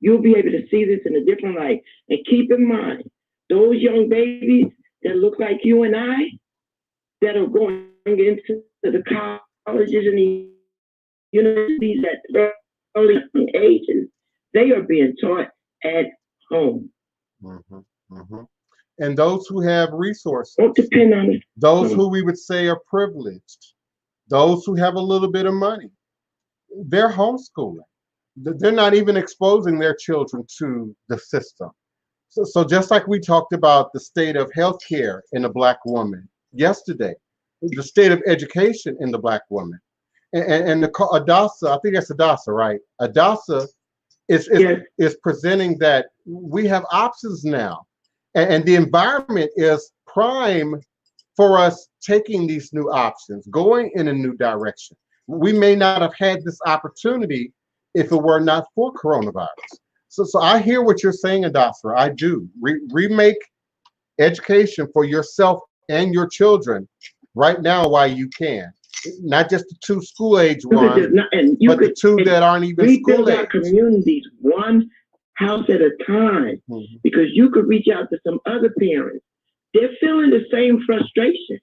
you'll be able to see this in a different light. And keep in mind, those young babies that look like you and I, that are going into the colleges and the universities at early ages, they are being taught at home. Mm-hmm, mm-hmm. And those who have resources, don't depend on it. Those who we would say are privileged, those who have a little bit of money, they're homeschooling. They're not even exposing their children to the system. So just like we talked about the state of healthcare in a Black woman yesterday, the state of education in the Black woman, and the Adasa, I think that's Adasa, right? Adasa is presenting that we have options now, and the environment is prime for us taking these new options, going in a new direction. We may not have had this opportunity if it were not for coronavirus. So I hear what you're saying, Adasra. I do. Remake education for yourself and your children right now while you can. Not just the 2 school-age ones, but the 2 that aren't even school-age. Rebuild our communities one house at a time, because you could reach out to some other parents. They're feeling the same frustration.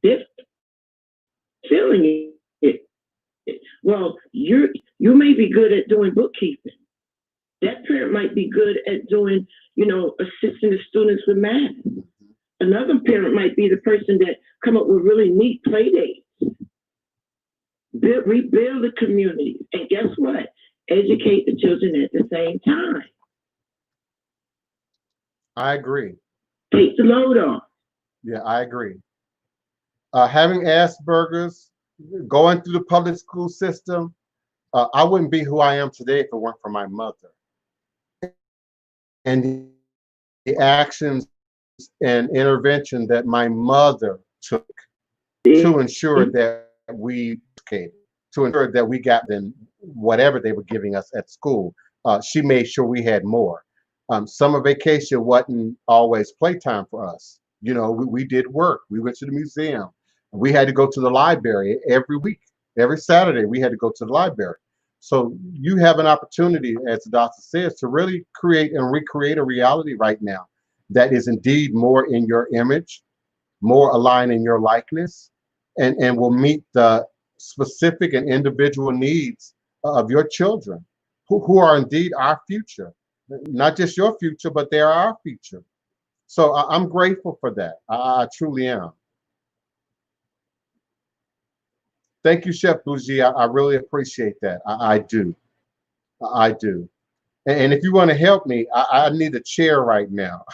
They're feeling it. Well, you may be good at doing bookkeeping. That parent might be good at doing, assisting the students with math. Another parent might be the person that come up with really neat play dates. Rebuild the community. And guess what? educate the children at the same time. I agree. Take the load off. Yeah, I agree. Having Asperger's, going through the public school system, I wouldn't be who I am today if it weren't for my mother. And the actions and intervention that my mother took to ensure that we educated, to ensure that we got them whatever they were giving us at school. She made sure we had more. Summer vacation wasn't always playtime for us. You know, we did work. We went to the museum. We had to go to the library every week. Every Saturday, we had to go to the library. So you have an opportunity, as the doctor says, to really create and recreate a reality right now that is indeed more in your image, more aligned in your likeness, and will meet the specific and individual needs of your children, who are indeed our future. Not just your future, but they're our future. So I'm grateful for that. I truly am. Thank you, Chef Bougie. I really appreciate that. I do. I do. And if you want to help me, I need a chair right now.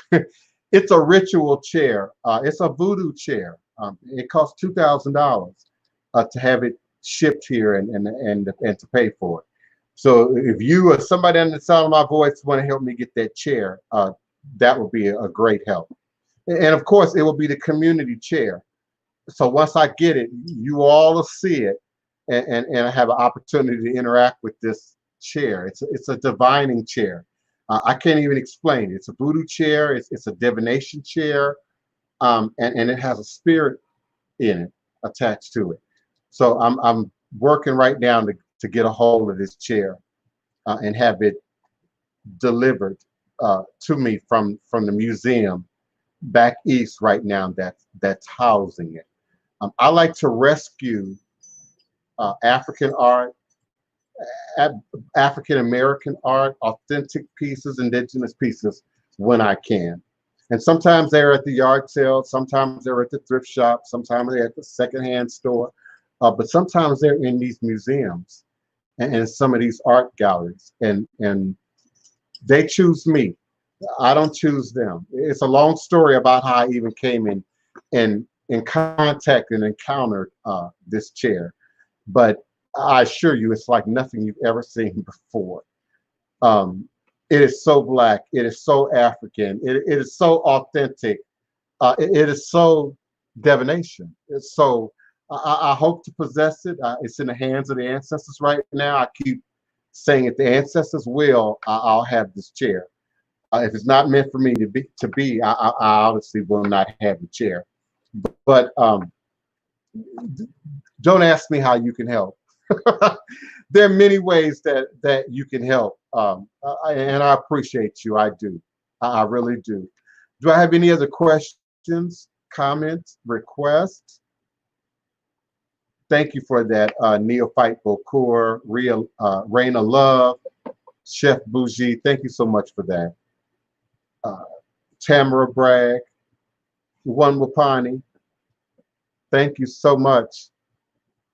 It's a ritual chair. It's a voodoo chair. It costs $2,000 to have it shipped here and to pay for it. So if you or somebody under the sound of my voice want to help me get that chair, that would be a great help. And of course, it will be the community chair. So once I get it, you all will see it and I have an opportunity to interact with this chair. It's a divining chair. I can't even explain it. It's a voodoo chair. It's a divination chair, and it has a spirit in it attached to it. So I'm working right now to get a hold of this chair and have it delivered to me from the museum back east right now that's housing it. I like to rescue African art, African American art, authentic pieces, indigenous pieces when I can. And sometimes they're at the yard sale, sometimes they're at the thrift shop, sometimes they're at the secondhand store, but sometimes they're in these museums and some of these art galleries, and they choose me. I don't choose them. It's a long story about how I even came in contact and encountered this chair, but I assure you, it's like nothing you've ever seen before. It is so Black. It is so African. It is so authentic. It is so divination. It's so. I hope to possess it. It's in the hands of the ancestors right now. I keep saying, if the ancestors will, I'll have this chair. If it's not meant for me to be, I obviously will not have the chair. But don't ask me how you can help. There are many ways that you can help, and I appreciate you. I do. I really do. Do I have any other questions, comments, requests? Thank you for that, Neophyte Bokur, Raina Love, Chef Bougie. Thank you so much for that. Tamara Bragg, Juan Wapani. Thank you so much.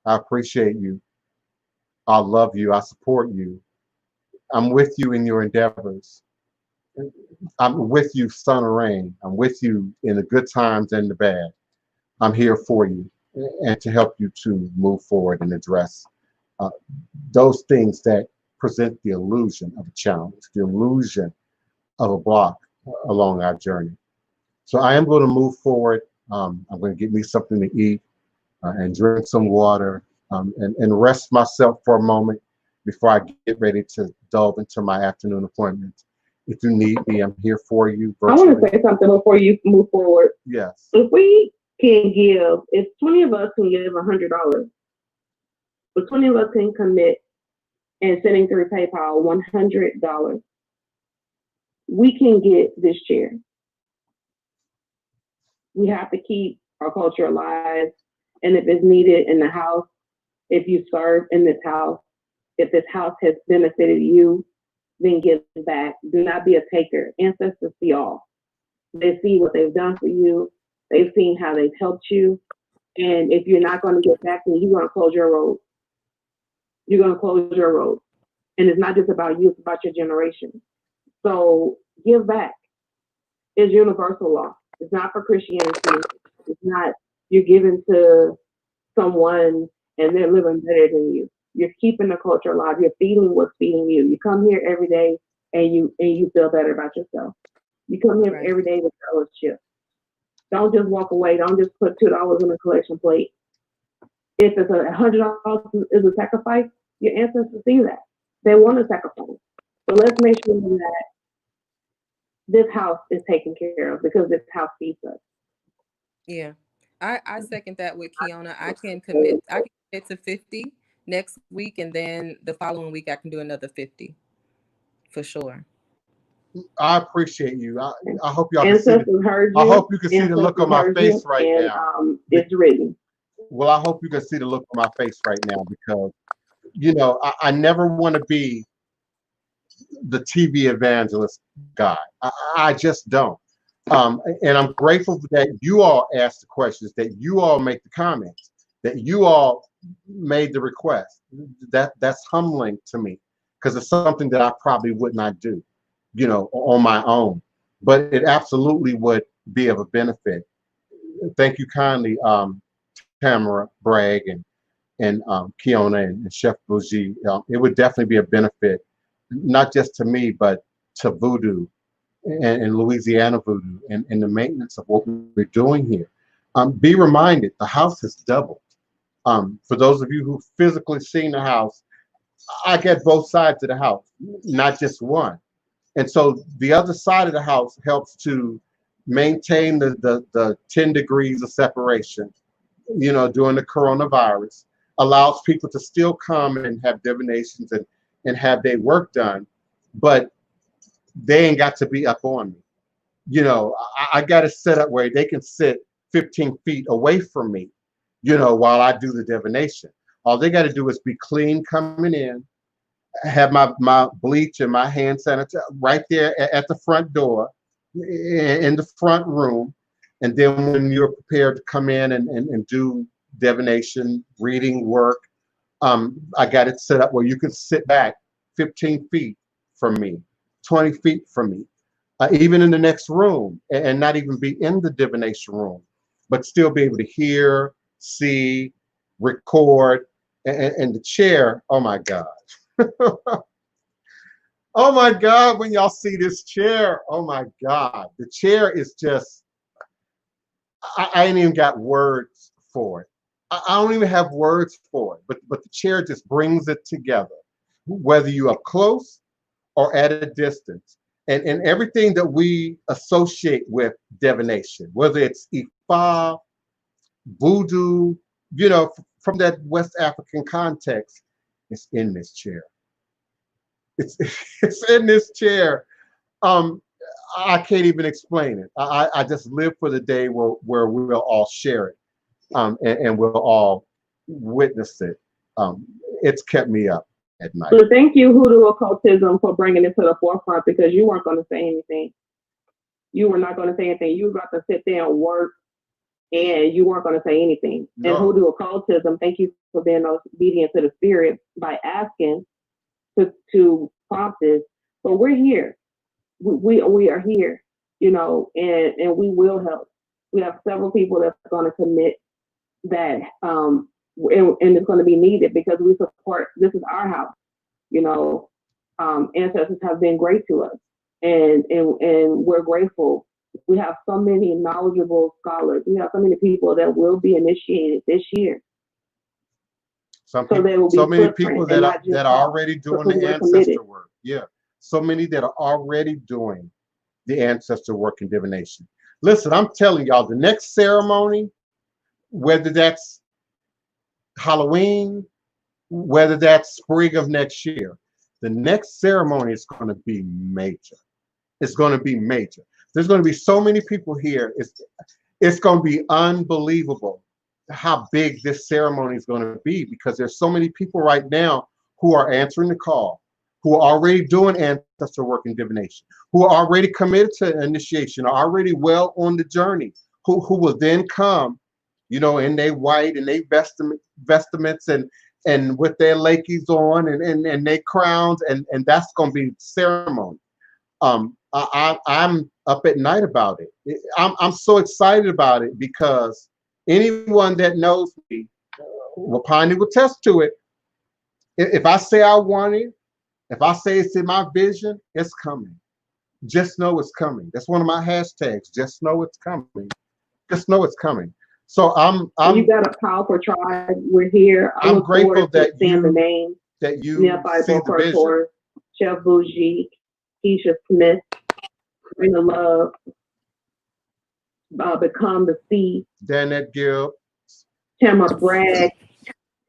I appreciate you. I love you. I support you. I'm with you in your endeavors. I'm with you, sun or rain. I'm with you in the good times and the bad. I'm here for you and to help you to move forward and address those things that present the illusion of a challenge, the illusion of a block along our journey. So I am going to move forward. I'm going to get me something to eat and drink some water and rest myself for a moment before I get ready to delve into my afternoon appointment. If you need me, I'm here for you. Virtually. I want to say something before you move forward. Yes. If we can give, if 20 of us can give $100, if 20 of us can commit and sending through PayPal $100, we can get this chair. We have to keep our culture alive. And if it's needed in the house, if you serve in this house, if this house has benefited you, then give back. Do not be a taker. Ancestors see all. They see what they've done for you. They've seen how they've helped you. And if you're not going to get back, then you're going to close your road. You're going to close your road. And it's not just about you, it's about your generation. So give back is universal law. It's not for Christianity. It's not you're giving to someone and they're living better than you. You're keeping the culture alive. You're feeding what's feeding you. You come here every day and you feel better about yourself. You come here every day with fellowship. Don't just walk away. Don't just put $2 on a collection plate. If it's $100 is a sacrifice, your ancestors see that. They want to sacrifice. So let's make sure that this house is taken care of because this house feeds us. Yeah. I second that with Kiana. I can commit to 50 next week, and then the following week I can do another 50 for sure. I appreciate you. I hope y'all can see I hope you can see the look on my face right now. It's written. Well, I hope you can see the look on my face right now because, you know, I never want to be the TV evangelist guy. I just don't. And I'm grateful that you all ask the questions, that you all make the comments, that you all made the request. That's humbling to me because it's something that I probably would not do, you know, on my own. But it absolutely would be of a benefit. Thank you kindly, Tamara, Bragg, and Kiona and Chef Bougie. It would definitely be a benefit, not just to me, but to Voodoo and Louisiana Voodoo and the maintenance of what we're doing here. Be reminded, the house has doubled. For those of you who've physically seen the house, I get both sides of the house, not just one. And so the other side of the house helps to maintain the 10 degrees of separation, you know, during the coronavirus, allows people to still come and have divinations and have their work done, but they ain't got to be up on me. You know, I got it set up where they can sit 15 feet away from me, you know, while I do the divination. All they got to do is be clean coming in, have my bleach and my hand sanitizer right there at the front door, in the front room. And then when you're prepared to come in and do divination, reading work, I got it set up where you can sit back 15 feet from me, 20 feet from me, even in the next room, and not even be in the divination room, but still be able to hear, see, record, and the chair. Oh my God. Oh my God, when y'all see this chair, oh my God, the chair is just, I ain't even got words for it. I don't even have words for it, but the chair just brings it together, whether you are close or at a distance. And everything that we associate with divination, whether it's Ifa, Voodoo, you know, from that West African context, it's in this chair. It's it's in this chair. I can't even explain it. I just live for the day where we'll all share it, and we'll all witness it. It's kept me up at night. So thank you, Hoodoo Occultism, for bringing it to the forefront because you weren't going to say anything. You were not going to say anything. You were about to sit there and work, and you weren't going to say anything. No. And Hoodoo Occultism, thank you for being obedient to the spirit by asking to prompt this. But we're here. We are here, you know, and we will help. We have several people that's going to commit that, and it's going to be needed because we support. This is our house, you know. Ancestors have been great to us, and we're grateful. We have so many knowledgeable scholars. We have so many people that will be initiated this year. So many people that are already doing the ancestor work. Yeah. So many that are already doing the ancestor work and divination. Listen, I'm telling y'all, the next ceremony, whether that's Halloween, whether that's spring of next year, the next ceremony is going to be major. It's going to be major. There's going to be so many people here. It's going to be unbelievable how big this ceremony is going to be because there's so many people right now who are answering the call, who are already doing ancestor work and divination, who are already committed to initiation, are already well on the journey, who will then come, you know, in their white and their vestments and and with their lakeys on and their crowns, and that's gonna be ceremony. I'm up at night about it. I'm so excited about it because anyone that knows me, Wapani will attest to it. If I say I want it, if I say it's in my vision, it's coming. Just know it's coming. That's one of my hashtags. Just know it's coming. Just know it's coming. So You got a powerful tribe. We're here. I I'm look grateful forward to that seeing the name. you Nearby see the Bokor vision. Tour, Chef Bougie, Keisha Smith, Bring the Love, Become the Sea, Danette Gill. Tamara Bragg,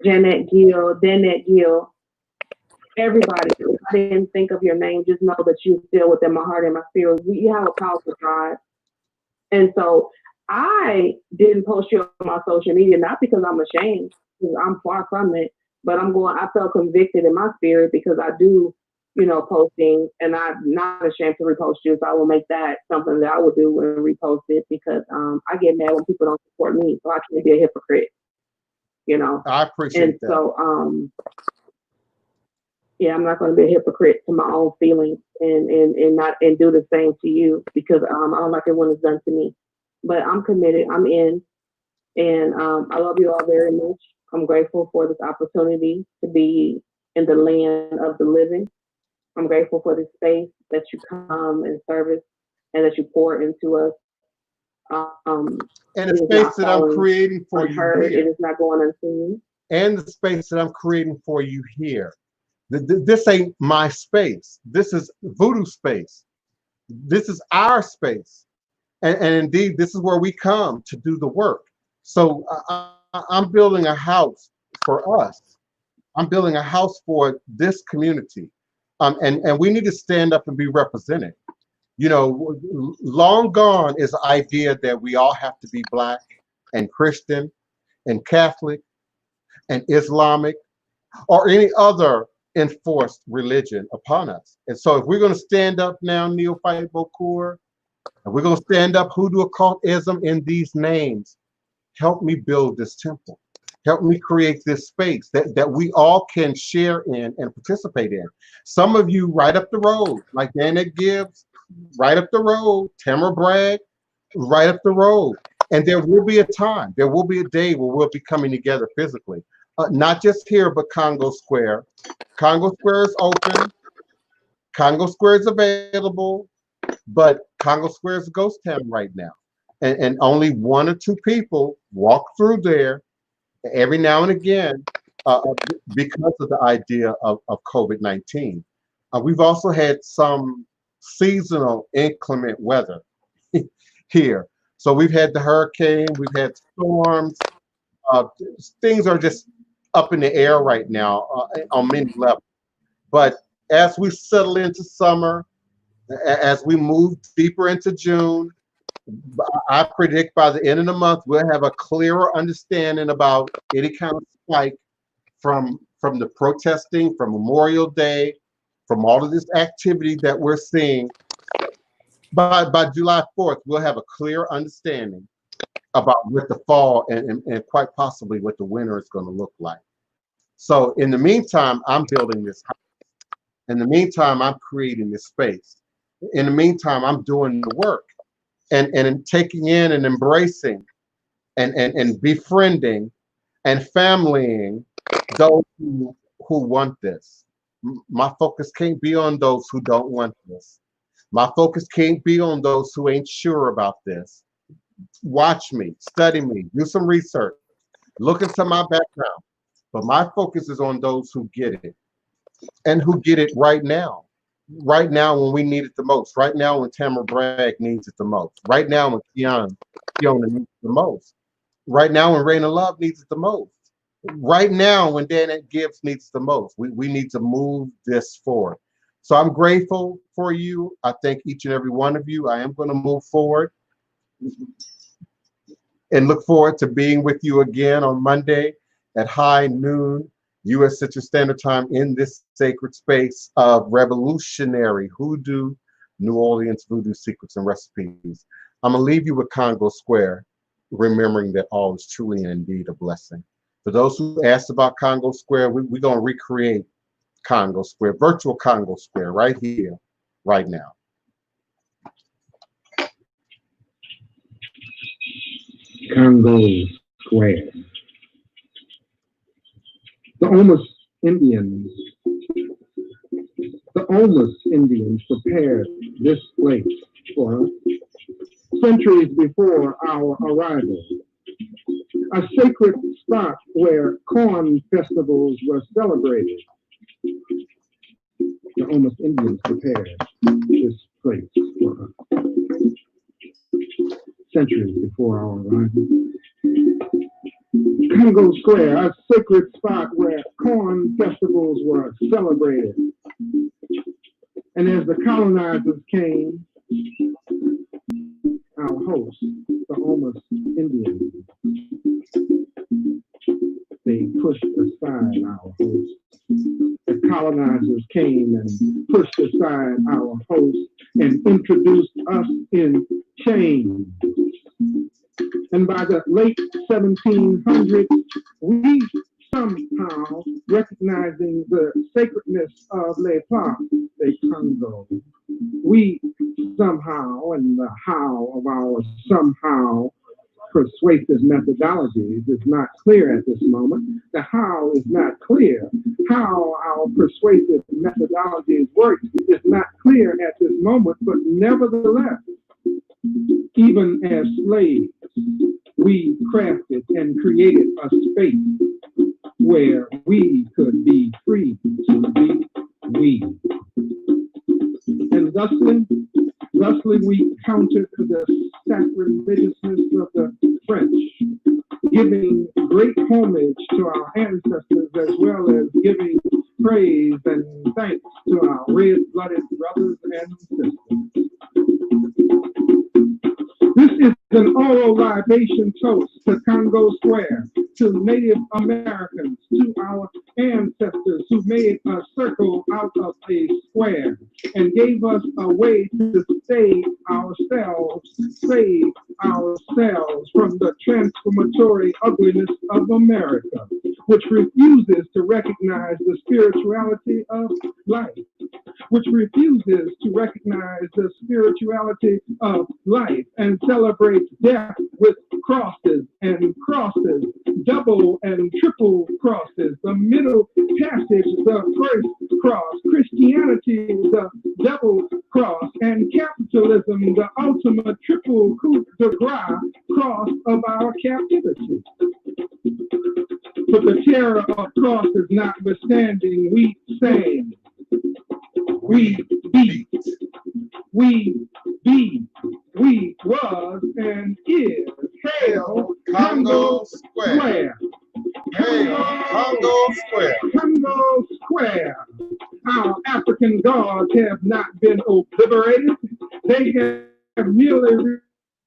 Danette Gill, everybody. If I didn't think of your name, just know that you're still within my heart and my spirit. You have a powerful drive. And so I didn't post you on my social media, not because I'm ashamed, because I'm far from it, but I felt convicted in my spirit because I do, posting, and I'm not ashamed to repost you. So I will make that something that I will do and repost it because I get mad when people don't support me. So I can't be a hypocrite, I appreciate that. So, yeah, I'm not going to be a hypocrite to my own feelings and do the same to you because I don't like it when it's done to me. But I'm committed. I'm in, and I love you all very much. I'm grateful for this opportunity to be in the land of the living. I'm grateful for this space that you come and service and that you pour into us. And the space that I'm creating for you here. It is not going unseen. And the space that I'm creating for you here. This ain't my space. This is Voodoo space. This is our space. And indeed, this is where we come to do the work. So I'm building a house for us. I'm building a house for this community. And we need to stand up and be represented. Long gone is the idea that we all have to be Black and Christian and Catholic and Islamic or any other enforced religion upon us. And so if we're going to stand up now, Neophyte Bokor, and we're going to stand up Hoodoo occultism in these names, help me build this temple. Help me create this space that we all can share in and participate in. Some of you right up the road, like Danette Gibbs, right up the road, Tamara Bragg, right up the road. And there will be a time, there will be a day where we'll be coming together physically. Not just here, but Congo Square. Congo Square is open. Congo Square is available, but Congo Square is a ghost town right now. And only 1 or 2 people walk through there every now and again because of the idea of COVID-19. We've also had some seasonal inclement weather here. So we've had the hurricane, we've had storms. Things are just up in the air right now on many levels. But as we settle into summer, as we move deeper into June, I predict by the end of the month, we'll have a clearer understanding about any kind of spike from the protesting, from Memorial Day, from all of this activity that we're seeing. By July 4th, we'll have a clear understanding about what the fall and quite possibly what the winter is going to look like. So in the meantime, I'm building this house. In the meantime, I'm creating this space. In the meantime, I'm doing the work and taking in and embracing and befriending and familying those who want this. My focus can't be on those who don't want this. My focus can't be on those who ain't sure about this. Watch me, study me, do some research, look into my background. But my focus is on those who get it and who get it right now. Right now when we need it the most. Right now when Tamara Bragg needs it the most. Right now when Fiona needs it the most. Right now when Raina Love needs it the most. Right now when Danette Gibbs needs it the most. We need to move this forward. So I'm grateful for you. I thank each and every one of you. I am going to move forward and look forward to being with you again on Monday at high noon U.S. Central Standard Time in this sacred space of revolutionary Hoodoo, New Orleans Voodoo secrets and recipes. I'm going to leave you with Congo Square, remembering that all is truly and indeed a blessing. For those who asked about Congo Square, we're going to recreate Congo Square, virtual Congo Square, right here, right now. Congo Square. The Omas Indians prepared this place for us centuries before our arrival. A sacred spot where corn festivals were celebrated. The Omas Indians prepared this place for us centuries before our arrival. Congo Square, a sacred spot where corn festivals were celebrated. And as the colonizers came, our hosts, the Omas Indians, they pushed aside our hosts. The colonizers came and pushed aside our hosts and introduced us in chains. And by the late 1700s, we somehow, recognizing the sacredness of Le Pla, the Congo, we somehow, and the how of our somehow persuasive methodologies is not clear at this moment. The how is not clear. How our persuasive methodologies work is not clear at this moment, but nevertheless, even as slaves, we crafted and created a space where we could be free to be we. And thusly we countered the sacrilegiousness of the French, giving great homage to our ancestors as well as giving praise and thanks to our red-blooded brothers and sisters. This is an oral libation toast to Congo Square, to Native Americans, to our ancestors who made a circle out of a square and gave us a way to save ourselves from the transformatory ugliness of America, which refuses to recognize the spirituality of life, which refuses to recognize the spirituality of life and celebrates death with crosses, double and triple crosses, the middle passage, the first cross, Christianity, the double cross, and capitalism, the ultimate triple coup de grace cross of our captivity. But the terror of crosses notwithstanding, we sang, we beat, we be, we was and is. Hail Congo Square. Hail Congo Square. Congo Square. Our African gods have not been obliterated. They have merely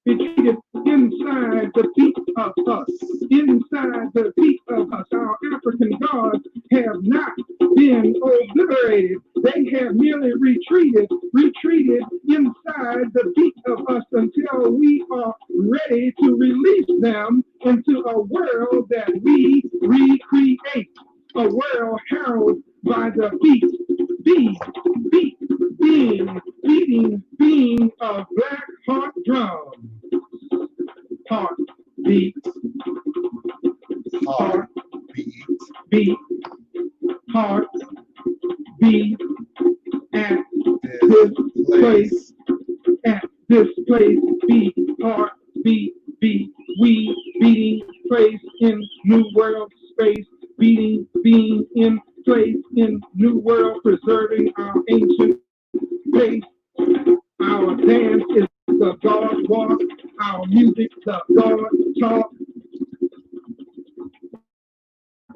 retreated inside the feet of us. Inside the feet of us. Our African gods have not been obliterated. They have merely retreated inside the feet of us until we are ready to release them into a world that we recreate. A world heralded by the beating of black heart drums. Heart beat, heart beat, heart beat at this place, beat, heart beat, we beating place in new world space, being in place in new world, preserving our ancient pace. Our dance is the God walk, our music the God talk.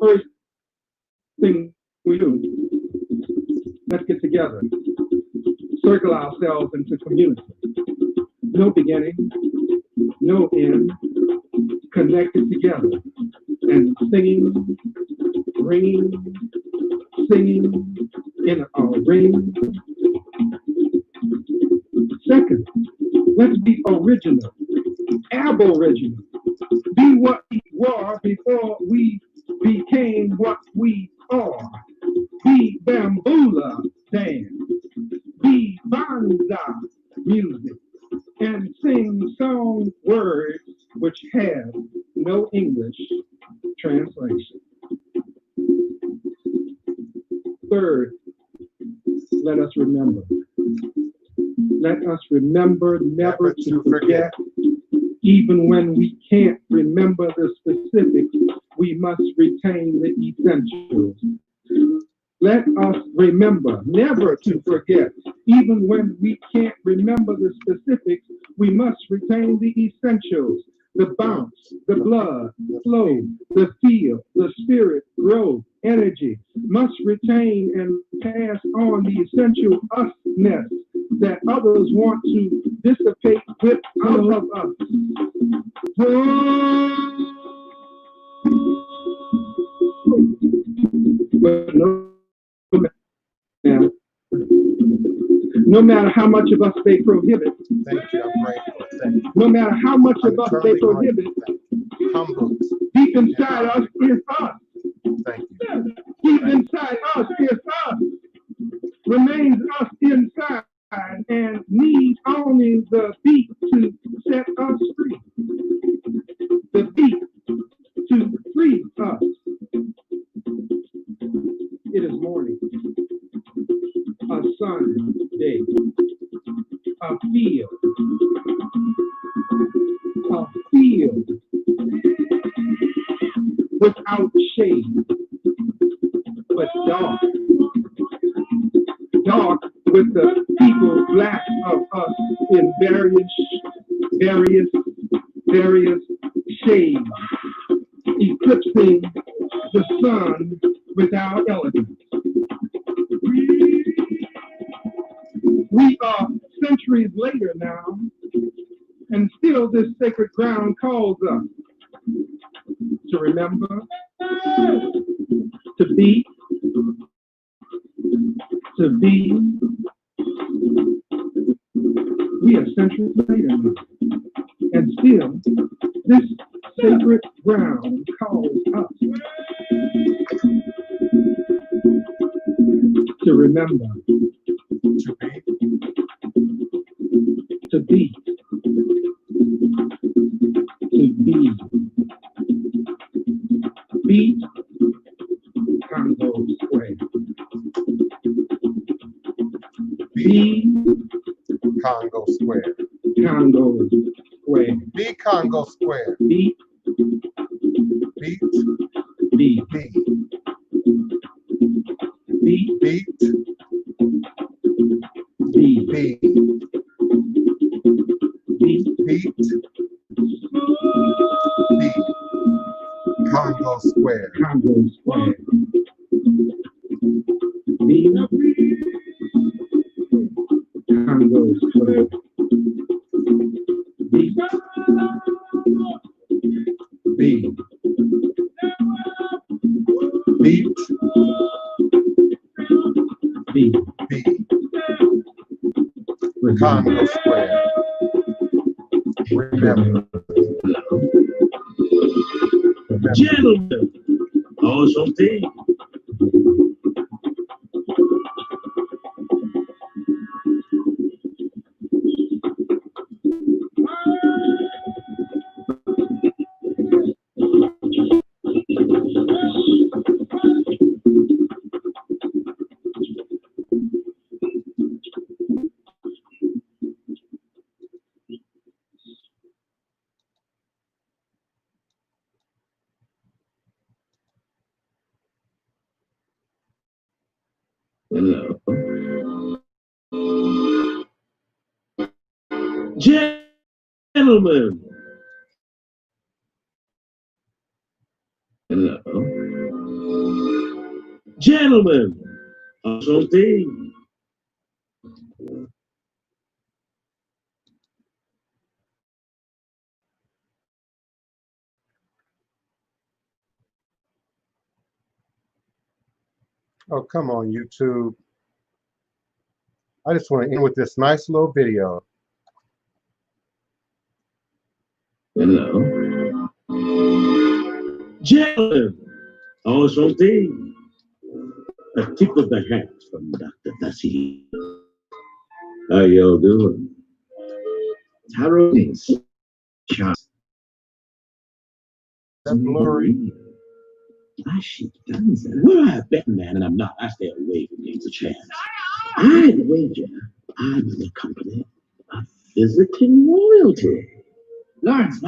First thing we do, let's get together, circle ourselves into community. No beginning, no end, connected together and singing, ringing, singing in a ring. Second, let's be original, aboriginal. Be what we were before we became what we are. Be bamboola dance, be banza music, and sing song words which have no English translation. Third, let us remember. Let us remember never to forget. Even when we can't remember the specifics, we must retain the essentials. Let us remember never to forget. Even when we can't remember the specifics, we must retain the essentials. The bounce, the blood, flow, the feel, the spirit, growth, energy. Must retain and pass on the essential usness that others want to dissipate with out of us. But no matter how much of us they prohibit. Thank you, I'm grateful. Thank you. No matter how much of us they prohibit, Humbled. deep inside us is us. Thank you. Deep inside us is us. Remains us inside and needs only the beat to set us free. The beat to free us. It is morning. A Sunday. A field. A field without shade, but dark. Dark with the people black of us in various shades, eclipsing the sun without elegance. We are centuries later now, and still this sacred ground calls us to remember, to be, we are centuries later now, and still this sacred ground calls us to remember, to be, beat Congo Square. Be Congo Square. Congo Square. Be Congo Square. Beat. Beat. Be. Be. Beat. Beat. Be. Be. Beat. Beat. Be. Congo Square. Congo Square. Be. Congo Square. Be. Be. Beat. Be. Be. Congo Square. Remember. Gentlemen, enchanté. Hello. Gentlemen. Hello. Gentlemen, enchanté. Oh, come on, YouTube. I just want to end with this nice little video. Hello. Gentlemen, Oh, something. A tip of the hat from Dr. Tassi. How y'all doing? Tarot is just blurry. Flashy guns. Well, I bet, man, and I'm not. I stay away from games of chance. I'd wager I'm in the company of visiting royalty. Lawrence,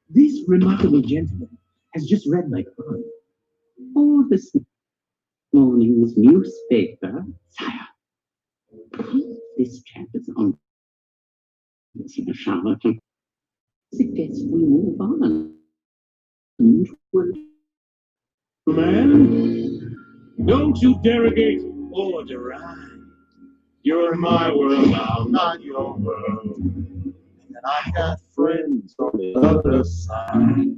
this remarkable gentleman has just read my poem. Oh, this morning's newspaper. Sire, this chap is on a charlatan. Suggest we move on. Man, don't you derogate or deride. You're in my world, I'm not your world. And I got friends on the other side.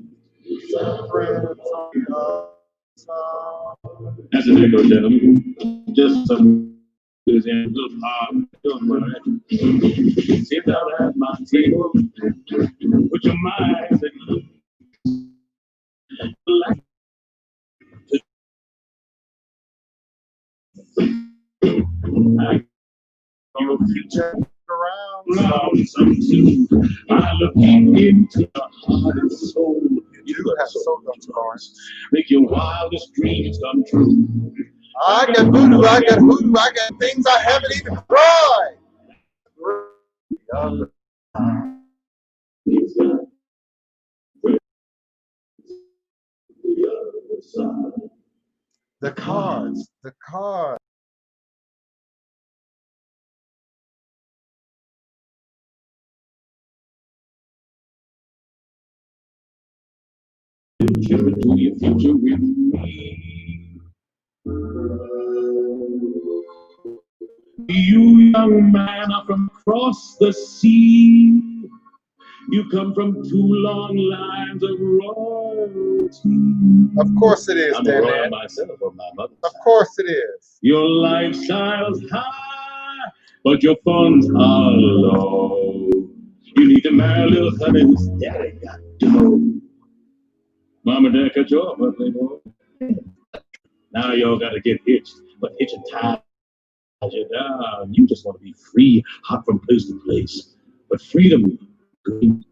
Friends on the other side. That's a big old gentleman. Just some who's in a little hard. Doing what I do. Sit down at my table. Put your minds at ease. I your future around something. I look into your heart and soul. You have so much, Lawrence. Make your wildest dreams come true. I got voodoo, I got hoodoo, I got things I haven't even tried. The cards. To your future with me. You, young man, are from across the sea. You come from 2 long lines of royalty. Of course it is, I'm Dan. a royal myself on my mother's Of side. course it is. Your lifestyle's high, but your funds are low. You need to marry a little honey whose daddy got dough. Mom and Dad cut you off, huh, playboy? Now y'all gotta get hitched, but hitching ties you down. You just want to be free, hop from place to place. But freedom, green.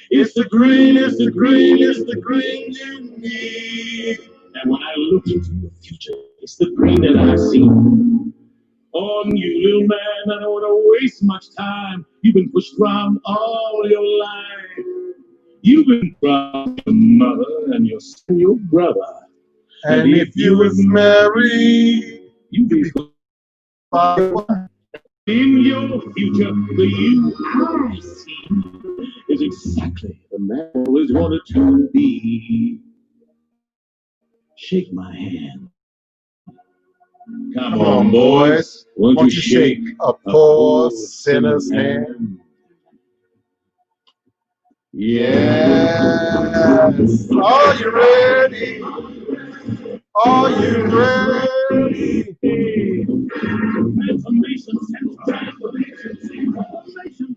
It's the green, it's the green, it's the green you need. And when I look into the future, it's the green that I see. On you, little man, I don't want to waste much time. You've been pushed around all your life. You've been from your mother and your son, your brother. And if you was married, you'd be in your future, the you I see is exactly the man I always wanted to be. Shake my hand. Come on, boys. Won't you shake a poor sinner's hand? Yes. Are you ready? Are you ready? Transformation Central. Transformation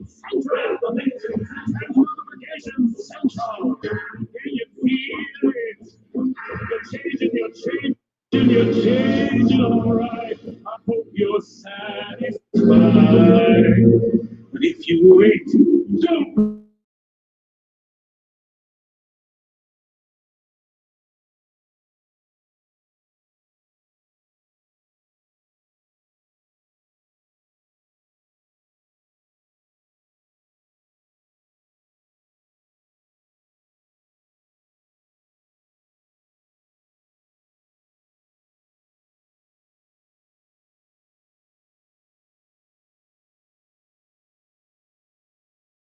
Central. Can you feel it? You're changing, all right. I hope you're satisfied. But if you wait, don't.